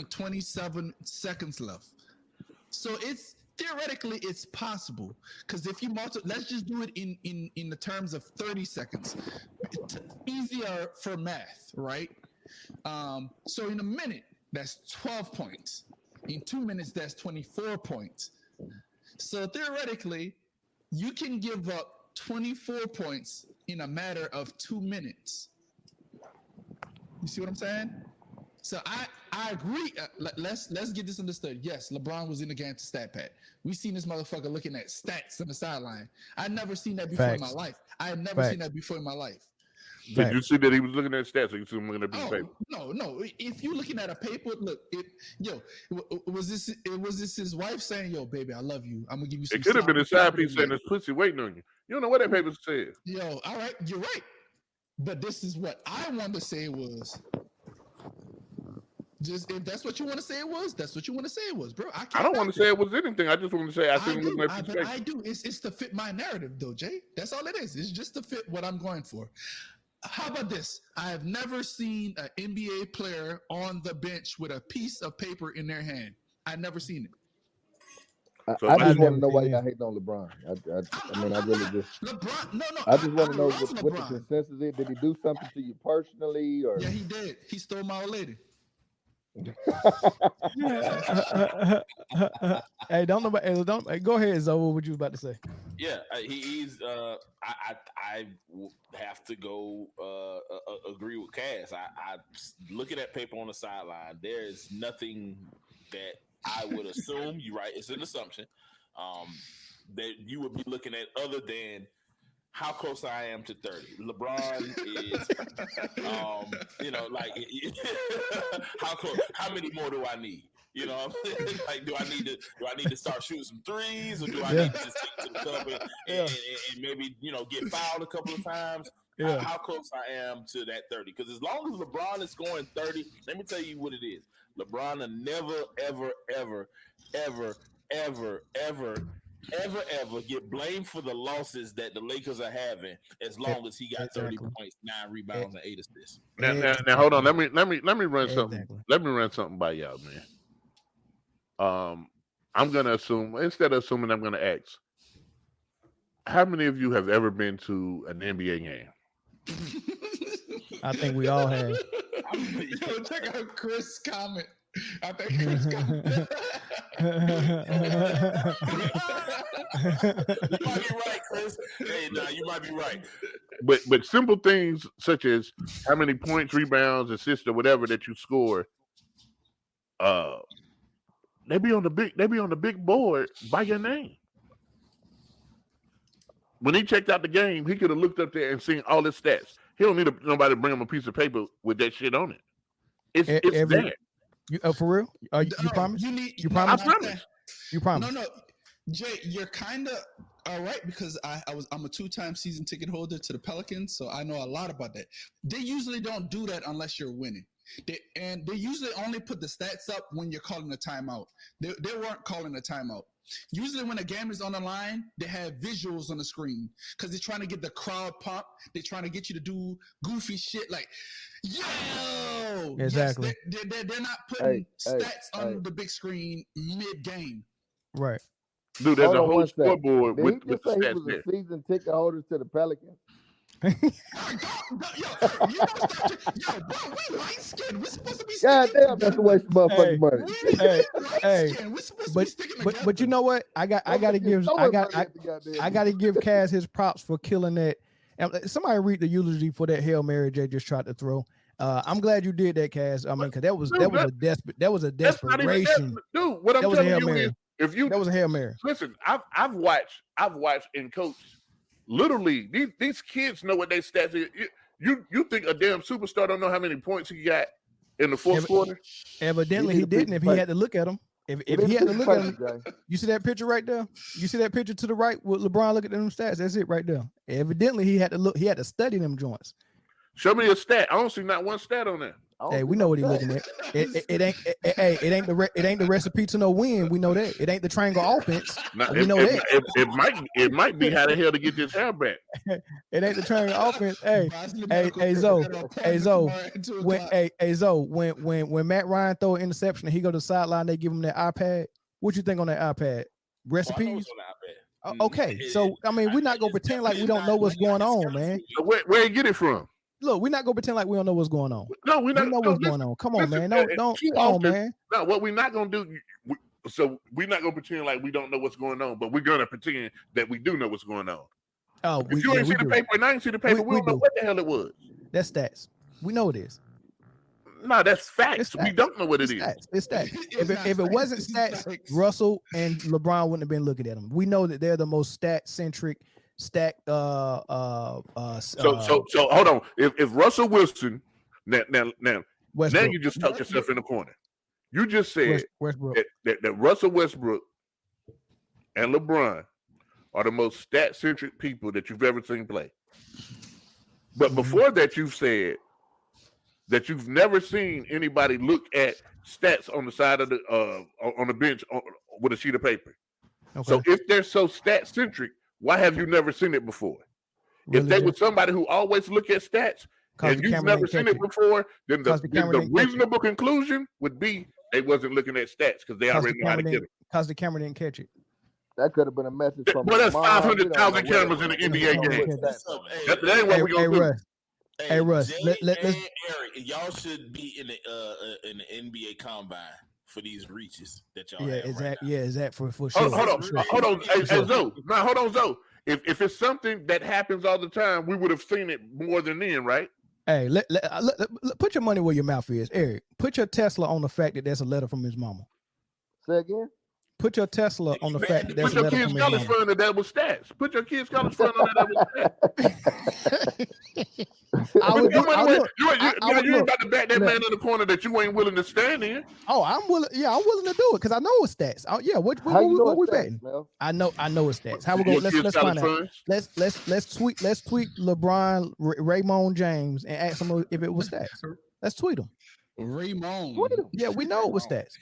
27 seconds left. So theoretically it's possible because if you let's just do it in the terms of 30 seconds. It's easier for math, right? So in a minute that's 12 points. In 2 minutes that's 24 points. So theoretically you can give up 24 points in a matter of 2 minutes. You see what I'm saying? So I agree. Let's get this understood. Yes, LeBron was in the game to stat pad. We seen this motherfucker looking at stats on the sideline. I never seen that before in my life. I had never seen that before in my life. Did you see that he was looking at stats? Or you see him looking at paper? No. If you're looking at a paper, look, was this his wife saying, "Yo, baby, I love you. I'm gonna give you some." It could have been a side piece saying, "This pussy waiting on you." You don't know what that paper said. Yo, all right, you're right. But this is what I want to say was. Just if that's what you want to say it was, that's what you want to say it was, bro. I don't want to say it was anything. I just want to say I do. It's to fit my narrative, though, Jay. That's all it is. It's just to fit what I'm going for. How about this? I have never seen an NBA player on the bench with a piece of paper in their hand. I've never seen it. I just want to know why y'all hating on LeBron. I really just LeBron. No. I just want to know what the consensus is. Did he do something to you personally, or? Yeah, he did. He stole my old lady. Hey, don't go ahead, Zoe. What you about to say? Yeah, he's. I have to go agree with Cass. I looking at paper on the sideline. There is nothing that I would assume. You're right. It's an assumption that you would be looking at other than how close I am to 30. LeBron is, how close? How many more do I need? You know what I'm saying? Like, do I need to start shooting some threes, or do I need to just stick to the cup and maybe get fouled a couple of times? Yeah. How close I am to that 30? Because as long as LeBron is scoring 30, let me tell you what it is. LeBron will never, ever get blamed for the losses that the Lakers are having, as long as he got 30 points, 9 rebounds, and 8 assists. Now hold on. Let me run something. Let me run something by y'all, man. I'm gonna assume, instead of assuming, I'm gonna ask, how many of you have ever been to an NBA game? I think we all have. Yo, check out Chris' comment. I think Chris comment. You might be right, Chris. Hey, you might be right. But simple things such as how many points, rebounds, assists, or whatever that you score, they be on the big board by your name. When he checked out the game, he could have looked up there and seen all his stats. He don't need nobody to bring him a piece of paper with that shit on it. It's there. You for real? You promise? You promise? I promise. You promise? No, Jay, you're kind of all right, because I'm a 2-time season ticket holder to the Pelicans, so I know a lot about that. They usually don't do that unless you're winning. They usually only put the stats up when you're calling a timeout. They weren't calling a timeout. Usually when a game is on the line, they have visuals on the screen because they're trying to get the crowd pumped. They're trying to get you to do goofy shit like, yo! Exactly. Yes, they're not putting stats on the big screen mid-game. Right. Dude, there's a whole scoreboard with the stats he was there. A season ticket holder to the Pelicans. Yo, bro, we light skinned. We're supposed to be. God damn, that's a waste of motherfucking money. But you know what? I gotta give Kaz his props for killing that. And somebody read the eulogy for that Hail Mary Jay just tried to throw. I'm glad you did that, Kaz. I mean, because that was a desperation. Dude, what I'm telling you is, that was a Hail Mary. Listen, I've watched and coached. Literally, these kids know what they stats is. You think a damn superstar don't know how many points he got in the fourth quarter? Evidently, he didn't. If he had to look at them, if he had to look at them, you see that picture right there. You see that picture to the right with LeBron. Look at them stats. That's it right there. Evidently, he had to look. He had to study them joints. Show me a stat. I don't see not one stat on there. Hey, we know what he's looking at. It ain't the recipe to no win. We know that. It ain't the triangle offense. We know that. It might be how the hell to get this hair back. It ain't the triangle offense. Zoe. When Matt Ryan throw an interception and he go to the sideline, they give him that iPad. What you think on that iPad? Recipes? Okay, so I mean, we're not gonna pretend like we don't know what's going on, man. So where you get it from? Look, we're not gonna pretend like we don't know what's going on. No, we know what's going on. Come on, man. Don't come on, man. No, what we're not gonna do. So we're not gonna pretend like we don't know what's going on, but we're gonna pretend that we do know what's going on. Oh, if you ain't see the paper and I ain't see the paper, we don't know what the hell it was. That's stats. We know it is. No, that's facts. We don't know what it is. It's stats. If it wasn't stats, Russell and LeBron wouldn't have been looking at them. We know that they're the most stat-centric, So hold on. If Russell Wilson, now you just tucked yourself in the corner. You just said that Russell Westbrook and LeBron are the most stat-centric people that you've ever seen play. But before that, you've said that you've never seen anybody look at stats on the side of the on the bench with a sheet of paper. Okay. So if they're so stat-centric, why have you never seen it before? Really, if they were somebody who always look at stats and you've never seen it before, then the reasonable conclusion would be they wasn't looking at stats because they already know how to get it. Because the camera didn't catch it. That could have been a message from. Well, there's 500,000 cameras in the NBA game. That ain't what we're gonna do. Hey Russ, let's Eric, y'all should be in the NBA combine for these reaches that y'all have right now. Is that for sure? Hold on. Hey, Zoe. Now, hold on, Zoe. If it's something that happens all the time, we would have seen it more than then, right? Hey, put your money where your mouth is, Eric. Put your Tesla on the fact that that's a letter from his mama. Say again. Put your Tesla on the fact that that's a letter from his mama. Put your kid's college fund that was stats. Put your kid's college fund on that was stats. You ain't about to back that man in the corner that you ain't willing to stand in. Oh, I'm willing. Yeah, I'm willing to do it because I know it's stats. What we betting? I know it's stats. How we go? Let's find out. Let's tweet LeBron, Raymond James, and ask him if it was stats. Let's tweet him. Raymond. Yeah, we know it was stats.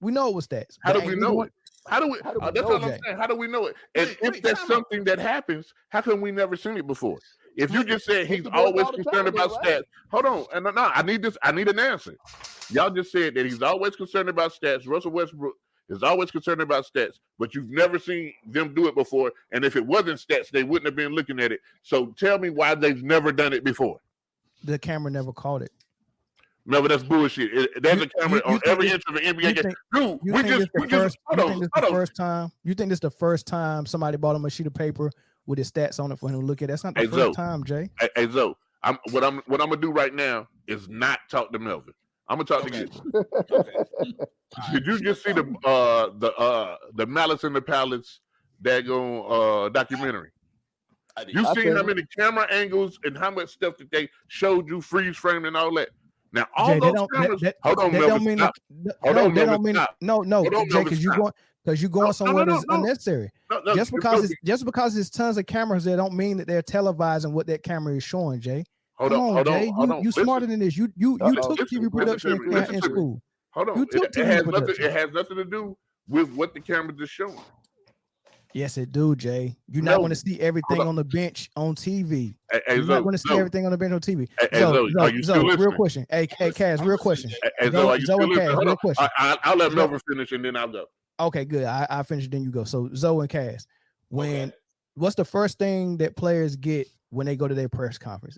We know it was stats. How do we know it? That's what I'm saying. How do we know it? And if that's something that happens, how come we never seen it before? If you just said he's always concerned about stats, hold on. And no, I need an answer. Y'all just said that he's always concerned about stats. Russell Westbrook is always concerned about stats, but you've never seen them do it before. And if it wasn't stats, they wouldn't have been looking at it. So tell me why they've never done it before. The camera never caught it. No, but that's bullshit. There's a camera on every inch of an NBA game. Dude, you think this is the first time somebody bought him a sheet of paper with his stats on it for him to look at? That's not the first time, Jay. Hey, Zoe, what I'm gonna do right now is not talk to Melvin. I'm gonna talk to you. Did you just see the Malice in the Palace daggone documentary? You seen how many camera angles and how much stuff that they showed you, freeze frame and all that. Now, all Jay, those cameras. Hold on, Melvin. No, Jay, because you're going somewhere that's unnecessary. Just because there's tons of cameras, they don't mean that they're televising what that camera is showing, Jay. Hold on. You smarter than this. You took TV production in school. Hold on. It has nothing to do with what the camera is showing. Yes, it do, Jay. You're not going to see everything on the bench on TV. You're not going to see everything on the bench on TV. Zoe, real question. Hey, Kaz, real question. Zoe, real question. I'll let Melvin finish and then I'll go. Okay, good. I'll finish, then you go. So Zoe and Kaz, what's the first thing that players get when they go to their press conference?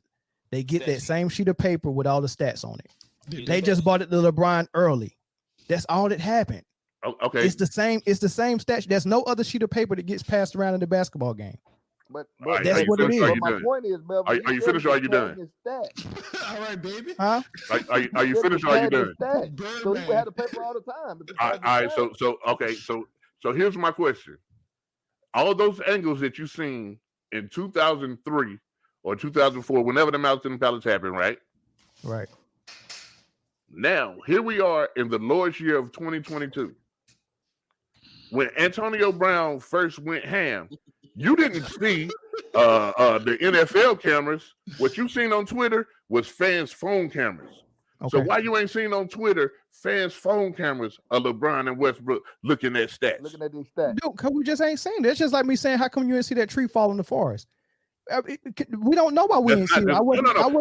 They get that same sheet of paper with all the stats on it. They just bought it to LeBron early. That's all that happened. Okay, it's the same stats. There's no other sheet of paper that gets passed around in the basketball game. But that's what it is. My point is, Melvin, are you finished or are you done? All right, baby. Huh? Are you finished or are you done? So he had the paper all the time. All right. So here's my question. All those angles that you seen in 2003 or 2004, whenever the Malice in the Palace happened, right? Right. Now, here we are in the Lord's year of 2022. When Antonio Brown first went ham, you didn't see the NFL cameras. What you seen on Twitter was fans' phone cameras. Okay. So why you ain't seen on Twitter fans' phone cameras of LeBron and Westbrook looking at stats? Looking at these stats. Dude, because we just ain't seen that. It's just like me saying, how come you didn't see that tree fall in the forest? We don't know why we didn't see it. No.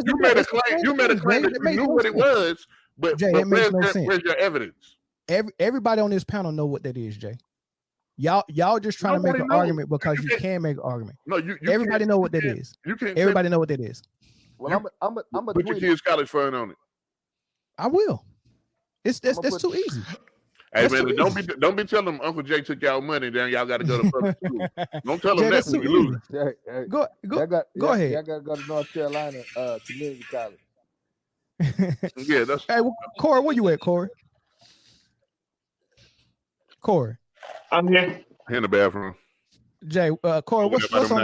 You made a claim that you knew what it was, but Jay, that makes no sense. Where's your evidence? Everybody on this panel know what that is, Jay. Y'all just trying to make an argument because you can make an argument. No, you everybody know what that is. You can't. Everybody know what that is. Well, I'm a put your kid's college fund on it. I will. That's too easy. Hey man, don't be telling them Uncle Jay took y'all money. Then y'all got to go to public school. Don't tell them that when you lose. Go ahead. I got to go to North Carolina Community College. Yeah, that's hey, Corey, where you at, Corey? Corey, I'm here. in the bathroom. Jay, Corey, what's on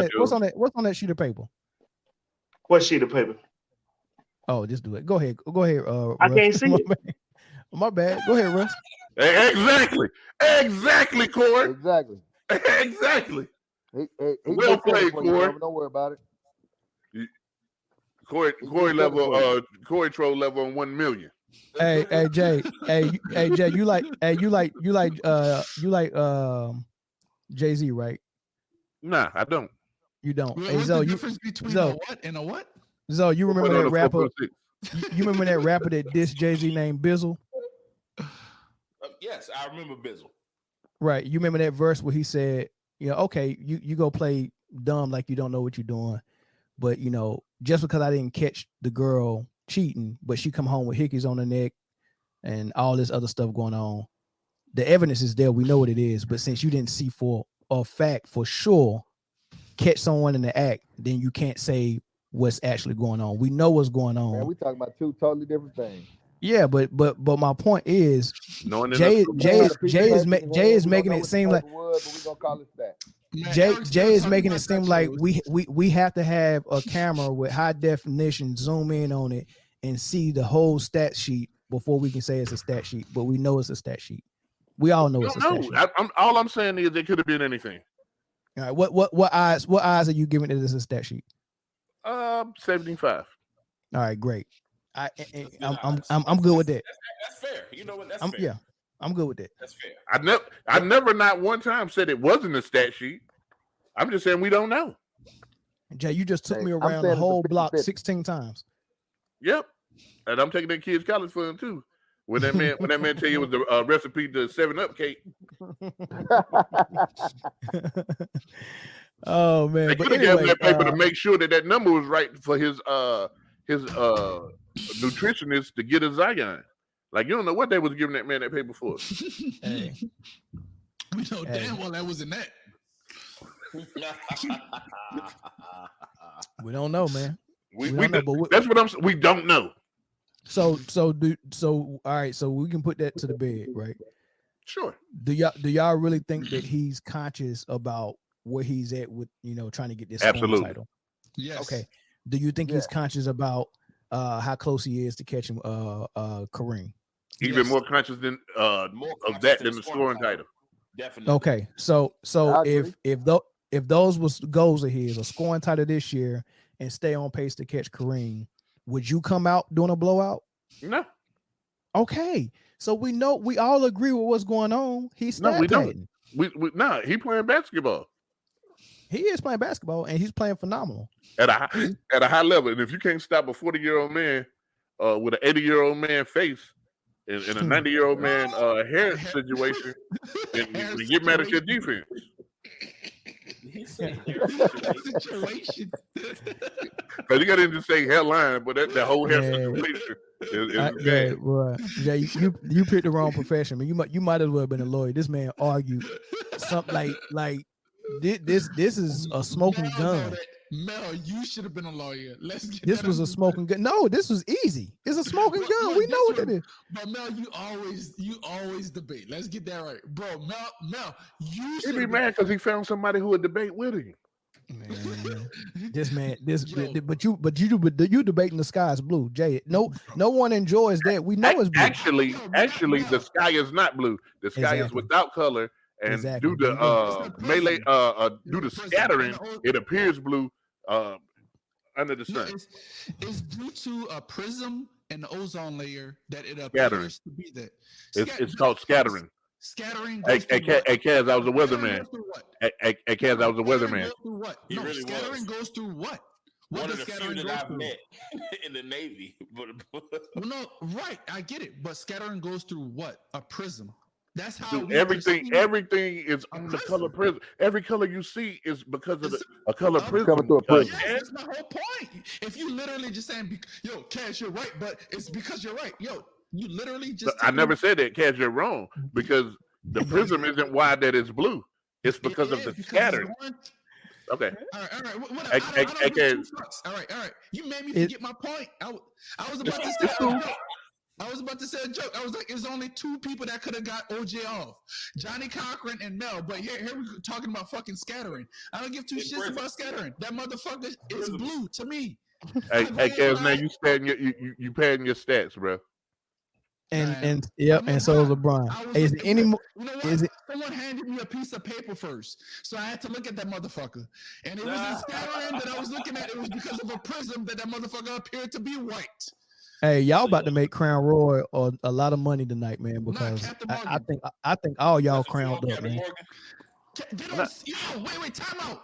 that sheet of paper? What sheet of paper? Oh, just do it. Go ahead. I Russ. can't see it. My bad. Go ahead, Russ. Exactly, Corey. Exactly. Exactly. He Well played, Corey. Don't worry about it. Corey troll level on 1 million. Hey, Jay. Hey, Jay. You like Jay-Z, right? Nah, I don't. You don't. What's Hey, Zoe, the difference between Zoe, a what and a what? Zoe, you remember that rapper? 4.6. You remember that rapper that dissed Jay-Z named Bizzle? Yes, I remember Bizzle. Right. You remember that verse where he said, okay, you go play dumb like you don't know what you're doing. But, just because I didn't catch the girl cheating, but she come home with hickeys on her neck and all this other stuff going on, the evidence is there. We know what it is. But since you didn't see for a fact, for sure, catch someone in the act, then you can't say what's actually going on. We know what's going on. Man, we talking about two totally different things. Yeah, but my point is, Jay is making it seem like Jay is making it seem like we have to have a camera with high definition, zoom in on it, and see the whole stat sheet before we can say it's a stat sheet. But we know it's a stat sheet. We all know it's a stat sheet. All I'm saying is it could have been anything. All right, what odds are you giving it as a stat sheet? 75. All right, great. I'm good with that. That's fair. You know what? That's fair. Yeah, I'm good with that. That's fair. I never not one time said it wasn't a stat sheet. I'm just saying we don't know. Jay, you just took me around the whole block 16 times. Yep, and I'm taking that kid's college fund too. When that man tell you it was the recipe to 7-Up cake. Oh man! They could have given that paper to make sure that number was right for his nutritionist to get a Zion. Like, you don't know what they was giving that man that paper for. Hey. We know damn well that wasn't that. We don't know, man. We that's what I'm saying. We don't know. So all right, so we can put that to the bed, right? Sure. Do y'all really think that he's conscious about where he's at with, trying to get this title? Yes. Okay. Do you think he's conscious about how close he is to catching Kareem? Even more conscious than of that than the scoring title. Definitely. Okay. So if those was goals of his, a scoring title this year and stay on pace to catch Kareem, would you come out doing a blowout? No. Okay. So we all agree with what's going on. He's we don't. He playing basketball. He is playing basketball and he's playing phenomenal at a high level. And if you can't stop a 40-year-old man with an 80-year-old man face in a 90-year-old man hair situation, then you get mad at your defense. Situation. But you got to just say hairline, but the whole hair situation is bad. Boy. Yeah, you picked the wrong profession, man. You might as well have been a lawyer. This man argued something like this is a smoking gun. Mel, you should have been a lawyer. This was a smoking gun. No, this was easy. It's a smoking gun. We know what it is. But Mel, you always debate. Let's get that right, bro. Mel, you should be mad because he found somebody who would debate with him. Man, but you debating the sky is blue, Jay. No one enjoys that. We know it's blue. Actually, the sky is not blue. The sky is without color. And due to melee, due to scattering, it appears blue under the sun. It's due to a prism and the ozone layer that it scattering. appears to be that. It's called scattering. Scattering. Hey, Kaz, I was a weatherman. Hey, Kaz, I was a weatherman. Scattering goes through what? One of the few that I've met in the Navy. No, right, I get it. But scattering goes through what? A prism. That's how everything is on the color prism. Every color you see is because of a color prism. Coming through a prism. That's my whole point. If you literally just saying, yo, Cash, you're right, but it's because you're right. Yo, you literally just. I never said that, Cash, you're wrong, because the prism isn't why that it's blue. It's because of the scattering. Okay. All right. Whatever. I I don't can't. give two fucks. All right. You made me forget my point. I was about to say a joke. I was about to say a joke. I was like, there's only two people that could have got OJ off. Johnny Cochran and Mel. But here we're talking about fucking scattering. I don't give two shits about scattering. That motherfucker is blue to me. Hey, Kaz, man, you padding your stats, bro. And so is LeBron. Is it any more? You know what? Someone handed me a piece of paper first, so I had to look at that motherfucker. And it was in scattering that I was looking at. It was because of a prism that motherfucker appeared to be white. Hey, y'all about to make Crown Roy a lot of money tonight, man. Because I think all y'all crowned up, man. Wait, time out.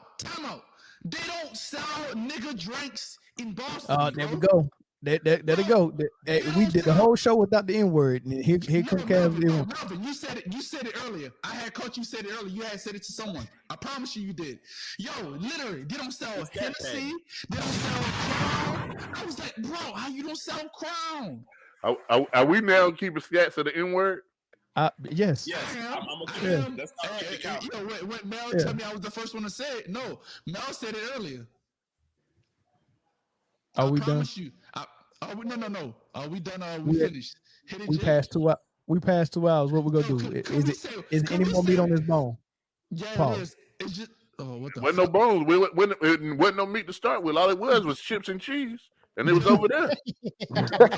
They don't sell nigga drinks in Boston. There we go. There they go. We did the whole show without the N word. Here come Kaz. You said it earlier. I had caught you said it earlier. You had said it to someone. I promise you did. Yo, literally, they don't sell Hennessy. They don't sell Crown. I was like, bro, how you don't sell Crown? Are we now keeping stats of the N word? Yes. I'm okay. That's not when Mel told me I was the first one to say it. No, Mel said it earlier. Are we done? No. Are we done? We finished. We passed 2 hours. We passed 2 hours. What we gonna do? Is it any more meat on this bone? Yeah, it is. It's just what the wasn't no bones. It wasn't no meat to start with. All it was chips and cheese. And it was over there. One thing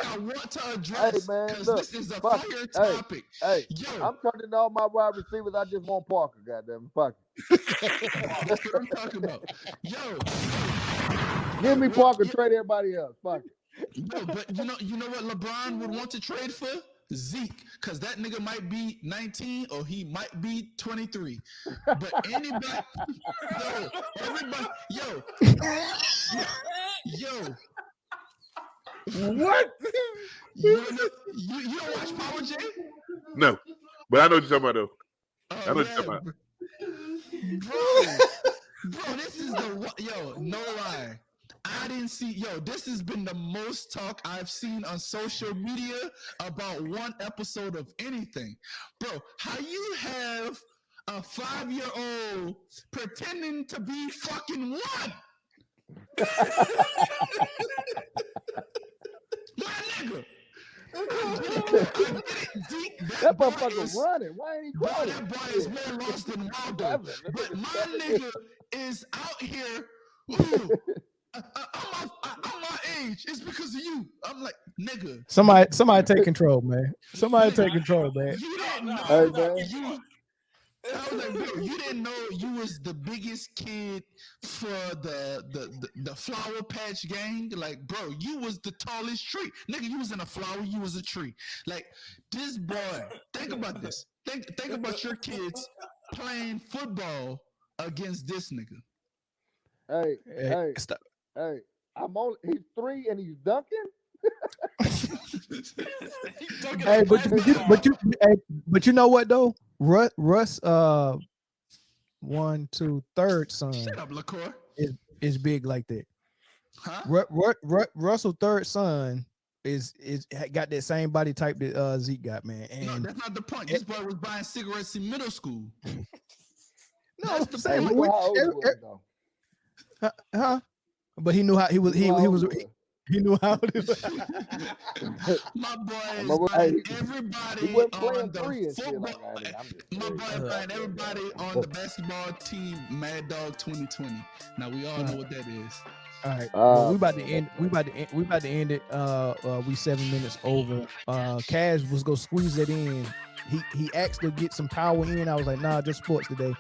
I want to address, because this is a fire topic. Hey, I'm turning all my wide receivers. I just want Parker, goddamn. Fuck it. That's what I'm talking about. Yo. Give me Parker, trade everybody else. Fuck it. No, but you know what LeBron would want to trade for? Zeke, because that nigga might be 19 or he might be 23. But anybody, everybody, what? You don't watch Power J? No, but I know what you're talking about though. I know what you're talking about. Bro, this is no lie. I didn't see, this has been the most talk I've seen on social media about one episode of anything. Bro, how you have a 5-year-old pretending to be fucking one? My nigga. That motherfucker running. Why ain't he calling? That boy is more lost than Waldo. But my nigga is out here. Ooh, I'm my age. It's because of you. I'm like, nigga. Somebody take control, man. Somebody take control, man. You didn't know. I was like, bro, you didn't know you was the biggest kid for the Flower Patch gang. Like, bro, you was the tallest tree. Nigga, you was in a flower, you was a tree. Like, this boy, think about this. Think about your kids playing football against this nigga. Hey, stop. Hey, he's 3 and he's dunking. Hey, but you know what though? Russ, 1, 2, third son. Shut up, LaCour. Is big like that. Huh? Russell third son is got that same body type that Zeke got, man. And no, that's not the point. This boy was buying cigarettes in middle school. No, that's the same. But he knew how he knew how to. My boy is buying everybody on the football. My boy buying everybody on the basketball team. Mad Dog 2020. Now we all know what that is. All right, well, we about to end. We about to end it. We 7 minutes over. Kaz was gonna squeeze it in. He asked to get some power in. I was like, nah, just sports today.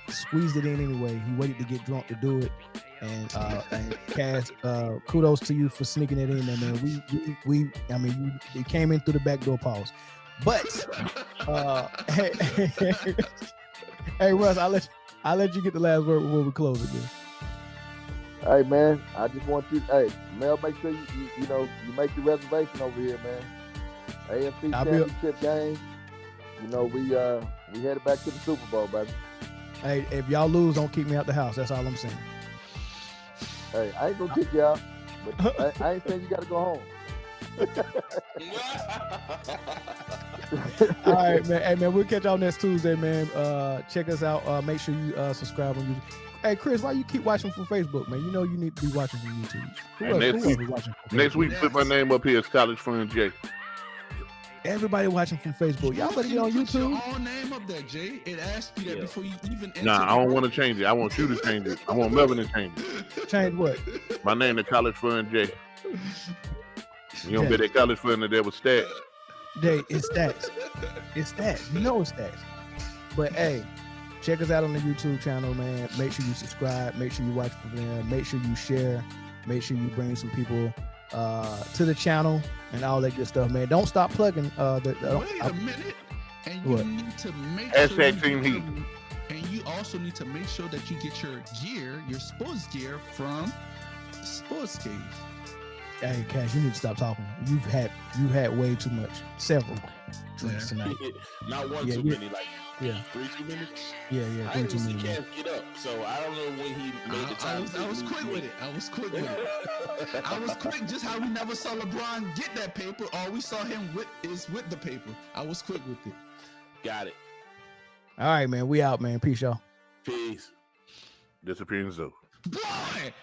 Squeezed it in anyway. He waited to get drunk to do it. And Kaz, kudos to you for sneaking it in there, man. You came in through the back door pause. But hey Russ, I'll let you get the last word before we close it, man. Hey man, I just want you. Hey Mel, make sure you make your reservation over here, man. AFC Championship game. We headed back to the Super Bowl, baby. Hey, if y'all lose, don't kick me out the house. That's all I'm saying. Hey, I ain't gonna kick you out, but I ain't saying you gotta go home. All right, man. Hey, man, we'll catch y'all next Tuesday, man. Check us out. Make sure you subscribe on YouTube. Hey, Chris, why you keep watching from Facebook, man? You know you need to be watching from YouTube. Next week, put my name up here as College Friend Jay. Everybody watching from Facebook. Y'all better get on YouTube. Your own name up there, Jay. It asks you that before you even enter. Nah, I don't want to change it. I want you to change it. I want Melvin to change it. Change what? My name is College Friend Jay. You don't bet that College Friend there with stats. Jay, it's stats. It's stats. You know it's stats. But hey, check us out on the YouTube channel, man. Make sure you subscribe. Make sure you watch for them. Make sure you share. Make sure you bring some people to the channel and all that good stuff, man. Don't stop plugging. Wait a minute, and you need to make hashtag Team Heat. And you also need to make sure that you get your gear, your sports gear from Sports Cave. Hey, Cash, you need to stop talking. You've had way too much. Several drinks tonight. Not one too many, like 3 too many. Yeah, I didn't see Cash get up, so I don't know when he made the time. I was quick with it. I was quick, just how we never saw LeBron get that paper. All we saw him with the paper. I was quick with it. Got it. All right, man. We out, man. Peace, y'all. Peace. Disappearing Zoo. Boy!